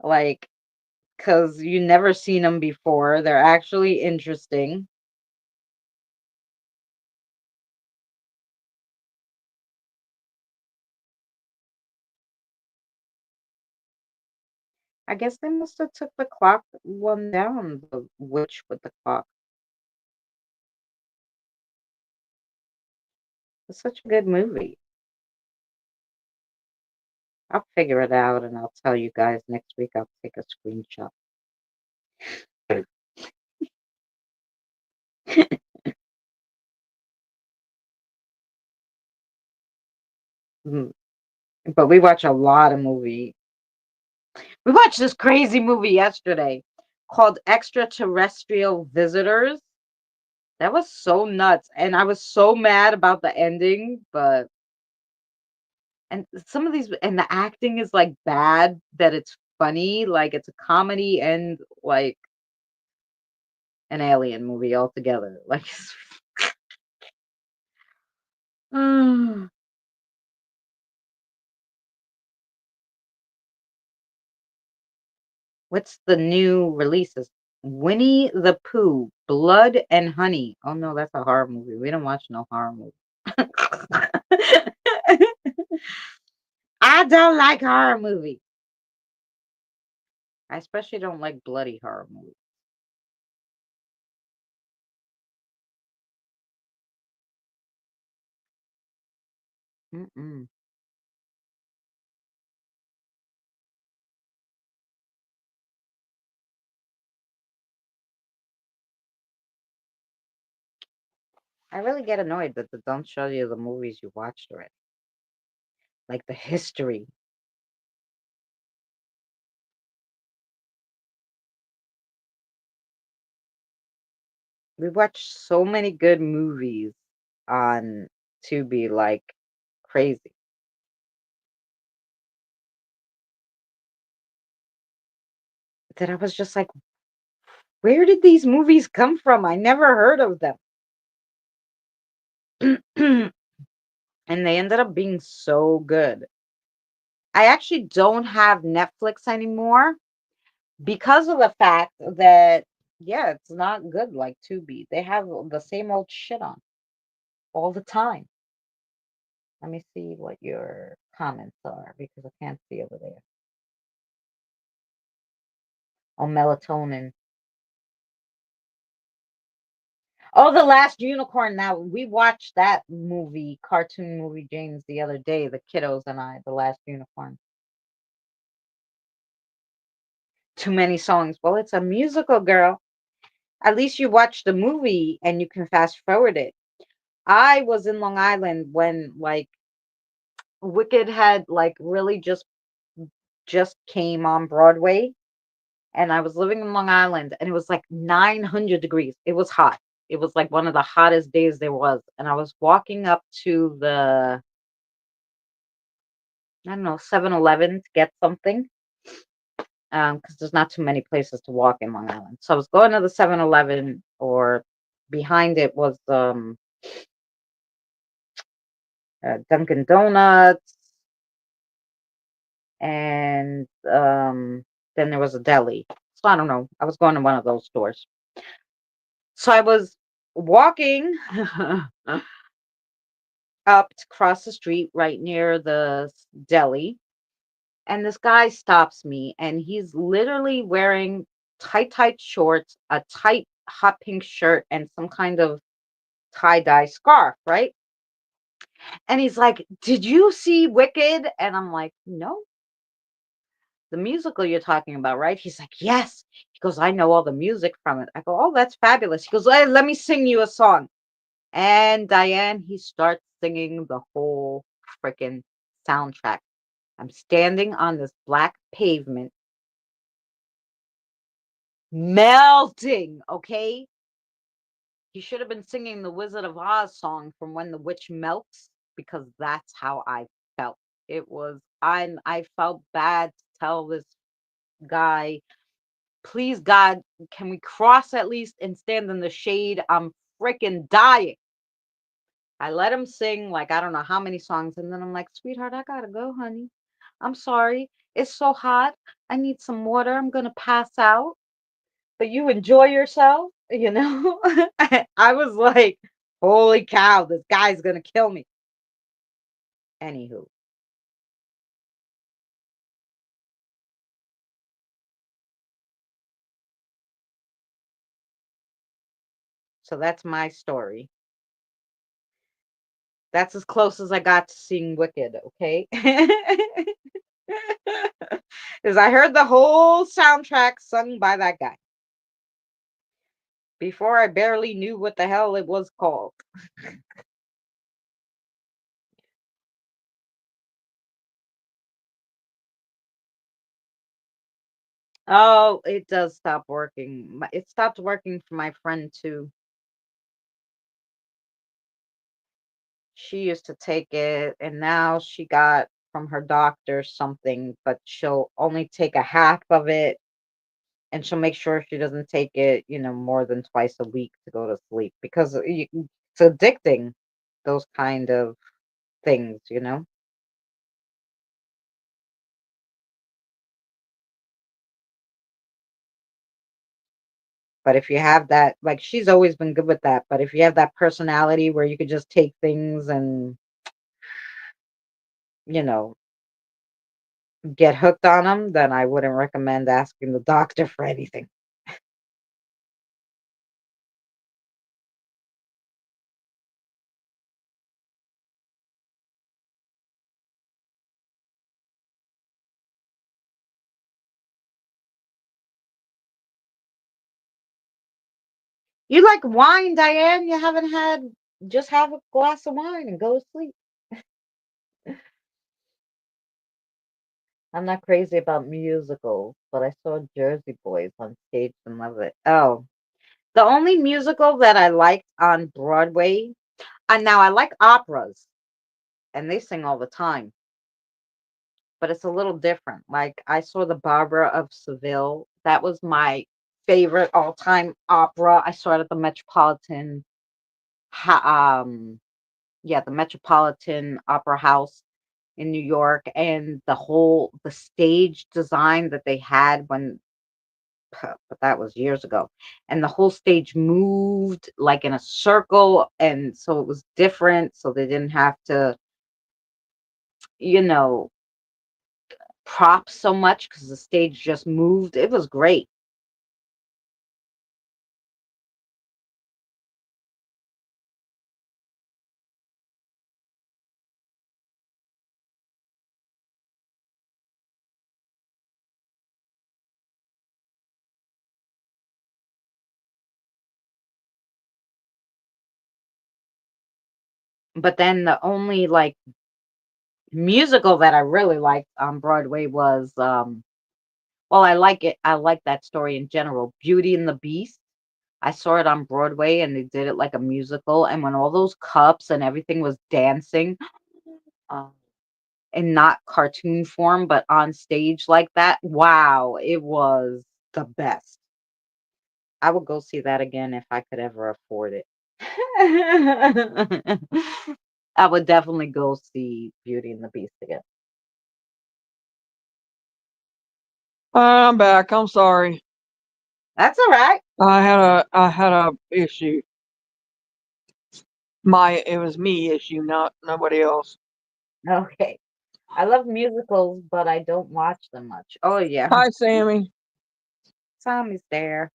Speaker 1: Like, because you never seen them before. They're actually interesting. I guess they must have took the clock one down, the witch with the clock. It's such a good movie. I'll figure it out and I'll tell you guys next week. I'll take a screenshot. Mm, But we watch a lot of movies. We watched this crazy movie yesterday called Extraterrestrial Visitors. That was so nuts. And I was so mad about the ending, but and some of these and the acting is like bad that it's funny, like it's a comedy and like an alien movie altogether. Like what's the new releases? Winnie the Pooh, Blood and Honey. Oh no, that's a horror movie. We don't watch no horror movie. I don't like horror movies. I especially don't like bloody horror movies. Mm-mm. I really get annoyed that they don't show you the movies you watched already, like the history. We watched so many good movies on Tubi, like crazy. That I was just like, where did these movies come from? I never heard of them. And they ended up being so good. I actually don't have Netflix anymore because of the fact that, yeah, it's not good like Tubi. They have the same old shit on all the time. Let me see what your comments are because I can't see over there. Oh, melatonin. Oh, The Last Unicorn. Now, we watched that movie, cartoon movie, James, the other day, the kiddos and I, The Last Unicorn. Too many songs. Well, it's a musical, girl. At least you watch the movie and you can fast forward it. I was in Long Island when like Wicked had like really just came on Broadway, and I was living in Long Island, and it was like 900 degrees. It was hot. It was like one of the hottest days there was, and I was walking up to the, I don't know, 7-Eleven to get something, because there's not too many places to walk in Long Island. So I was going to the 7-Eleven, or behind it was Dunkin' Donuts, and then there was a deli. So I don't know. I was going to one of those stores. So I was walking up to cross the street right near the deli, and this guy stops me, and he's literally wearing tight shorts, a tight hot pink shirt, and some kind of tie-dye scarf, right? And he's like, "Did you see Wicked?" And I'm like, "No." "The musical you're talking about, right?" He's like, "Yes." He goes, "I know all the music from it." I go, "Oh, that's fabulous." He goes, "Let me sing you a song." And Diane, he starts singing the whole freaking soundtrack. I'm standing on this black pavement, melting, okay? He should have been singing the Wizard of Oz song from When the Witch Melts, because that's how I felt. It was, I felt bad to tell this guy, "Please, God, can we cross at least and stand in the shade? I'm freaking dying." I let him sing like I don't know how many songs, and then I'm like, "Sweetheart, I gotta go, honey. I'm sorry. It's so hot. I need some water. I'm gonna pass out. But you enjoy yourself, you know?" I was like, holy cow, this guy's gonna kill me. Anywho, so that's my story. That's as close as I got to seeing Wicked, okay? Because I heard the whole soundtrack sung by that guy before I barely knew what the hell it was called. Oh, it does stop working. It stopped working for my friend too. She used to take it, and now she got from her doctor something, but she'll only take a half of it, and she'll make sure she doesn't take it, more than twice a week to go to sleep because it's addicting, those kind of things. But if you have that, like she's always been good with that, but if you have that personality where you could just take things and, you know, get hooked on them, then I wouldn't recommend asking the doctor for anything. You like wine, Diane? You haven't had Just have a glass of wine and go to sleep. I'm not crazy about musicals, but I saw Jersey Boys on stage and love it. Oh, the only musical that I liked on Broadway, and now I like operas, and they sing all the time, but it's a little different. Like I saw the Barbara of Seville. That was my favorite all-time opera. I saw it at the ha- um, yeah, the Metropolitan Opera House in New York, and the stage design that they had but that was years ago. And the whole stage moved like in a circle, and so it was different. So they didn't have to, you know, prop so much because the stage just moved. It was great. But then the only like musical that I really liked on Broadway was well, I like it. I like that story in general. Beauty and the Beast. I saw it on Broadway and they did it like a musical. And when all those cups and everything was dancing, uh, in not cartoon form, but on stage like that, wow, it was the best. I would go see that again if I could ever afford it. I would definitely go see Beauty and the Beast again.
Speaker 2: I'm back. I'm sorry.
Speaker 1: That's all right.
Speaker 2: I had a issue. It was me issue, not nobody else.
Speaker 1: Okay. I love musicals, but I don't watch them much. Oh yeah,
Speaker 2: Hi, Sammy.
Speaker 1: Tommy's there.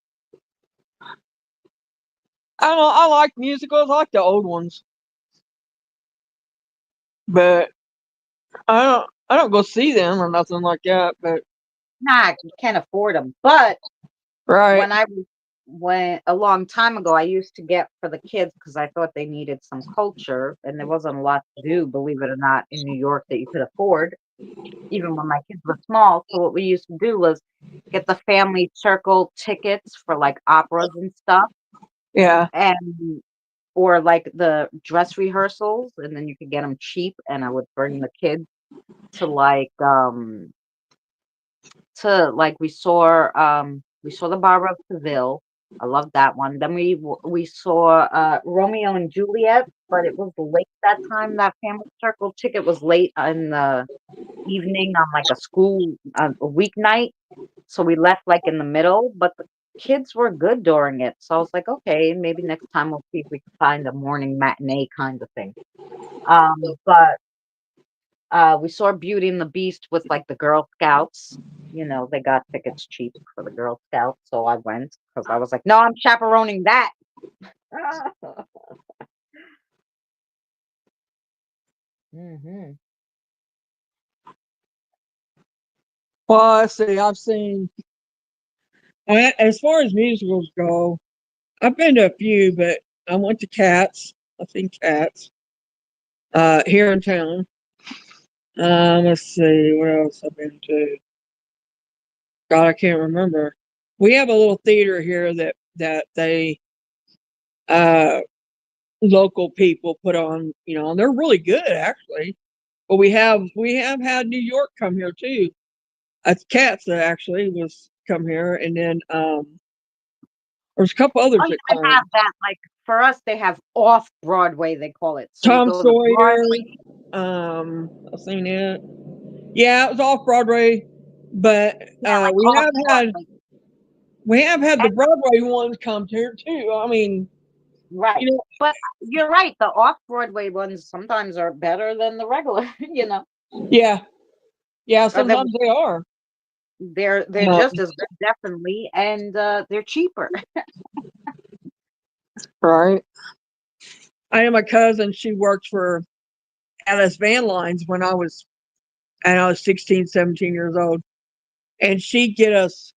Speaker 2: I don't know. I like musicals. I like the old ones, but I don't go see them or nothing like that. But
Speaker 1: Nah, you can't afford them. But
Speaker 2: right,
Speaker 1: when I was when a long time ago, I used to get for the kids because I thought they needed some culture, and there wasn't a lot to do, believe it or not, in New York that you could afford, even when my kids were small. So what we used to do was get the family circle tickets for like operas and stuff,
Speaker 2: yeah.
Speaker 1: and or like the dress rehearsals, and then you could get them cheap. And I would bring the kids to we saw the Barber of Seville. I love that one. Then we saw Romeo and Juliet, but it was late that time. That family circle ticket was late in the evening on like a weeknight. So we left like in the middle, but the kids were good during it. So I was like, okay, maybe next time we'll see if we can find a morning matinee kind of thing. But we saw Beauty and the Beast with like the Girl Scouts. You know, they got tickets cheap for the Girl Scouts, so I went because I was like, no, I'm chaperoning that. Hmm.
Speaker 2: Well, I see. As far as musicals go, I've been to a few, but I went to Cats. I've seen Cats here in town. Let's see what else I've been to. God, I can't remember. We have a little theater here that they uh local people put on, and they're really good actually. But we have had New York come here too. Cats that actually was come here, and then there's a couple
Speaker 1: Oh,
Speaker 2: others
Speaker 1: yeah,
Speaker 2: that
Speaker 1: they
Speaker 2: come.
Speaker 1: have that. Like for us, they have off Broadway. They call it. So you
Speaker 2: Tom
Speaker 1: go to
Speaker 2: Sawyer.
Speaker 1: Broadway.
Speaker 2: I've seen it. Yeah, it was off Broadway, but
Speaker 1: Yeah, like
Speaker 2: we
Speaker 1: off
Speaker 2: have had
Speaker 1: Broadway.
Speaker 2: the
Speaker 1: And
Speaker 2: Broadway ones come here too. I mean,
Speaker 1: right,
Speaker 2: you know,
Speaker 1: but you're right. The off Broadway ones sometimes are better than the regular.
Speaker 2: yeah, yeah.
Speaker 1: Or
Speaker 2: Sometimes they are.
Speaker 1: they're
Speaker 2: Uh,
Speaker 1: just as good, definitely, and they're cheaper.
Speaker 2: right. I have my cousin. She worked for Alice Van Lines and I was 16, 17 years old, and she'd get us.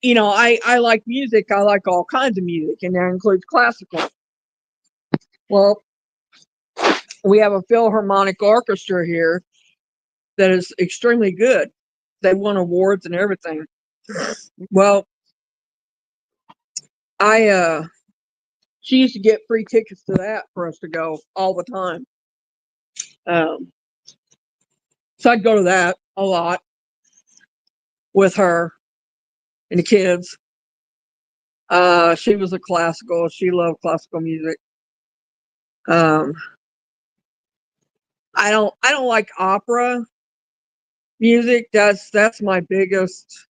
Speaker 2: I like music. I like all kinds of music, and that includes classical. Well, we have a Philharmonic Orchestra here that is extremely good. They won awards and everything. Well, I she used to get free tickets to that for us to go all the time. Um, so I'd go to that a lot with her and the kids. She was a classical. She loved classical music. Um, I don't like opera music. That's my biggest.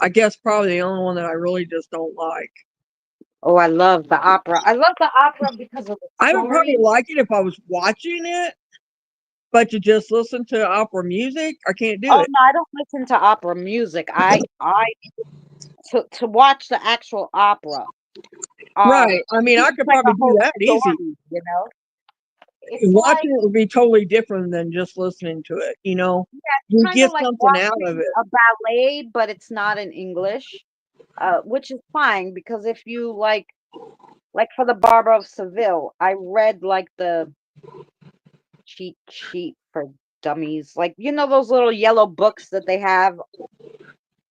Speaker 2: I guess probably the only one that I really just don't like.
Speaker 1: Oh, I love the opera. I love the opera because of the
Speaker 2: I would probably
Speaker 1: stories.
Speaker 2: like it if I was watching it, but to just listen to opera music, I can't do
Speaker 1: Oh
Speaker 2: it.
Speaker 1: no, I don't listen to opera music. I to watch the actual opera.
Speaker 2: Right. I mean, I
Speaker 1: It's
Speaker 2: could
Speaker 1: like a
Speaker 2: probably do
Speaker 1: whole
Speaker 2: that easy.
Speaker 1: story, you know? It's like,
Speaker 2: Watching it would be totally different than just listening to it.
Speaker 1: yeah, it's
Speaker 2: You
Speaker 1: kind of
Speaker 2: get
Speaker 1: like
Speaker 2: something out of
Speaker 1: watching
Speaker 2: it.
Speaker 1: a ballet, but it's not in English, which is fine because if you like for the Barber of Seville, I read like the cheat sheet for dummies, like those little yellow books that they have.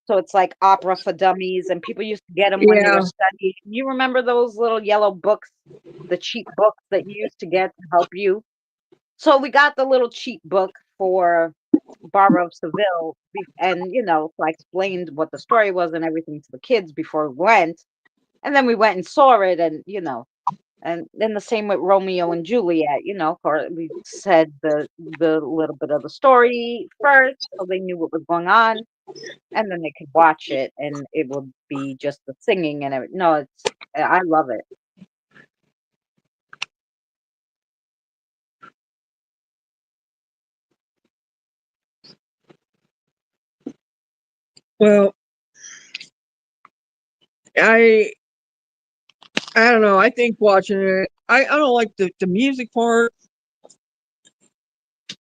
Speaker 1: So it's like opera for dummies, and people used to get them when they were
Speaker 2: Yeah.
Speaker 1: studying. You remember those little yellow books, the cheat books that you used to get to help you? So we got the little cheat book for Barbara of Seville, and so I explained what the story was and everything to the kids before we went, and then we went and saw it, and and then the same with Romeo and Juliet, or we said the little bit of the story first, so they knew what was going on, and then they could watch it, and it would be just the singing and everything. No, I love it.
Speaker 2: Well, I I don't know. I think watching it, I don't like the music part.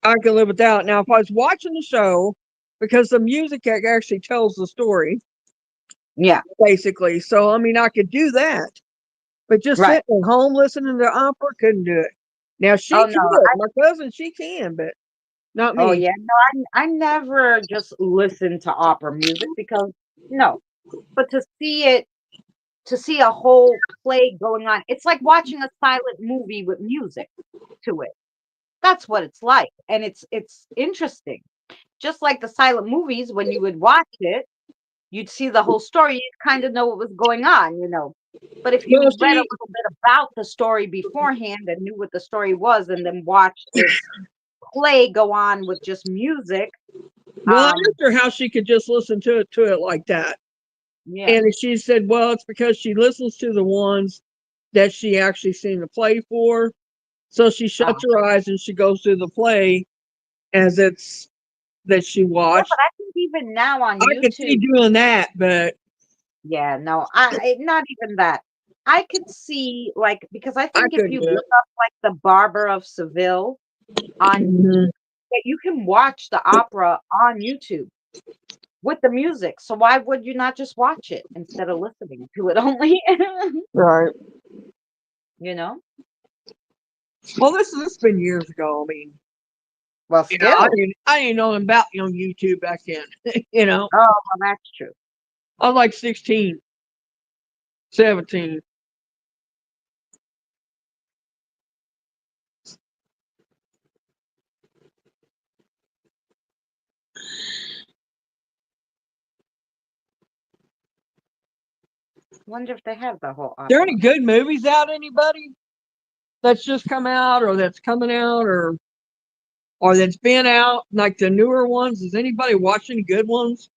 Speaker 2: I can live without. Now, if I was watching the show, because the music actually tells the story,
Speaker 1: Yeah,
Speaker 2: basically. So, I mean, I could do that. But just
Speaker 1: right.
Speaker 2: sitting at home listening to opera, couldn't do it. Now, she
Speaker 1: Oh no,
Speaker 2: could. My cousin, she can, but not
Speaker 1: oh
Speaker 2: me.
Speaker 1: yeah, no, I never just listen to opera music because no, but to see a whole play going on, it's like watching a silent movie with music to it. That's what it's like, and it's interesting. Just like the silent movies, when you would watch it, you'd see the whole story, you'd kind of know what was going on. But if
Speaker 2: Well,
Speaker 1: you read a
Speaker 2: see,
Speaker 1: little bit about the story beforehand and knew what the story was, and then watched this play go on with just music,
Speaker 2: well, I
Speaker 1: um,
Speaker 2: asked her how she could just listen to it like that.
Speaker 1: yeah.
Speaker 2: And she said, well, it's because she listens to the ones that she actually seen the play for. So she shuts her eyes and she goes through the play as it's that she
Speaker 1: Yeah, but
Speaker 2: watched.
Speaker 1: I think even now on
Speaker 2: I could see
Speaker 1: YouTube,
Speaker 2: doing that, but
Speaker 1: yeah, no, not even that. I could see like because I
Speaker 2: I
Speaker 1: think if
Speaker 2: couldn't
Speaker 1: you
Speaker 2: do
Speaker 1: look up like the Barber of Seville on
Speaker 2: it.
Speaker 1: YouTube, yeah, you can watch the opera on YouTube with the music. So why would you not just watch it instead of listening to it only?
Speaker 2: Right.
Speaker 1: you know?
Speaker 2: Well, this has been years ago. I mean,
Speaker 1: Well, still.
Speaker 2: I didn't know about YouTube back then. you know,
Speaker 1: Oh, well, that's true.
Speaker 2: I was like 16, 17.
Speaker 1: Wonder if they have the whole
Speaker 2: There any
Speaker 1: opera.
Speaker 2: good movies out? Anybody that's just come out, or that's coming out, or that's been out, like the newer ones? Is anybody watching good ones?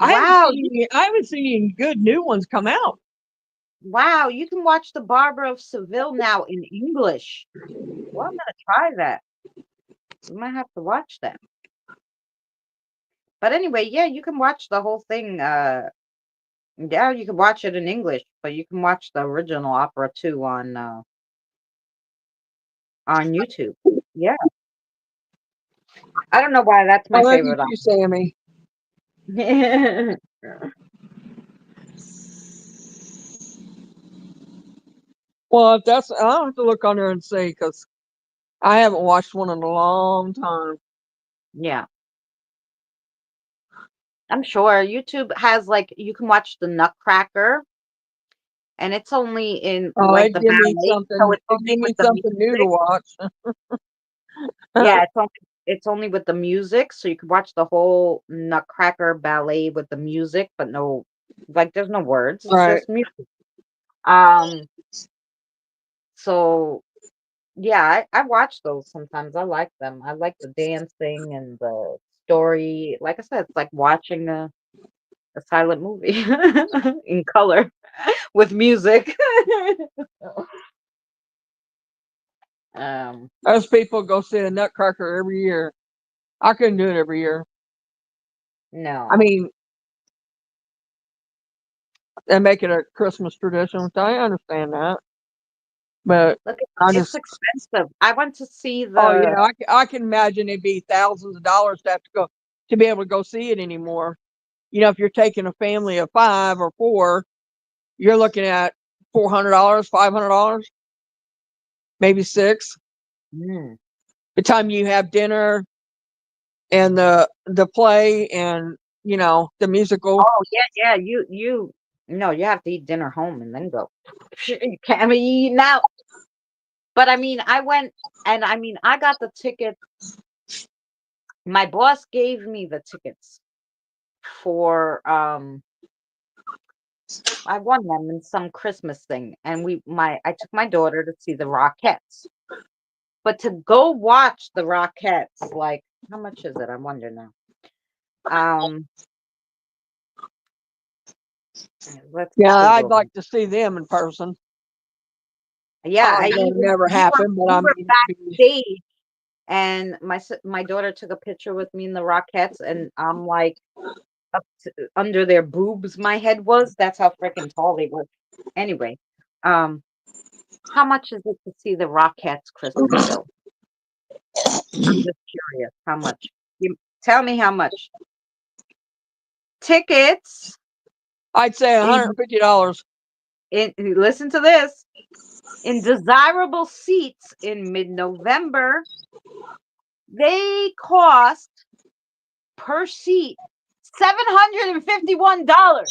Speaker 1: Wow,
Speaker 2: I haven't seen any good new ones come out.
Speaker 1: wow, you can watch The Barber of Seville now in English. Well, I'm gonna try that. We might have to watch that. But anyway, yeah, you can watch the whole thing. Yeah, you can watch it in English, but you can watch the original opera too on YouTube. Yeah, I don't know why that's
Speaker 2: I
Speaker 1: my
Speaker 2: love you
Speaker 1: favorite
Speaker 2: too, Sammy.
Speaker 1: opera.
Speaker 2: Well, if that's, I'll have to look on there and see because I haven't watched one in a long time.
Speaker 1: Yeah, I'm sure YouTube has like you can watch the Nutcracker, and it's only in
Speaker 2: Oh,
Speaker 1: like the ballet, so it's
Speaker 2: it
Speaker 1: only
Speaker 2: give me
Speaker 1: with the
Speaker 2: something new to
Speaker 1: music.
Speaker 2: watch.
Speaker 1: Yeah, it's only with the music, so you can watch the whole Nutcracker ballet with the music, but no, like there's no words. It's
Speaker 2: Right.
Speaker 1: just music. Um, so yeah, I watch those sometimes. I like them. I like the dancing and the story. Like I said, it's like watching a silent movie in color with music. um,
Speaker 2: Those people go see a Nutcracker every year. I couldn't do it every year. I
Speaker 1: no.
Speaker 2: mean, they make it a Christmas tradition, which I understand that, but
Speaker 1: Look,
Speaker 2: I
Speaker 1: it's
Speaker 2: just,
Speaker 1: expensive. I went to see
Speaker 2: oh yeah,
Speaker 1: the
Speaker 2: I can imagine it'd be thousands of dollars to have to go to be able to go see it anymore. You know, if you're taking a family of 5 or 4, you're looking at $400, $500, maybe six.
Speaker 1: mm.
Speaker 2: By the time you have dinner and the play and the musical.
Speaker 1: Oh yeah, yeah. You no, you have to eat dinner home and then go. You can't be eating out. But I mean, I went and I mean, I got the ticket. My boss gave me the tickets for I won them in some Christmas thing, and I took my daughter to see the Rockettes. But to go watch the Rockettes, like how much is it? I wonder now. Um, let's
Speaker 2: Yeah, I'd
Speaker 1: Google.
Speaker 2: like to see them in person.
Speaker 1: Yeah, I
Speaker 2: Probably gonna
Speaker 1: even
Speaker 2: never happen, but
Speaker 1: we
Speaker 2: I
Speaker 1: were
Speaker 2: mean, it'd be,
Speaker 1: backstage, and my daughter took a picture with me in the Rockettes, and I'm like up under their boobs. My head was. That's how freaking tall they were. Anyway, um, how much is it to see the Rockettes Christmas show? I'm just curious. How much? Tell me how much. Tickets
Speaker 2: I'd say
Speaker 1: in
Speaker 2: $150.
Speaker 1: listen to this. In desirable seats in mid-November, they cost per seat $751.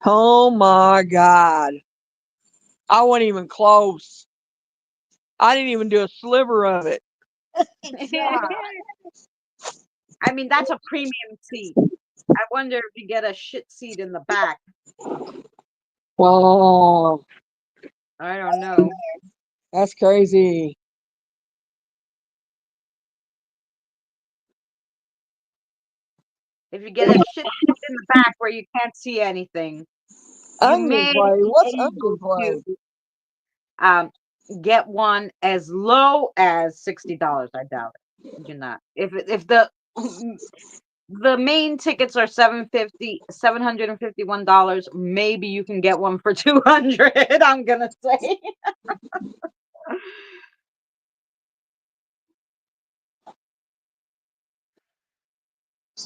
Speaker 2: Oh my God. I wasn't even close. I didn't even do a sliver of it.
Speaker 1: I mean, that's a premium seat. I wonder if you get a shit seat in the back.
Speaker 2: Well,
Speaker 1: I don't know.
Speaker 2: that's crazy.
Speaker 1: If you get a shit seat in the back where you can't see anything, you
Speaker 2: Onion
Speaker 1: may
Speaker 2: play.
Speaker 1: be
Speaker 2: What's
Speaker 1: able
Speaker 2: onion play?
Speaker 1: to um, get one as low as $60. I doubt it. You're not. If the main tickets are 751 dollars, maybe you can get one for 200. I'm gonna say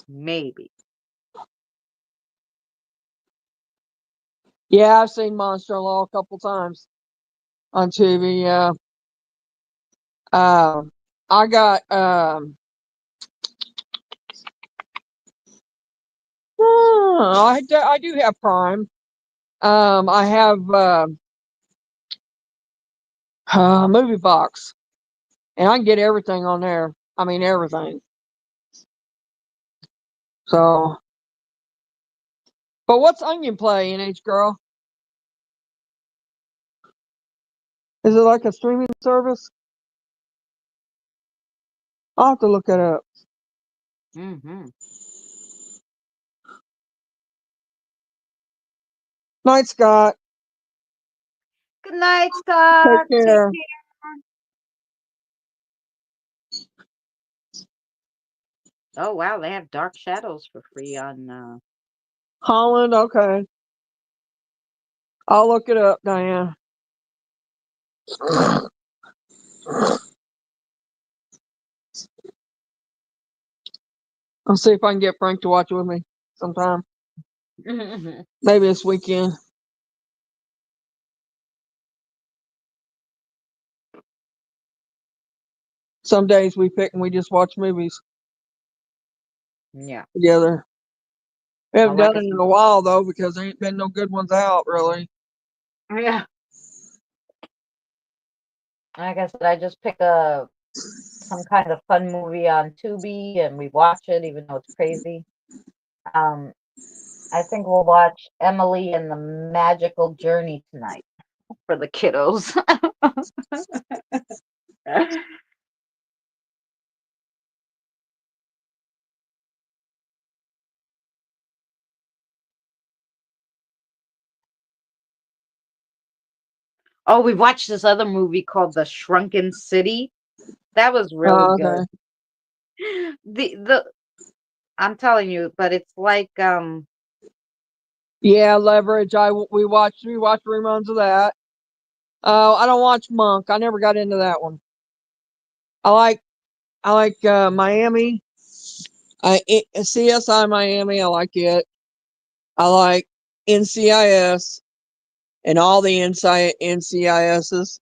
Speaker 1: maybe.
Speaker 2: Yeah, I've seen Monster Law a couple times on TV. Yeah. Um, I got I do have Prime. I have Movie Box, and I can get everything on there. I mean everything. So, but what's Onion Play in H girl? Is it like a streaming service? I'll have to look it up.
Speaker 1: Hmm.
Speaker 2: Night, Scott.
Speaker 1: Good night,
Speaker 2: Take
Speaker 1: Scott. Take
Speaker 2: care.
Speaker 1: care. Oh wow, they have Dark Shadows for free on.
Speaker 2: Holland. Okay, I'll look it up, Diane. I'll see if I can get Frank to watch it with me sometime. Maybe this weekend. Some days we pick and we just watch movies
Speaker 1: Yeah.
Speaker 2: together. We
Speaker 1: Well,
Speaker 2: haven't
Speaker 1: like
Speaker 2: done
Speaker 1: I
Speaker 2: it in
Speaker 1: said,
Speaker 2: a while though because there ain't been no good ones out really.
Speaker 1: yeah. Like I said, I just pick a some kind of fun movie on Tubi and we watch it, even though it's crazy. Um, I think we'll watch Emily and the Magical Journey tonight for the kiddos. Oh, we watched this other movie called The Shrunken City. That was really
Speaker 2: Oh,
Speaker 1: good.
Speaker 2: okay.
Speaker 1: The I'm telling you, but it's like
Speaker 2: Yeah, Leverage. We watched reruns of that. I don't watch Monk. I never got into that one. I like Miami. CSI Miami. I like it. I like NCIS and all the NCISs.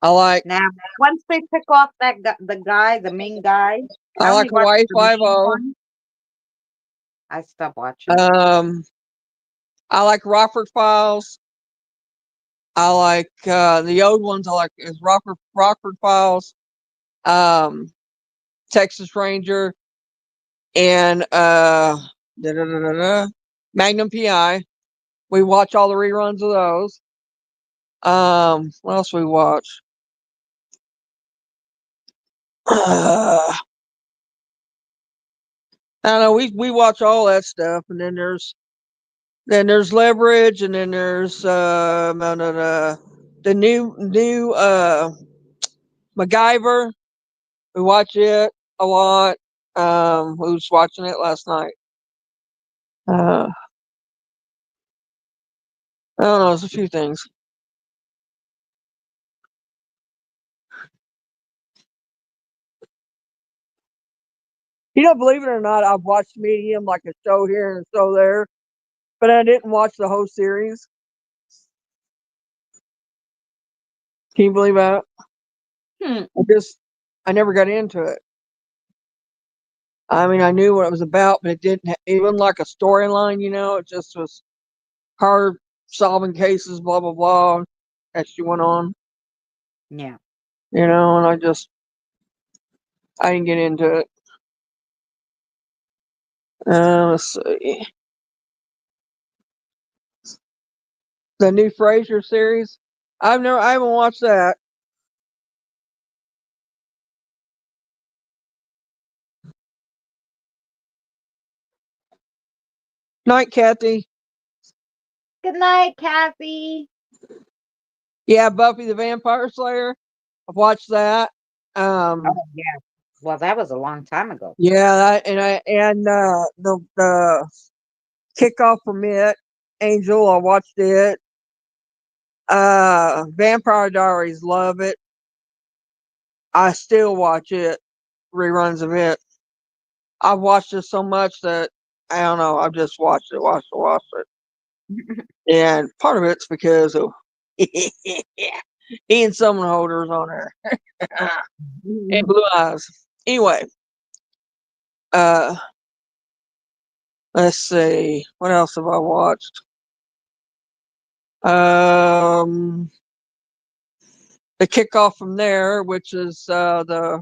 Speaker 2: I like
Speaker 1: now once they pick off that the main guy.
Speaker 2: I
Speaker 1: I
Speaker 2: like
Speaker 1: only watched
Speaker 2: Hawaii
Speaker 1: the
Speaker 2: Five
Speaker 1: main
Speaker 2: O.
Speaker 1: one. I stopped watching.
Speaker 2: Um, I like Rockford Files. I like the old ones. I like is Rockford Files, um, Texas Ranger, and da, da, da, da, da, Magnum PI. We watch all the reruns of those. What else we watch? I don't know. We watch all that stuff, and then there's Leverage, and then there's the new MacGyver. We watch it a lot. We was watching it last night. Uh, I don't know. There's a few things. Believe it or not, I've watched Medium like a show here and a show there, but I didn't watch the whole series. Can you believe that?
Speaker 1: Hmm.
Speaker 2: I just I never got into it. I mean, I knew what it was about, but it wasn't like a storyline, It just was her solving cases, blah blah blah, as she went on,
Speaker 1: Yeah.
Speaker 2: and I didn't get into it. Let's see, the new Frasier series. I haven't watched that. Night, Kathy.
Speaker 1: Good night, Kathy.
Speaker 2: Yeah, Buffy the Vampire Slayer. I've watched that. Um,
Speaker 1: Oh yeah. Well, that was a long time ago.
Speaker 2: yeah, the kickoff from it, Angel. I watched it. Vampire Diaries, love it. I still watch it, reruns of it. I've watched it so much that I don't know. I've just watched it, and part of it's because of Ian Summerholder's on there and Blue Eyes. Anyway, uh, let's see what else have I watched. Um, the kickoff from there, which is the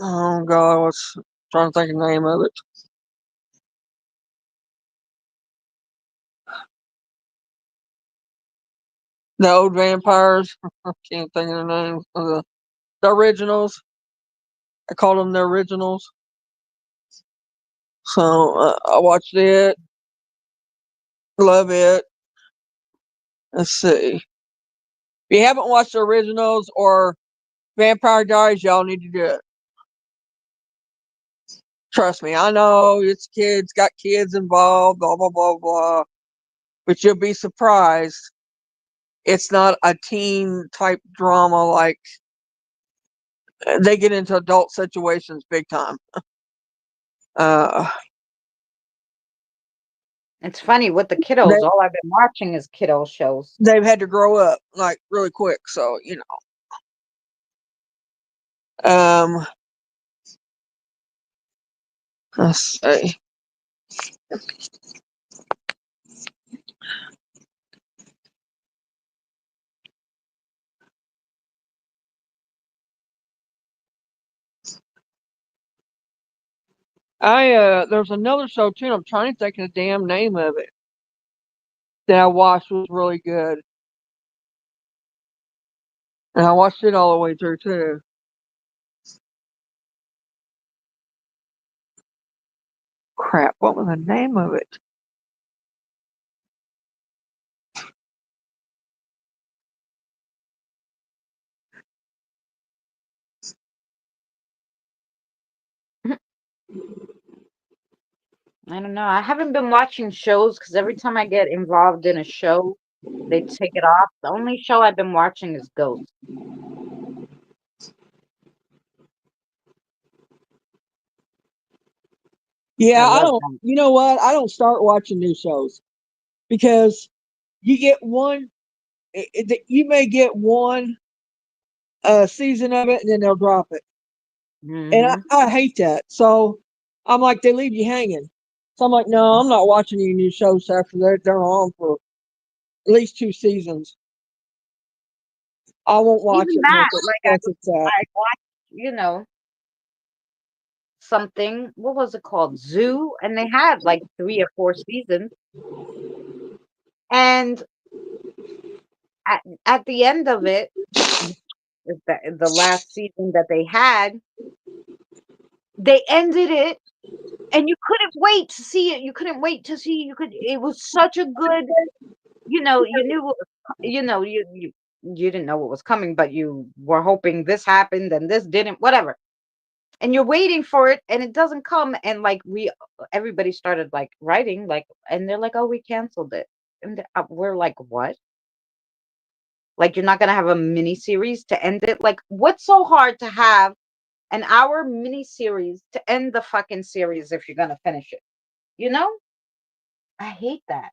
Speaker 2: oh god, what's trying to think of the name of it. The old vampires. I can't think of the name of the originals. I call them the originals. So I watched it, love it. Let's see. If you haven't watched the originals or Vampire Diaries, y'all need to do it. Trust me, I know it's kids, got kids involved, blah blah blah blah. But you'll be surprised. It's not a teen type drama like they get into adult situations big time. Uh,
Speaker 1: It's funny with the
Speaker 2: they
Speaker 1: kiddos. All I've been watching is kiddo shows.
Speaker 2: they've had to grow up like really quick, so Um, let's see. There's another show too. And I'm trying to think of the damn name of it that I watched was really good, and I watched it all the way through too. Crap, what was the name of it?
Speaker 1: I don't know. I haven't been watching shows because every time I get involved in a show, they take it off. The only show I've been watching is Ghost. I
Speaker 2: Yeah, I
Speaker 1: love
Speaker 2: don't.
Speaker 1: that.
Speaker 2: You know what? I don't start watching new shows because you get one. You may get one season of it, and then they'll drop it, and
Speaker 1: Hmm.
Speaker 2: I hate that. So I'm like, they leave you hanging. So I'm like, no, I'm not watching any new shows after they're on for at least 2 seasons. I won't watch
Speaker 1: Even
Speaker 2: it
Speaker 1: that,
Speaker 2: once it
Speaker 1: like
Speaker 2: once it's out.
Speaker 1: I watched, something. What was it called? Zoo, and they had like 3 or 4 seasons. And at the end of it, the last season that they had, they ended it, and you couldn't wait to see it. You couldn't wait to see. You could. It was such a good. You knew. You didn't know what was coming, but you were hoping this happened and this didn't. Whatever. And you're waiting for it, and it doesn't come. And like everybody started like writing, like, and they're like, "Oh, we canceled it," and we're like, "What?" Like, you're not gonna have a mini series to end it? Like, what's so hard to have an hour mini series to end the fucking series if you're gonna finish it? You know? I hate that.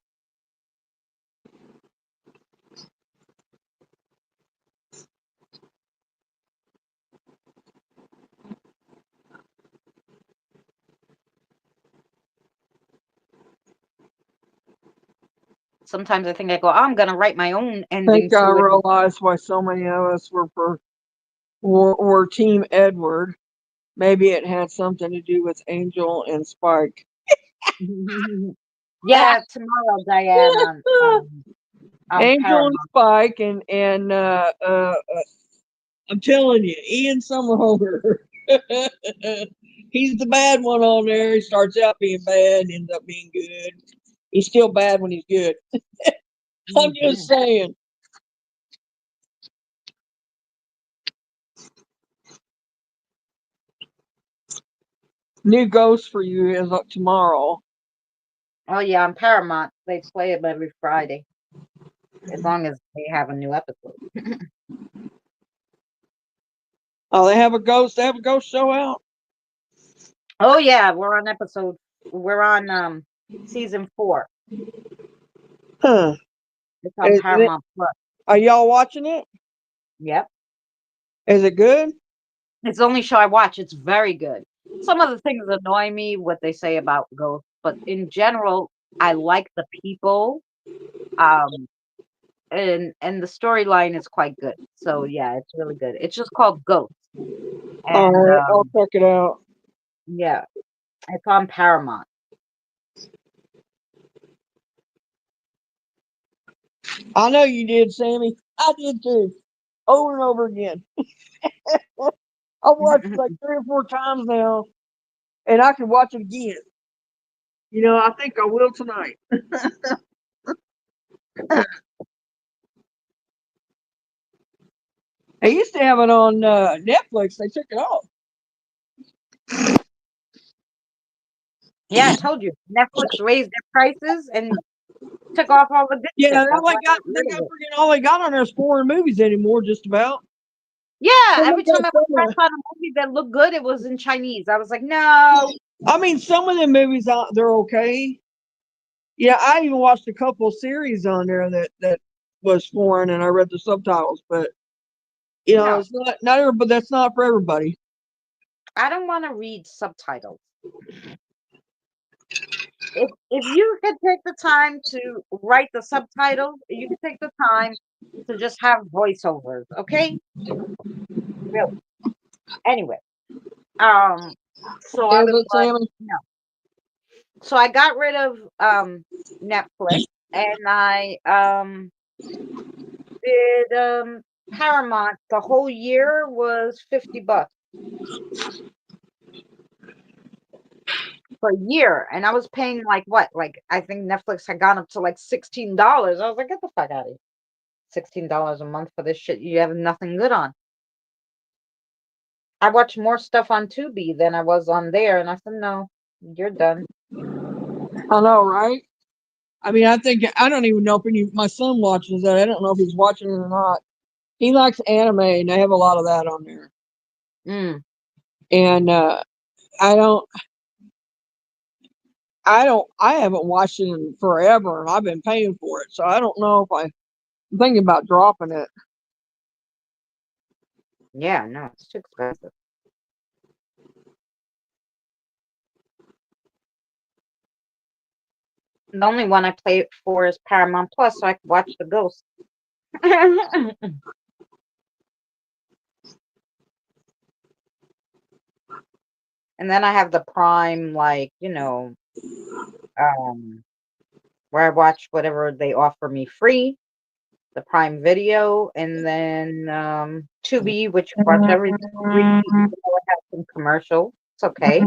Speaker 1: Sometimes I think I go, I'm gonna write my own
Speaker 2: I think
Speaker 1: ending
Speaker 2: I
Speaker 1: to it.
Speaker 2: realized why so many of us were Team Edward. Maybe it had something to do with Angel and Spike.
Speaker 1: Yeah, tomorrow, Diane, on
Speaker 2: Angel and
Speaker 1: Paramount.
Speaker 2: Spike and I'm telling you, Ian Somerhalder. He's the bad one on there. He starts out being bad, ends up being good. He's still bad when he's good. I'm just
Speaker 1: Mhm.
Speaker 2: saying. New Ghost for you is up tomorrow.
Speaker 1: Oh yeah, on Paramount. They play it every Friday, as long as they have a new episode.
Speaker 2: Oh, they have a ghost show out.
Speaker 1: Oh yeah, we're on season 4.
Speaker 2: Huh.
Speaker 1: It's on Paramount Plus.
Speaker 2: Are y'all watching it?
Speaker 1: Yep.
Speaker 2: Is it good?
Speaker 1: It's the only show I watch. It's very good. Some of the things annoy me, what they say about Ghost, but in general, I like the people. Um, and the storyline is quite good. So yeah, it's really good. It's just called Ghost,
Speaker 2: All
Speaker 1: and
Speaker 2: right, I'll check it out.
Speaker 1: yeah, it's on Paramount.
Speaker 2: I know you did, Sammy. I did too. Over and over again. I've watched it like 3 or 4 times now, and I can watch it again. I think I will tonight. They used to have it on Netflix. They took it off.
Speaker 1: Yeah, I told you, Netflix raised their prices and took off all the good
Speaker 2: Yeah,
Speaker 1: shit. That's why I got
Speaker 2: they
Speaker 1: rid of
Speaker 2: got
Speaker 1: it.
Speaker 2: freaking all they got on there is foreign movies anymore, just about.
Speaker 1: Yeah,
Speaker 2: Well, they
Speaker 1: every time
Speaker 2: got
Speaker 1: I
Speaker 2: some,
Speaker 1: would press on a movie that looked good, it was in Chinese. I was like, no.
Speaker 2: I mean, some of the movies out they're okay. Yeah, I even watched a couple series on there that was foreign, and I read the subtitles. But You know,
Speaker 1: No,
Speaker 2: it's not everybody. That's not for everybody.
Speaker 1: I don't want to read subtitles. If you could take the time to write the subtitles, you could take the time to just have voiceovers, okay? Really. Anyway, um, so I
Speaker 2: Is
Speaker 1: was
Speaker 2: it,
Speaker 1: like,
Speaker 2: Sammy?
Speaker 1: no. So I got rid of Netflix and I did Paramount. The whole year was $50 for a year, and I was paying like what? Like I think Netflix had gone up to like $16. I was like, get the fuck out of here. $16 a month for this shit you have nothing good on. I watched more stuff on Tubi than I was on there, and I said, no, you're done.
Speaker 2: I know, right? I mean, I think I don't even know if my son watches that. I don't know if he's watching it or not. He likes anime, and they have a lot of that on there.
Speaker 1: Mm,
Speaker 2: And I don't, I haven't watched it in forever, and I've been paying for it, so I don't know if I'm thinking about dropping it.
Speaker 1: yeah, no, it's too expensive. The only one I pay it for is Paramount Plus, so I can watch the Ghost. And then I have the Prime, like, um, where I watch whatever they offer me free, the Prime Video, and then Tubi, which you watch everything free, even though it has some commercial. It's okay.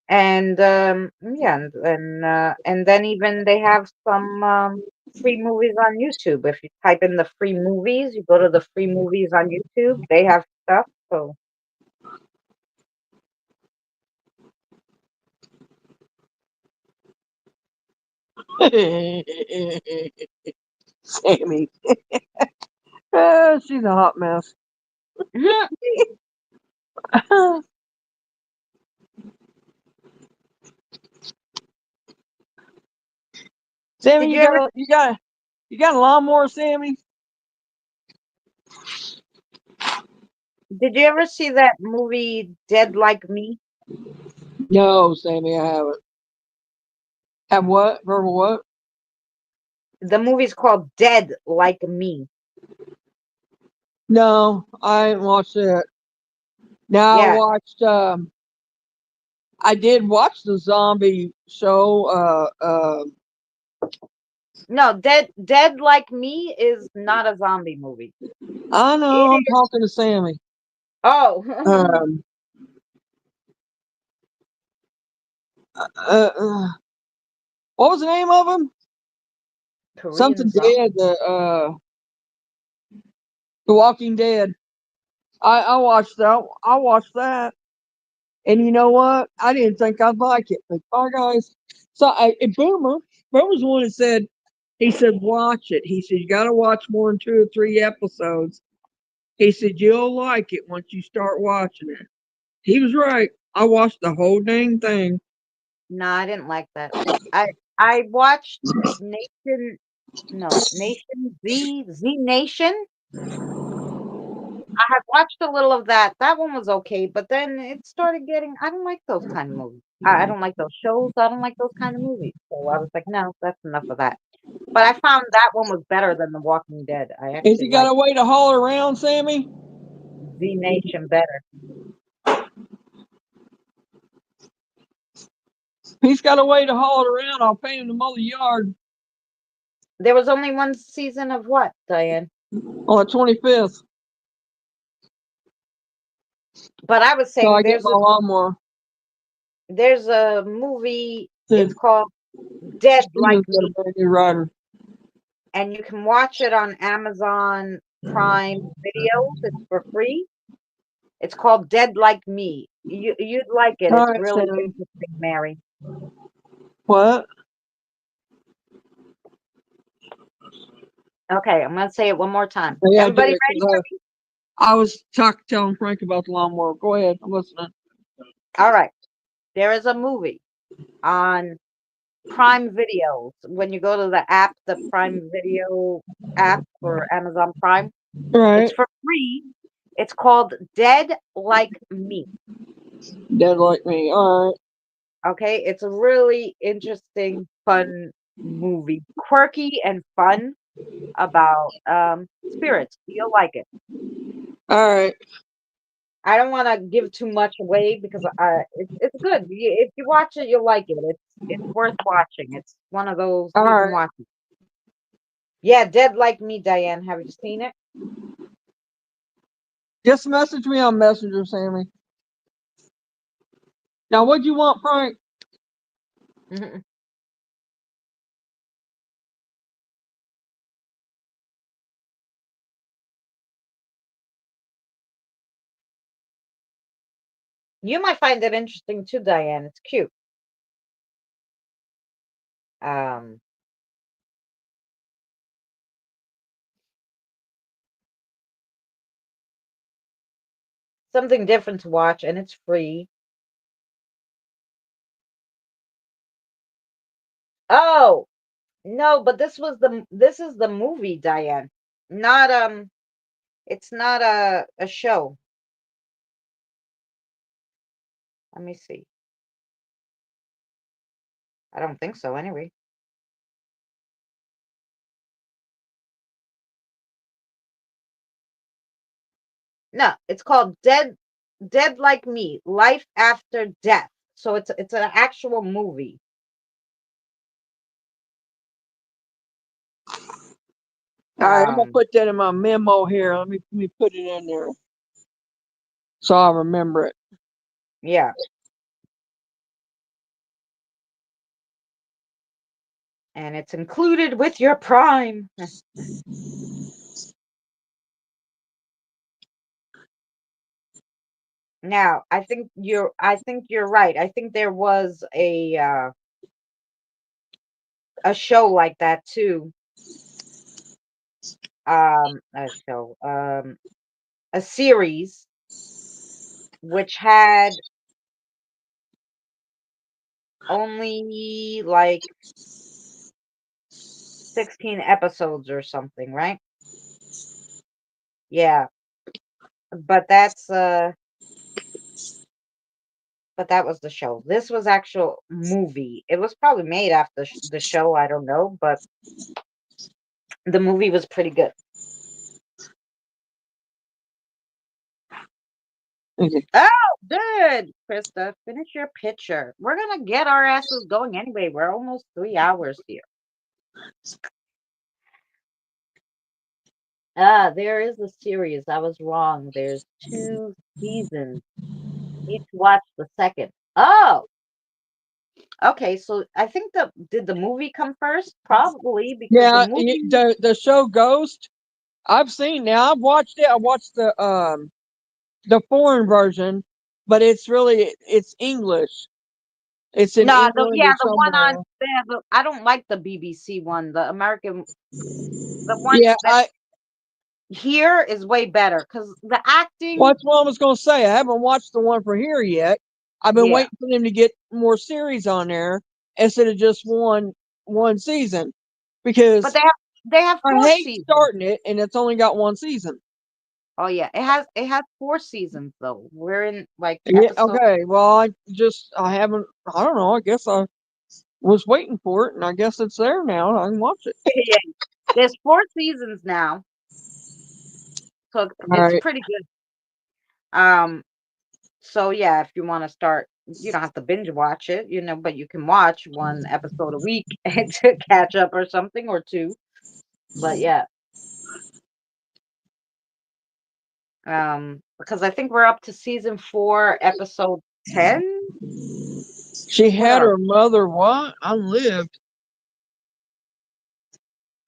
Speaker 1: And yeah, and then even they have some free movies on YouTube. If you type in the free movies, you go to the free movies on YouTube. They have stuff. So
Speaker 2: Sammy, she's a hot mess. Sammy,
Speaker 1: did you ever
Speaker 2: you got a lawnmower, Sammy?
Speaker 1: did you ever see that movie Dead Like Me?
Speaker 2: No, Sammy, I haven't. Have what? Verbal what?
Speaker 1: The movie's called Dead Like Me.
Speaker 2: No, I haven't watched it. Now I
Speaker 1: Yeah.
Speaker 2: watched. I did watch the zombie show.
Speaker 1: No, Dead Like Me is not a zombie movie.
Speaker 2: I
Speaker 1: It
Speaker 2: know. I'm
Speaker 1: is.
Speaker 2: talking to Sammy.
Speaker 1: Oh,
Speaker 2: Um, what was the name of him?
Speaker 1: Korean
Speaker 2: Something
Speaker 1: zombie.
Speaker 2: Dead. The Walking Dead. I watched that. I watched that. And you know what? I didn't think I'd like it, but bye, guys. So and Boomer's the one that said, he said, watch it. He said, you got to watch more than 2 or 3 episodes. He said, you'll like it once you start watching it. He was right. I watched the whole dang thing.
Speaker 1: No, I didn't like that. I I watched Nation, no, Nation Z Nation. I had watched a little of that. That one was okay, but then it started getting. I don't like those kind of movies. I don't like those shows. I don't like those kind of movies. So I was like, no, that's enough of that. But I found that one was better than The Walking Dead. I
Speaker 2: Has
Speaker 1: actually
Speaker 2: he got
Speaker 1: like
Speaker 2: a way to haul around, Sammy?
Speaker 1: Z Nation better.
Speaker 2: He's got a way to haul it around. I'll pay him to mow the yard
Speaker 1: There was only one season of what, Diane?
Speaker 2: on the 25th.
Speaker 1: But I was
Speaker 2: So
Speaker 1: saying
Speaker 2: I get my lawnmower.
Speaker 1: there's a movie. It's
Speaker 2: Dude,
Speaker 1: called Dead Like
Speaker 2: Steven's got a
Speaker 1: Me,
Speaker 2: brand new rider.
Speaker 1: and you can watch it on Amazon Prime Videos. It's for free. It's called Dead Like Me. You'd like it.
Speaker 2: All
Speaker 1: It's
Speaker 2: right,
Speaker 1: really
Speaker 2: Sammy.
Speaker 1: interesting, Mary.
Speaker 2: What?
Speaker 1: Okay, I'm gonna say it one more time.
Speaker 2: Yeah, do
Speaker 1: Everybody
Speaker 2: it
Speaker 1: ready for
Speaker 2: because
Speaker 1: me?
Speaker 2: I was telling Frank about the lawnmower. Go ahead, I'm listening.
Speaker 1: All right. There is a movie on Prime Videos. When you go to the app, the Prime Video app for Amazon Prime,
Speaker 2: Right.
Speaker 1: It's for free. It's called Dead Like Me.
Speaker 2: Dead like me. All right.
Speaker 1: Okay, it's a really interesting, fun movie, quirky and fun about spirits. You'll like it.
Speaker 2: All right.
Speaker 1: I don't want to give too much away because it's good. If you watch it, you'll like it. It's worth watching. It's one of those
Speaker 2: All
Speaker 1: you can
Speaker 2: right.
Speaker 1: watch it. Yeah, Dead Like Me, Diane. Have you seen it?
Speaker 2: Just message me on Messenger, Sammy. Now, what do you want, Frank?
Speaker 1: Mhm. You might find it interesting too, Diane. It's cute. Um, Something different to watch, and it's free. Oh no, but this is the movie, Diane. Not it's not a show. Let me see. I don't think so, anyway. No, it's called Dead Like Me, Life After Death. So it's an actual movie.
Speaker 2: All right, I'm gonna
Speaker 1: Um,
Speaker 2: put that in my memo here. Let me put it in there so I remember it.
Speaker 1: yeah, and it's included with your Prime. Now, I think you're right. I think there was a show like that too. A show, a series which had only like 16 episodes or something, right? Yeah, but but that was the show. This was actual movie. It was probably made after the show, I don't know, but the movie was pretty good.
Speaker 2: Okay.
Speaker 1: Oh, good, Krista. Finish your picture. We're gonna get our asses going anyway. We're almost 3 hours here. Ah, there is a series. I was wrong. There's 2 seasons. Need to watch the second. Oh, okay. So I think did the movie come first? Probably because the
Speaker 2: Yeah,
Speaker 1: movie.
Speaker 2: the show Ghost. I've seen now. I've watched it. I watched the foreign version, but it's English. It's in
Speaker 1: No,
Speaker 2: England
Speaker 1: yeah,
Speaker 2: or
Speaker 1: the one on
Speaker 2: somewhere.
Speaker 1: there. I don't like the BBC one. The American, the one
Speaker 2: Yeah,
Speaker 1: that here is way better because the acting.
Speaker 2: that's what I was gonna say. I haven't watched the one for here yet. I've been
Speaker 1: Yeah,
Speaker 2: waiting for them to get more series on there instead of just one season
Speaker 1: but
Speaker 2: because
Speaker 1: they have
Speaker 2: I
Speaker 1: four
Speaker 2: hate
Speaker 1: seasons.
Speaker 2: starting it and it's only got one season.
Speaker 1: Oh yeah, it has 4 seasons though. We're in like
Speaker 2: Yeah,
Speaker 1: episode.
Speaker 2: okay. Well, I haven't. I don't know. I guess I was waiting for it, and I guess it's there now. I can watch it.
Speaker 1: Yeah, there's 4 seasons now, so
Speaker 2: All
Speaker 1: it's
Speaker 2: right.
Speaker 1: pretty good. Um, so yeah, if you want to start, you don't have to binge watch it, but you can watch one episode a week to catch up or something or two. But yeah, because I think we're up to season 4, episode 10.
Speaker 2: She
Speaker 1: What
Speaker 2: had
Speaker 1: are
Speaker 2: her mother what? I lived.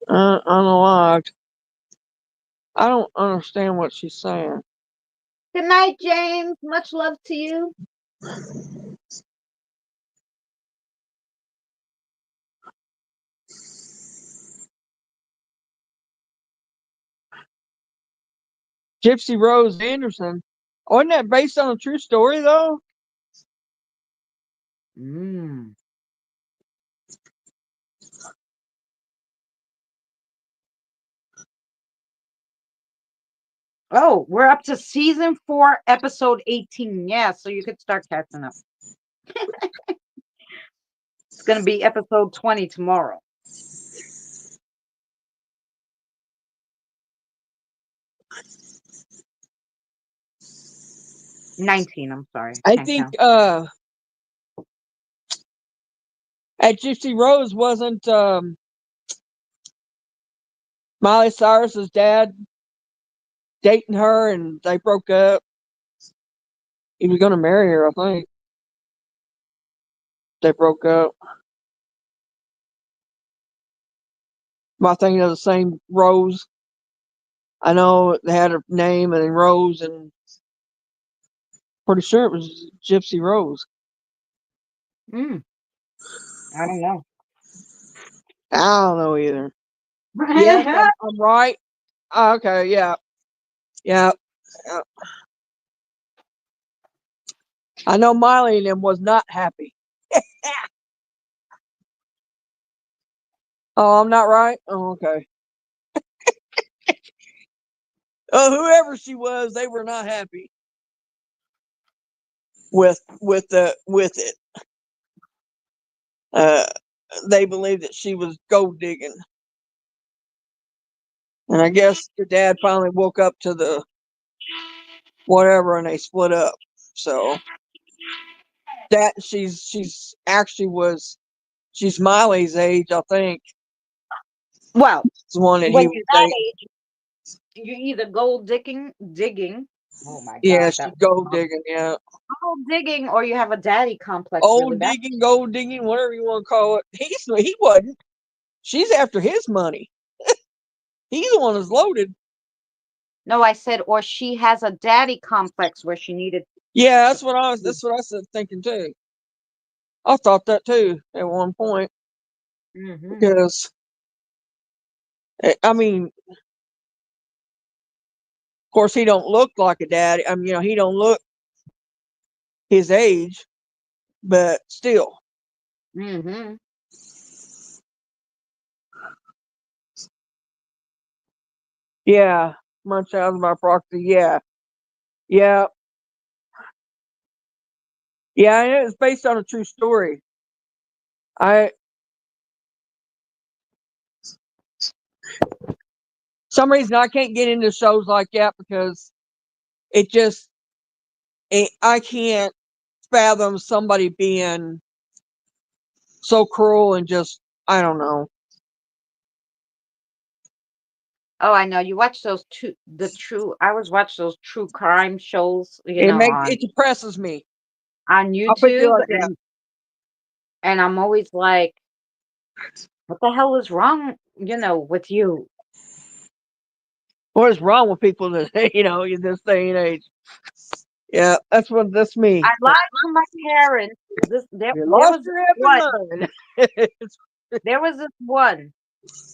Speaker 2: Unalived. I don't understand what she's saying.
Speaker 1: Good night, James. Much love to you.
Speaker 2: Gypsy Rose Anderson. Wasn't that based on a true story though?
Speaker 1: Mm. Oh, we're up to season 4, episode 18. Yeah, so you could start catching up. It's going to be episode 20 tomorrow. 19, I'm sorry.
Speaker 2: I
Speaker 1: Can't
Speaker 2: think
Speaker 1: count.
Speaker 2: at Gypsy Rose wasn't Miley Cyrus's dad dating her and they broke up. He was gonna marry her, I think. They broke up. Am I thinking of the same Rose? I know they had a name and then Rose, and pretty sure it was Gypsy Rose.
Speaker 1: Mm, I don't know.
Speaker 2: I don't know either. Yes, I'm right. Okay, yeah, yeah, yeah. I know Miley and them was not happy. Oh, I'm not right. Oh, okay. Whoever she was, they were not happy with it. Uh, they believed that she was gold digging, and I guess the dad finally woke up to the whatever, and they split up. So that she's actually was she's Miley's age, I think.
Speaker 1: Well,
Speaker 2: It's the one that
Speaker 1: when
Speaker 2: he
Speaker 1: you're
Speaker 2: was
Speaker 1: that
Speaker 2: dating.
Speaker 1: age, you're either gold digging. Oh my
Speaker 2: Yeah,
Speaker 1: gosh,
Speaker 2: she's
Speaker 1: that was
Speaker 2: gold
Speaker 1: wrong.
Speaker 2: digging. Yeah,
Speaker 1: Gold digging, or you have a daddy complex really
Speaker 2: old
Speaker 1: bad.
Speaker 2: digging, gold digging, whatever you want to call it. He wasn't. She's after his money. He's the one that's loaded.
Speaker 1: No, I said, or she has a daddy complex where she needed
Speaker 2: Yeah,
Speaker 1: to.
Speaker 2: That's what I said thinking too. I thought that too at one point
Speaker 1: Mm-hmm.
Speaker 2: because I mean, of course, he don't look like a daddy. I mean, he don't look his age, but still,
Speaker 1: Mm-hmm.
Speaker 2: yeah. Munchausen by proxy. Yeah, yeah, yeah. And it's based on a true story. I some reason I can't get into shows like that because it just I can't fathom somebody being so cruel and just I don't know.
Speaker 1: Oh, I know. You watch those I always watch those true crime shows,
Speaker 2: It depresses me.
Speaker 1: on
Speaker 2: I'll put it
Speaker 1: YouTube,
Speaker 2: like that.
Speaker 1: and I'm always like, what the hell is wrong, with you?
Speaker 2: What is wrong with people that in this day and age? Yeah, that's me.
Speaker 1: I lied to my parents. This
Speaker 2: You
Speaker 1: there
Speaker 2: lost
Speaker 1: was
Speaker 2: your
Speaker 1: one
Speaker 2: effing mind.
Speaker 1: there was this one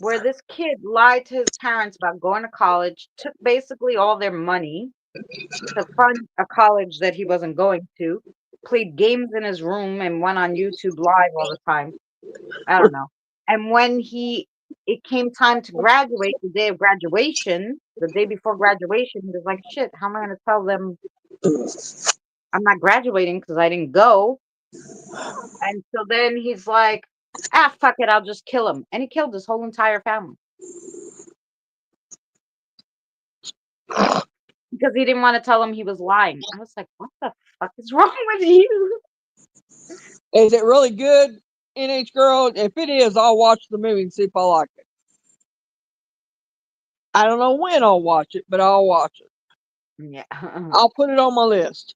Speaker 1: where this kid lied to his parents about going to college, took basically all their money to fund a college that he wasn't going to, played games in his room and went on YouTube live all the time. I don't know. And when it came time to graduate, the day of graduation, the day before graduation, he was like, shit, how am I going to tell them I'm not graduating because I didn't go? And so then he's like, fuck it, I'll just kill him. And he killed his whole entire family because he didn't want to tell him he was lying. I was like, what the fuck is wrong with you?
Speaker 2: Is it really good, NH Girl? If it is, I'll watch the movie and see if I like it. I don't know when I'll watch it, but I'll watch it.
Speaker 1: Yeah.
Speaker 2: I'll put it on my list.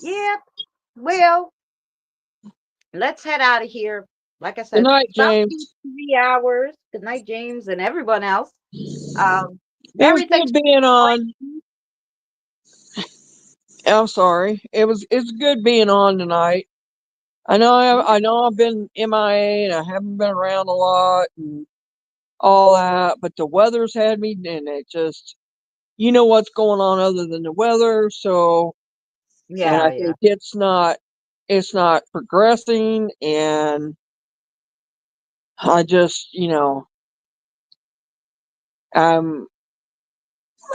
Speaker 1: Yeah. Well, let's head out of here. Like I
Speaker 2: Good
Speaker 1: said,
Speaker 2: night,
Speaker 1: about two,
Speaker 2: James.
Speaker 1: 3 hours. Good night, James, and everyone else.
Speaker 2: It was
Speaker 1: Mary, thanks
Speaker 2: good
Speaker 1: for
Speaker 2: being on.
Speaker 1: joining.
Speaker 2: I'm sorry. It's good being on tonight. I know I've been MIA and I haven't been around a lot and all that, but the weather's had me and it just you know what's going on other than the weather. So, and I
Speaker 1: Yeah, yeah.
Speaker 2: think it's not progressing. And I just, I'm,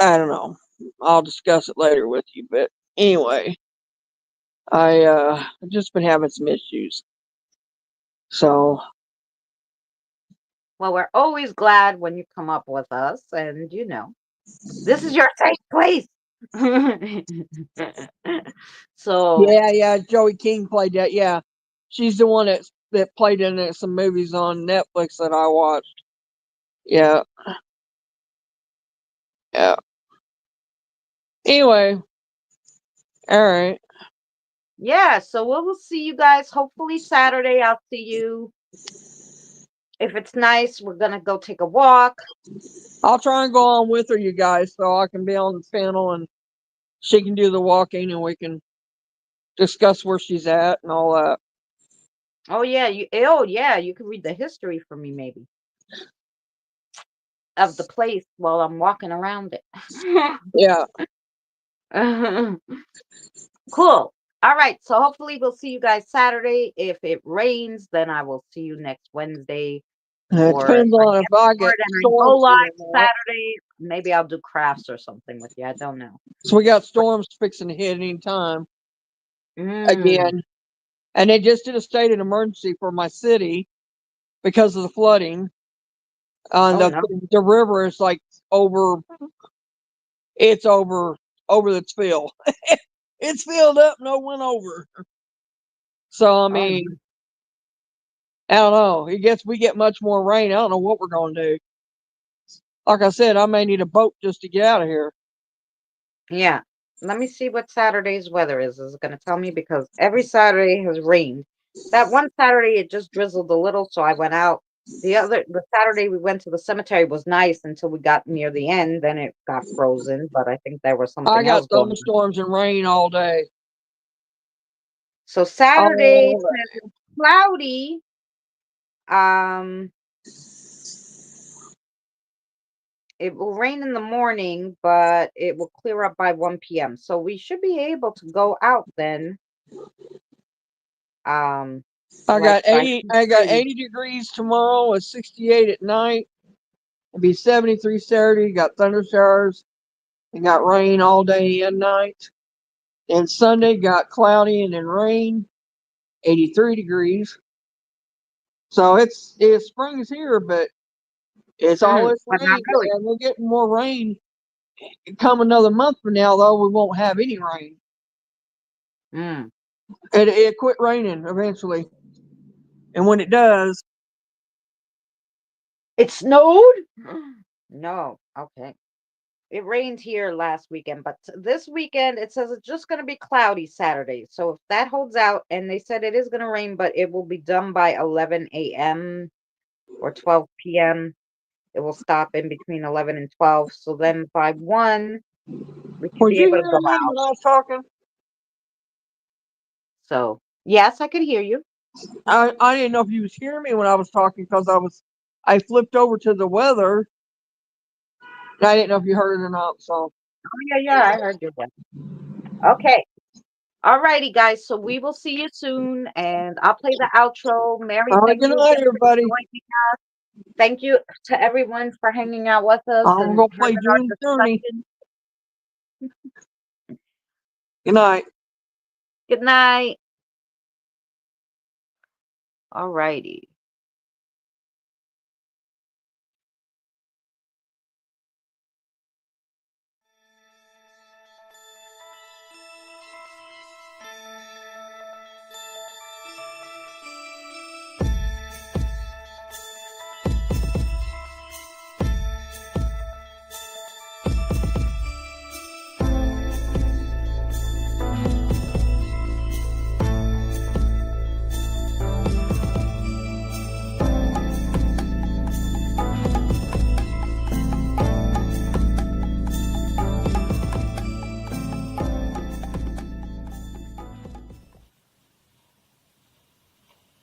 Speaker 2: I don't know. I'll discuss it later with you. But anyway, I've just been having some issues. So,
Speaker 1: Well, we're always glad when you come up with us, and this is your safe place. So,
Speaker 2: yeah, Joey King played that. Yeah. She's the one that played in some movies on Netflix that I watched. Yeah. Yeah. Anyway, all right.
Speaker 1: yeah, so we'll see you guys hopefully Saturday. I'll see you. If it's nice, we're gonna go take a walk.
Speaker 2: I'll try and go on with her, you guys, so I can be on the panel and she can do the walking and we can discuss where she's at and all that.
Speaker 1: Oh yeah, you can read the history for me maybe of the place while I'm walking around it.
Speaker 2: Yeah.
Speaker 1: Cool. All right. So hopefully we'll see you guys Saturday. If it rains, then I will see you next Wednesday.
Speaker 2: It
Speaker 1: Or if
Speaker 2: depends
Speaker 1: I
Speaker 2: on if
Speaker 1: get
Speaker 2: I
Speaker 1: bored
Speaker 2: get
Speaker 1: and I go
Speaker 2: storms
Speaker 1: live
Speaker 2: here or not.
Speaker 1: Saturday, maybe I'll do crafts or something with you. I don't know.
Speaker 2: So we got storms fixing to hit any time
Speaker 1: Mm.
Speaker 2: again. And they just did a state of emergency for my city because of the flooding.
Speaker 1: Oh
Speaker 2: The
Speaker 1: no.
Speaker 2: the river is like over it's over its fill. It's filled up, no went over. So I
Speaker 1: Oh
Speaker 2: mean,
Speaker 1: no.
Speaker 2: I don't know. I guess we get much more rain. I don't know what we're gonna do. Like I said, I may need a boat just to get out of here.
Speaker 1: Yeah. Let me see what Saturday's weather is. Is it going to tell me? Because every Saturday has rained. That one Saturday it just drizzled a little, so I went out. The Saturday we went to the cemetery was nice until we got near the end. Then it got frozen, but I think there was
Speaker 2: I
Speaker 1: something
Speaker 2: got
Speaker 1: else going on.
Speaker 2: thunderstorms and rain all day.
Speaker 1: So Saturday
Speaker 2: All
Speaker 1: says
Speaker 2: day.
Speaker 1: it's cloudy. Um, it will rain in the morning, but it will clear up by 1 p.m. So we should be able to go out then. Um, like by
Speaker 2: I got
Speaker 1: 2:30.
Speaker 2: 80 degrees tomorrow, it's 68 at night. It'll be 73 Saturday. Got thunder showers and got rain all day and night. And Sunday got cloudy and then rain, 83 degrees. So it's spring is here, but it's always
Speaker 1: But not
Speaker 2: rain,
Speaker 1: really.
Speaker 2: and we're getting more rain. Come another month from now, though, we won't have any rain.
Speaker 1: Mm.
Speaker 2: It quit raining eventually, and when it does,
Speaker 1: It snowed? No. Okay. It rained here last weekend, but this weekend it says it's just going to be cloudy Saturday. So if that holds out, and they said it is going to rain, but it will be done by 11 a.m. or 12 p.m. It will stop in between 11 and 12. So then by 1, we should
Speaker 2: was
Speaker 1: be
Speaker 2: you
Speaker 1: able to go
Speaker 2: hearing me
Speaker 1: out.
Speaker 2: when I was talking?
Speaker 1: So, yes, I could hear you.
Speaker 2: I didn't know if you was hearing me when I was talking because I flipped over to the weather. And I didn't know if you heard it or not. So,
Speaker 1: Oh, yeah, yeah, I heard you then. Okay. All righty, guys. So we will see you soon, and I'll play the outro. Mary,
Speaker 2: all right,
Speaker 1: thank
Speaker 2: good
Speaker 1: you
Speaker 2: night,
Speaker 1: again for
Speaker 2: everybody.
Speaker 1: joining. Thank you to everyone for hanging out with us
Speaker 2: I'm
Speaker 1: and
Speaker 2: gonna play
Speaker 1: having our
Speaker 2: June's Journey.
Speaker 1: discussion.
Speaker 2: Good night.
Speaker 1: Good night. All righty.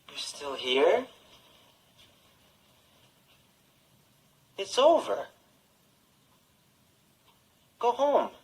Speaker 3: You're still here? It's over. Go home.